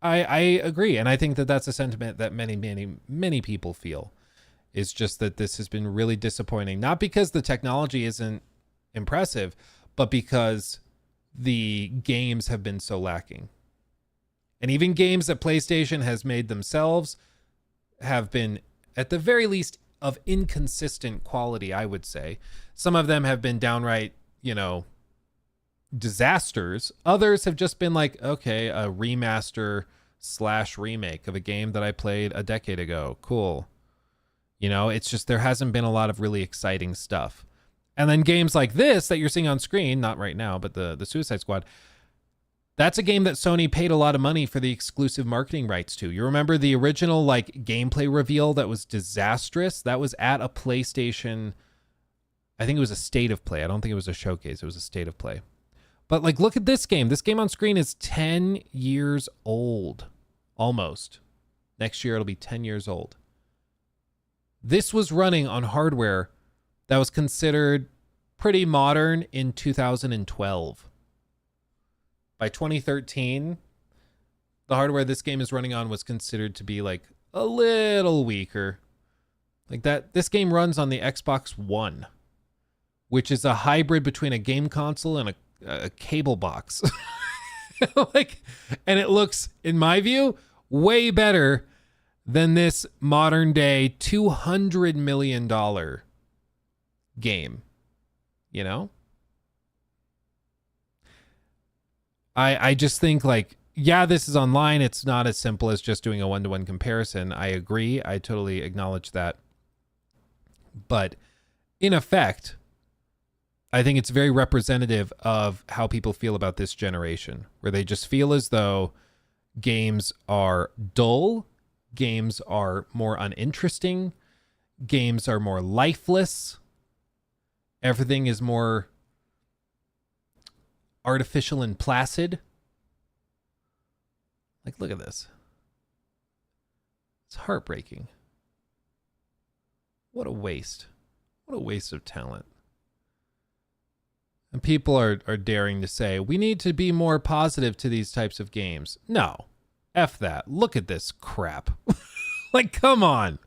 I agree, and I think that that's a sentiment that many people feel. Is just that this has been really disappointing, not because the technology isn't impressive, but because the games have been so lacking. And even games that PlayStation has made themselves have been, at the very least, of inconsistent quality, I would say. Some of them have been downright, you know, disasters. Others have just been like, okay, a remaster / remake of a game that I played a decade ago. Cool. You know, it's just there hasn't been a lot of really exciting stuff. And then games like this that you're seeing on screen, not right now, but the Suicide Squad, that's a game that Sony paid a lot of money for the exclusive marketing rights to. You remember the original like gameplay reveal that was disastrous? That was at a PlayStation, I think it was a state of play. I don't think it was a showcase. It was a state of play. But like, look at this game. This game on screen is 10 years old, almost. Next year, it'll be 10 years old. This was running on hardware that was considered pretty modern in 2012. By 2013, the hardware this game is running on was considered to be like a little weaker. Like that, this game runs on the Xbox One, which is a hybrid between a game console and a cable box. Like, and it looks, in my view, way better than this modern day $200 million game, you know? I just think like, yeah, this is online. It's not as simple as just doing a one-to-one comparison. I agree. I totally acknowledge that. But in effect, I think it's very representative of how people feel about this generation, where they just feel as though games are dull, games are more uninteresting, games are more lifeless, everything is more artificial and placid. Like, look at this. It's heartbreaking. What a waste. What a waste of talent. And people are daring to say, we need to be more positive to these types of games. No. F that. Look at this crap. Like, come on.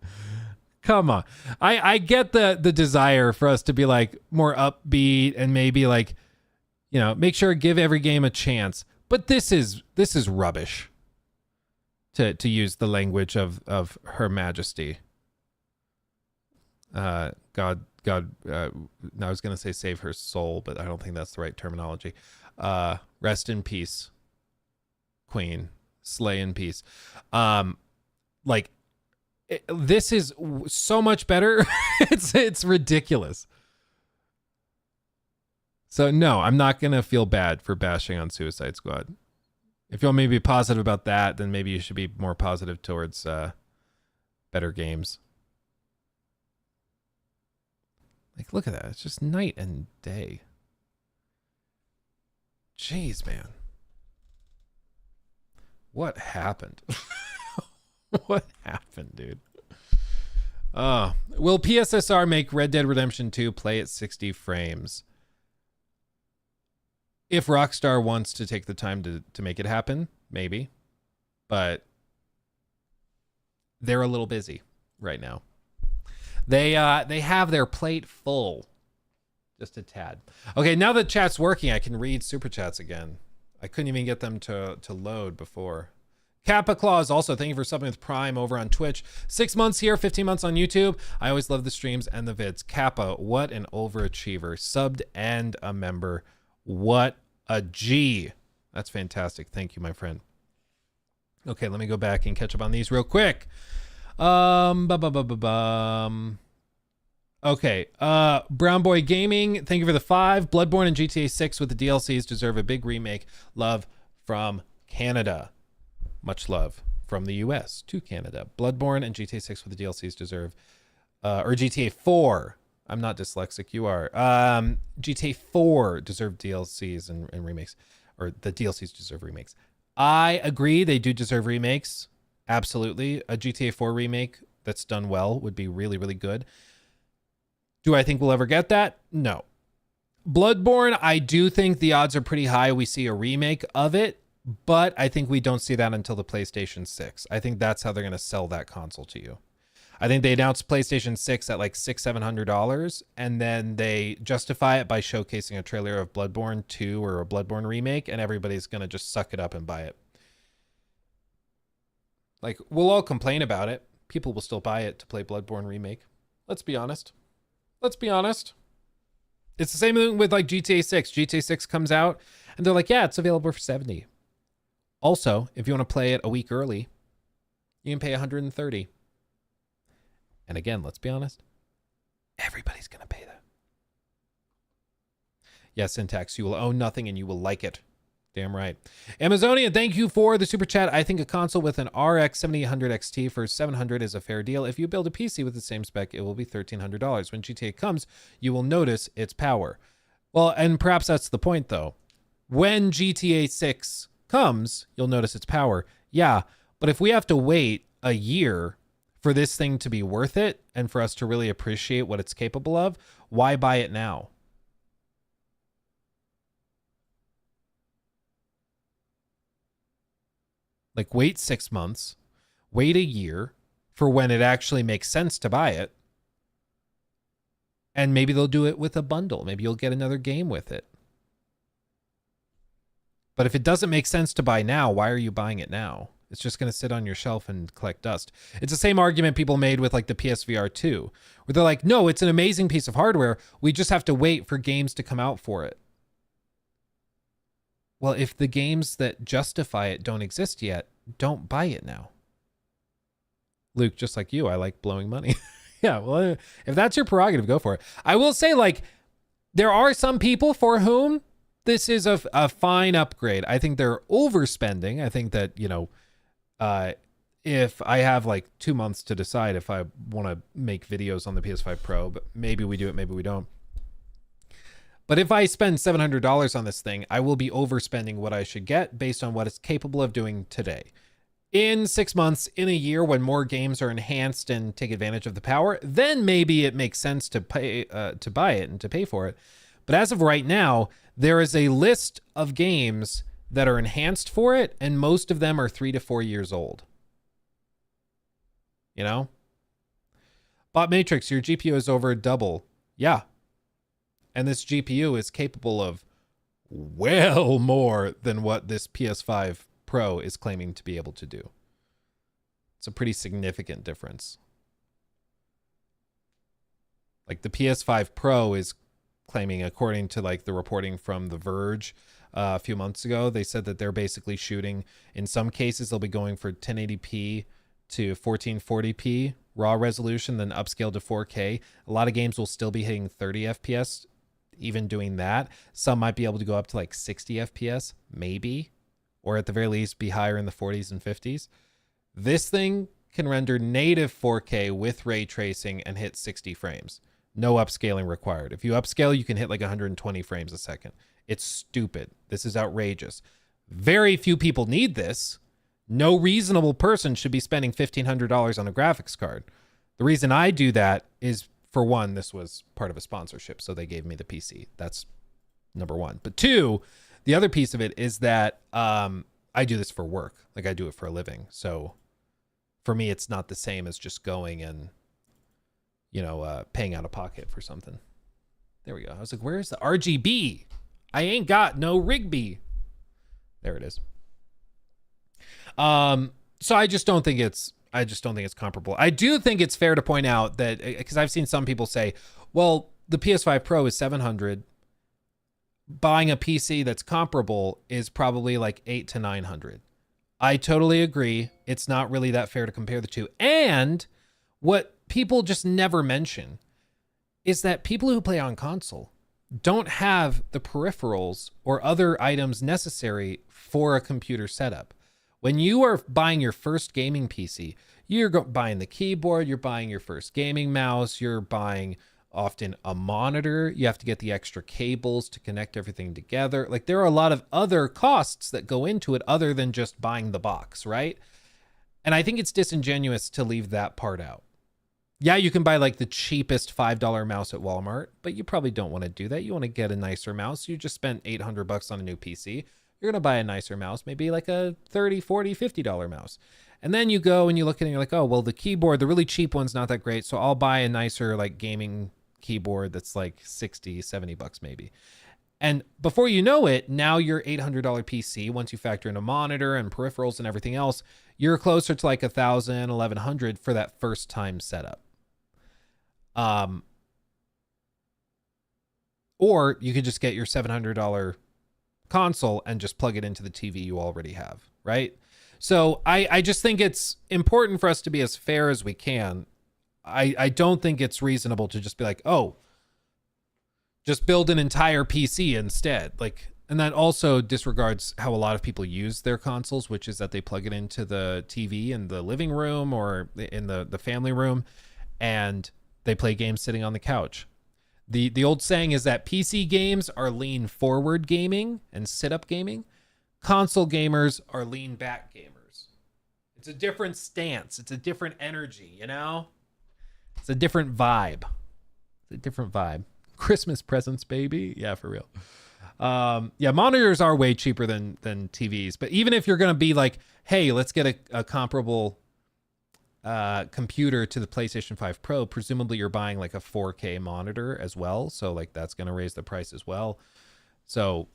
Come on. I get the desire for us to be like more upbeat and maybe like, You know, make sure give every game a chance. But this is rubbish. To use the language of Her Majesty. God. I was gonna say save her soul, but I don't think that's the right terminology. Rest in peace, Queen. Slay in peace. This is so much better. it's ridiculous. So no, I'm not gonna feel bad for bashing on Suicide Squad. If you want me to be positive about that, then maybe you should be more positive towards better games. Like, look at that. It's just night and day. Jeez, man. What happened? What happened, dude? Will PSSR make Red Dead Redemption 2 play at 60 frames? If Rockstar wants to take the time to make it happen, maybe. But they're a little busy right now. They have their plate full. Just a tad. Okay, now that chat's working, I can read super chats again. I couldn't even get them to load before. Kappa Claus also, thank you for subbing with Prime over on Twitch. 6 months here, 15 months on YouTube. I always love the streams and the vids. Kappa, what an overachiever. Subbed and a member. What a G. That's fantastic. Thank you, my friend. Okay, let me go back and catch up on these real quick. Okay, Brown Boy Gaming, thank you for the 5. Bloodborne and GTA 6 with the DLCs deserve a big remake. Love from Canada. Much love from the US to Canada. Bloodborne and GTA 6 with the DLCs deserve, or GTA 4. I'm not dyslexic, you are. GTA 4 deserve DLCs and remakes, or the DLCs deserve remakes. I agree, they do deserve remakes. Absolutely. A GTA 4 remake that's done well would be really, really good. Do I think we'll ever get that? No. Bloodborne, I do think the odds are pretty high we see a remake of it, but I think we don't see that until the PlayStation 6. I think that's how they're going to sell that console to you. I think they announced PlayStation 6 at like $600-700, and then they justify it by showcasing a trailer of Bloodborne 2 or a Bloodborne remake, and everybody's going to just suck it up and buy it. Like, we'll all complain about it. People will still buy it to play Bloodborne remake. Let's be honest. Let's be honest. It's the same thing with like GTA 6. GTA 6 comes out, and they're like, yeah, it's available for $70. Also, if you want to play it a week early, you can pay $130. And again, let's be honest, everybody's going to pay that. Yeah, Syntax, you will own nothing and you will like it. Damn right. Amazonian, thank you for the super chat. I think a console with an RX 7800 XT for $700 is a fair deal. If you build a PC with the same spec, it will be $1,300. When GTA comes, you will notice its power. Well, and perhaps that's the point, though. When GTA 6 comes, you'll notice its power. Yeah, but if we have to wait a year for this thing to be worth it and for us to really appreciate what it's capable of, why buy it now? Like, wait 6 months, wait a year for when it actually makes sense to buy it. And maybe they'll do it with a bundle. Maybe you'll get another game with it. But if it doesn't make sense to buy now, why are you buying it now? It's just going to sit on your shelf and collect dust. It's the same argument people made with like the PSVR 2, where they're like, no, it's an amazing piece of hardware. We just have to wait for games to come out for it. Well, if the games that justify it don't exist yet, don't buy it now. Luke, just like you, I like blowing money. Yeah, well, if that's your prerogative, go for it. I will say, like, there are some people for whom this is a fine upgrade. I think they're overspending. I think that, you know, if I have like 2 months to decide if I want to make videos on the PS5 Pro, but maybe we do it, maybe we don't. But if I spend $700 on this thing, I will be overspending what I should get based on what it's capable of doing today. In 6 months, in a year, when more games are enhanced and take advantage of the power, then maybe it makes sense to pay to buy it and to pay for it. But as of right now, there is a list of games that are enhanced for it, and most of them are 3 to 4 years old. You know? Bot Matrix, your GPU is over double. Yeah. And this GPU is capable of well more than what this PS5 Pro is claiming to be able to do. It's a pretty significant difference. Like the PS5 Pro is claiming, according to like the reporting from The Verge a few months ago, they said that they're basically shooting, in some cases they'll be going for 1080p to 1440p raw resolution, then upscale to 4K. A lot of games will still be hitting 30 FPS even doing that. Some might be able to go up to like 60 FPS, maybe, or at the very least be higher in the 40s and 50s. This thing can render native 4K with ray tracing and hit 60 frames. No upscaling required. If you upscale, you can hit like 120 frames a second. It's stupid. This is outrageous. Very few people need this. No reasonable person should be spending $1,500 on a graphics card. The reason I do that is, for one, this was part of a sponsorship, so they gave me the PC. That's number one. But two, the other piece of it is that I do this for work. Like, I do it for a living. So for me, it's not the same as just going and, paying out of pocket for something. There we go. I was like, where's the RGB? I ain't got no Rigby. There it is. So I just don't think it's comparable. I do think it's fair to point out that, because I've seen some people say, well, the PS5 Pro is $700. Buying a PC that's comparable is probably like $800 to $900. I totally agree. It's not really that fair to compare the two. And what people just never mention is that people who play on console don't have the peripherals or other items necessary for a computer setup. When you are buying your first gaming PC, you're buying the keyboard, you're buying your first gaming mouse, you're buying often a monitor. You have to get the extra cables to connect everything together. Like, there are a lot of other costs that go into it other than just buying the box, right? And I think it's disingenuous to leave that part out. Yeah, you can buy like the cheapest $5 mouse at Walmart, but you probably don't want to do that. You want to get a nicer mouse. You just spent $800 on a new PC. You're going to buy a nicer mouse, maybe like a $30, $40, $50 mouse. And then you go and you look at it and you're like, oh, well, the keyboard, the really cheap one's not that great. So I'll buy a nicer like gaming keyboard that's like $60, $70 maybe. And before you know it, now your $800 PC, once you factor in a monitor and peripherals and everything else, you're closer to like $1,000, $1,100 for that first time setup. Or you could just get your $700 console and just plug it into the TV you already have, right? So I just think it's important for us to be as fair as we can. I don't think it's reasonable to just be like, oh, just build an entire PC instead. Like, and that also disregards how a lot of people use their consoles, which is that they plug it into the TV in the living room or in the family room, and they play games sitting on the couch. The old saying is that PC games are lean forward gaming and sit up gaming. Console gamers are lean back gamers. It's a different stance. It's a different energy, It's a different vibe. It's a different vibe. Christmas presents, baby. Yeah, for real. Monitors are way cheaper than TVs. But even if you're going to be like, hey, let's get a comparable computer to the PlayStation 5 Pro, presumably you're buying like a 4K monitor as well. So like that's going to raise the price as well. So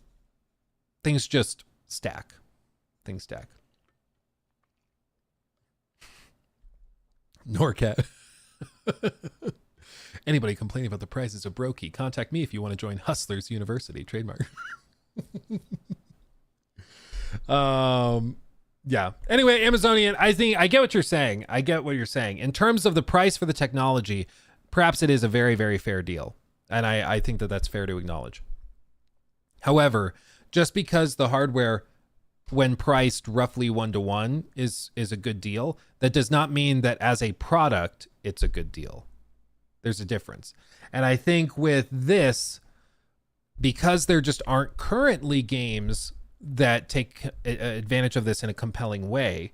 things just stack. Things stack. Norcat. Anybody complaining about the prices of brokey, contact me if you want to join Hustlers University. Trademark. Yeah. Anyway, Amazonian, I think I get what you're saying. In terms of the price for the technology, perhaps it is a very, very fair deal. And I think that that's fair to acknowledge. However, just because the hardware, when priced roughly 1-to-1, is a good deal, that does not mean that as a product, it's a good deal. There's a difference. And I think with this, because there just aren't currently games that take advantage of this in a compelling way,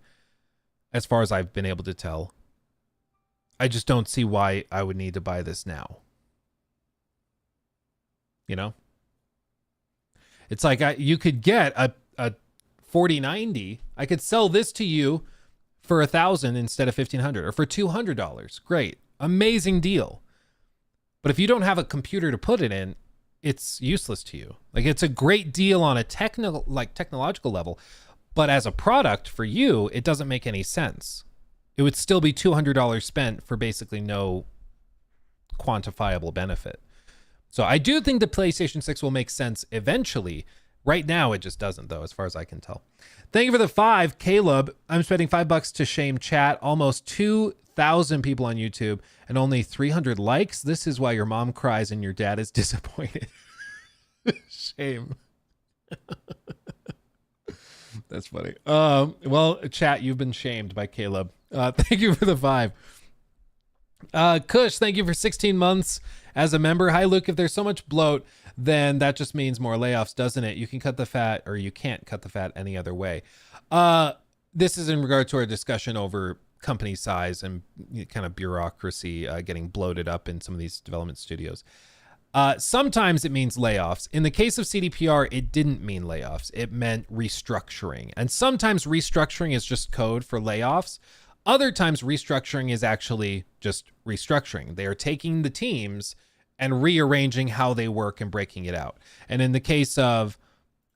as far as I've been able to tell, I just don't see why I would need to buy this now. It's like you could get a 4090. I could sell this to you for $1,000 instead of $1,500, or for $200. Great. Amazing deal. But if you don't have a computer to put it in, it's useless to you. Like, it's a great deal on a technological level, but as a product for you, it doesn't make any sense. It would still be $200 spent for basically no quantifiable benefit. So I do think the PlayStation 6 will make sense eventually. Right now, it just doesn't, though, as far as I can tell. Thank you for the 5, Caleb. I'm spending $5 to shame chat. Almost 2,000 people on YouTube and only 300 likes. This is why your mom cries and your dad is disappointed. Shame. That's funny. Well, chat, you've been shamed by Caleb. Thank you for the 5. Kush, thank you for 16 months as a member. Hi, Luke. If there's so much bloat, then that just means more layoffs, doesn't it? You can cut the fat, or you can't cut the fat any other way. This is in regard to our discussion over company size and kind of bureaucracy getting bloated up in some of these development studios. Sometimes it means layoffs. In the case of CDPR, it didn't mean layoffs. It meant restructuring. And sometimes restructuring is just code for layoffs. Other times restructuring is actually just restructuring. They are taking the teams and rearranging how they work and breaking it out. And in the case of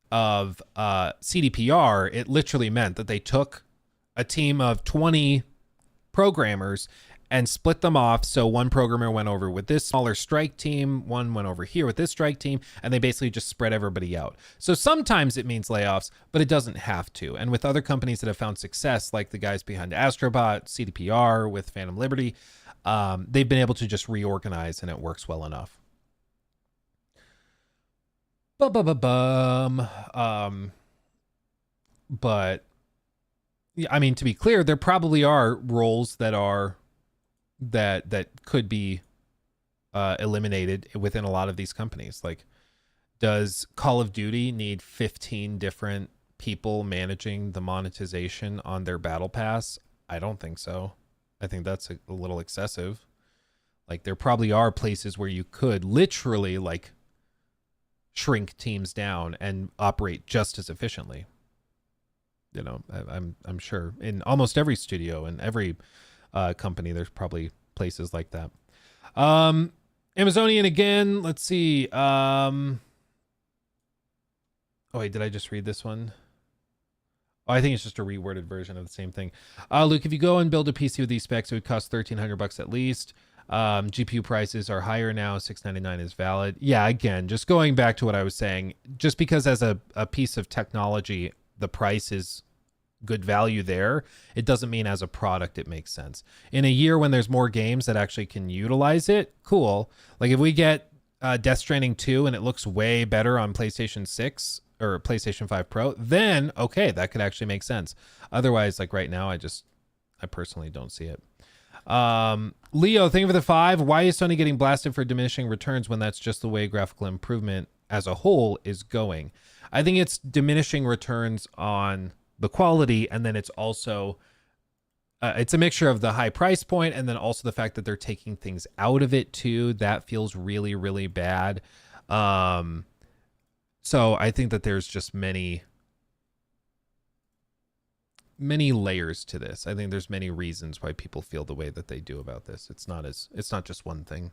CDPR, it literally meant that they took a team of 20 programmers and split them off. So one programmer went over with this smaller strike team, one went over here with this strike team, and they basically just spread everybody out. So sometimes it means layoffs, but it doesn't have to. And with other companies that have found success, like the guys behind Astrobot, CDPR with Phantom Liberty, they've been able to just reorganize and it works well enough. But yeah, I mean, to be clear, there probably are roles that could be eliminated within a lot of these companies. Like, does Call of Duty need 15 different people managing the monetization on their battle pass? I don't think so. I think that's a little excessive. Like, there probably are places where you could literally like shrink teams down and operate just as efficiently. You know, I'm sure in almost every studio and every company, there's probably places like that. Amazonian again. Let's see. Oh wait, did I just read this one? Oh, I think it's just a reworded version of the same thing. Luke, if you go and build a PC with these specs, it would cost $1,300 at least. GPU prices are higher now. $699 is valid. Yeah, again, just going back to what I was saying, just because as a piece of technology, the price is good value there, it doesn't mean as a product it makes sense. In a year when there's more games that actually can utilize it, cool. Like if we get Death Stranding 2 and it looks way better on PlayStation 6 or PlayStation 5 Pro, then okay, that could actually make sense. Otherwise, like right now, I personally don't see it. Leo, thank you for the 5. Why is Sony getting blasted for diminishing returns when that's just the way graphical improvement as a whole is going? I think it's diminishing returns on the quality, and then it's also it's a mixture of the high price point and then also the fact that they're taking things out of it too. That feels really, really bad. So I think that there's just many layers to this. I think there's many reasons why people feel the way that they do about this. It's not just one thing.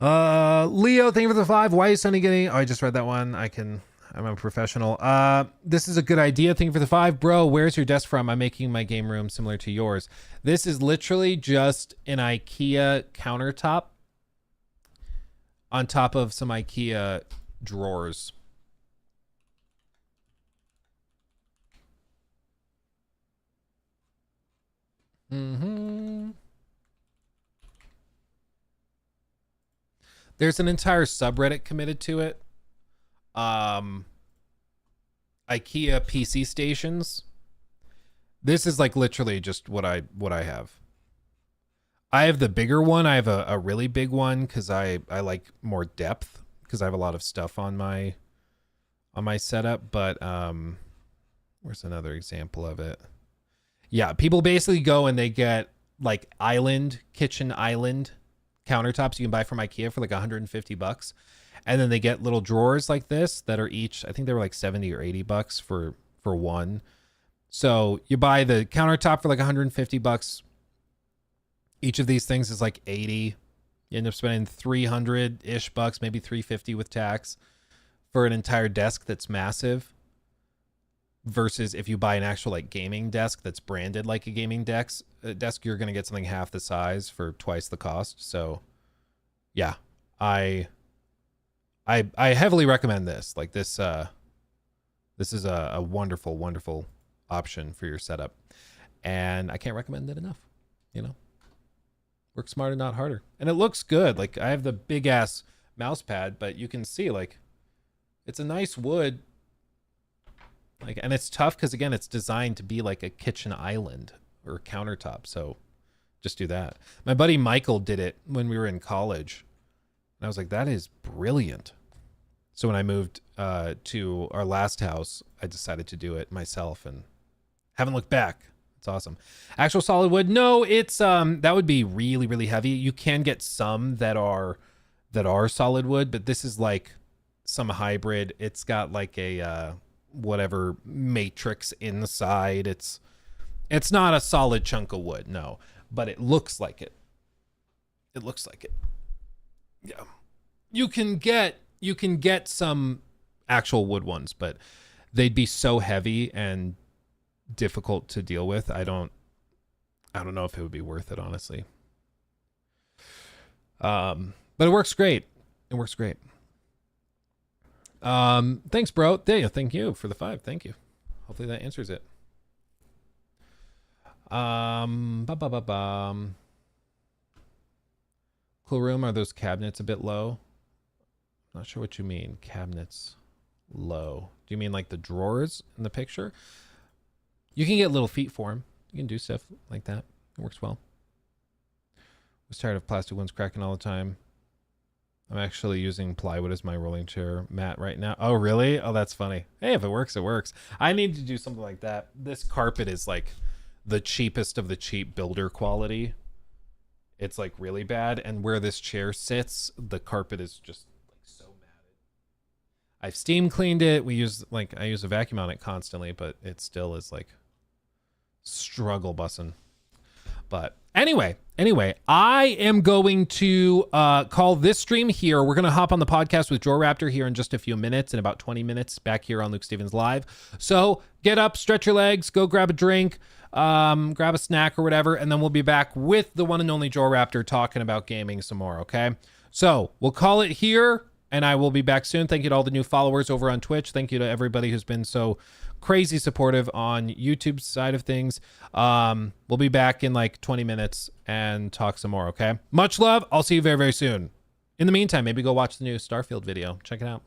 Leo, thank you for the 5. Why is Sony getting... Oh, I just read that one. I'm a professional. This is a good idea. Thank you for the 5. Bro, where's your desk from? I'm making my game room similar to yours. This is literally just an IKEA countertop on top of some IKEA drawers. There's an entire subreddit committed to it. IKEA PC stations. This is like literally just what I have. I have the bigger one. I have a really big one because I like more depth because I have a lot of stuff on my setup. But where's another example of it? Yeah, people basically go and they get like kitchen island countertops you can buy from IKEA for like $150. And then they get little drawers like this that are each, I think they were like $70 or $80 for one. So you buy the countertop for like $150. Each of these things is like $80 You end up spending 300-ish bucks, maybe 350 with tax for an entire desk that's massive. Versus if you buy an actual like gaming desk that's branded like a gaming desk, you're going to get something half the size for twice the cost. So yeah, I heavily recommend this. Like this is a wonderful, wonderful option for your setup. And I can't recommend it enough, you know. Work smarter, not harder. And it looks good. Like I have the big ass mouse pad, but you can see like it's a nice wood. Like, and it's tough because again, it's designed to be like a kitchen island or countertop. So just do that. My buddy Michael did it when we were in college. And I was like, that is brilliant. So when I moved to our last house, I decided to do it myself and haven't looked back. It's awesome. Actual solid wood. No, it's that would be really, really heavy. You can get some that are solid wood, but this is like some hybrid. It's got like a whatever matrix inside. It's not a solid chunk of wood, no, but it looks like it. It looks like it. Yeah. You can get some actual wood ones, but they'd be so heavy and difficult to deal with. I don't know if it would be worth it, honestly. But it works great. It works great. Thanks, bro. Thank you for the 5. Thank you. Hopefully that answers it. Cool room. Are those cabinets a bit low? Not sure what you mean. Cabinets low. Do you mean like the drawers in the picture? You can get little feet for them. You can do stuff like that. It works well. Was tired of plastic ones cracking all the time. I'm actually using plywood as my rolling chair mat right now. Oh, really? Oh, that's funny. Hey, if it works, it works. I need to do something like that. This carpet is like the cheapest of the cheap builder quality. It's like really bad. And where this chair sits, the carpet is just like so matted. I've steam cleaned it. I use a vacuum on it constantly, but it still is like struggle bussing. But anyway, I am going to call this stream here. We're going to hop on the podcast with Joe Raptor here in just a few minutes, in about 20 minutes, back here on Luke Stevens Live. So get up, stretch your legs, go grab a drink, grab a snack or whatever, and then we'll be back with the one and only Joe Raptor talking about gaming some more, okay? So we'll call it here, and I will be back soon. Thank you to all the new followers over on Twitch. Thank you to everybody who's been so crazy supportive on YouTube's side of things. We'll be back in like 20 minutes and talk some more, okay? Much love. I'll see you very, very soon. In the meantime, maybe go watch the new Starfield video. Check it out.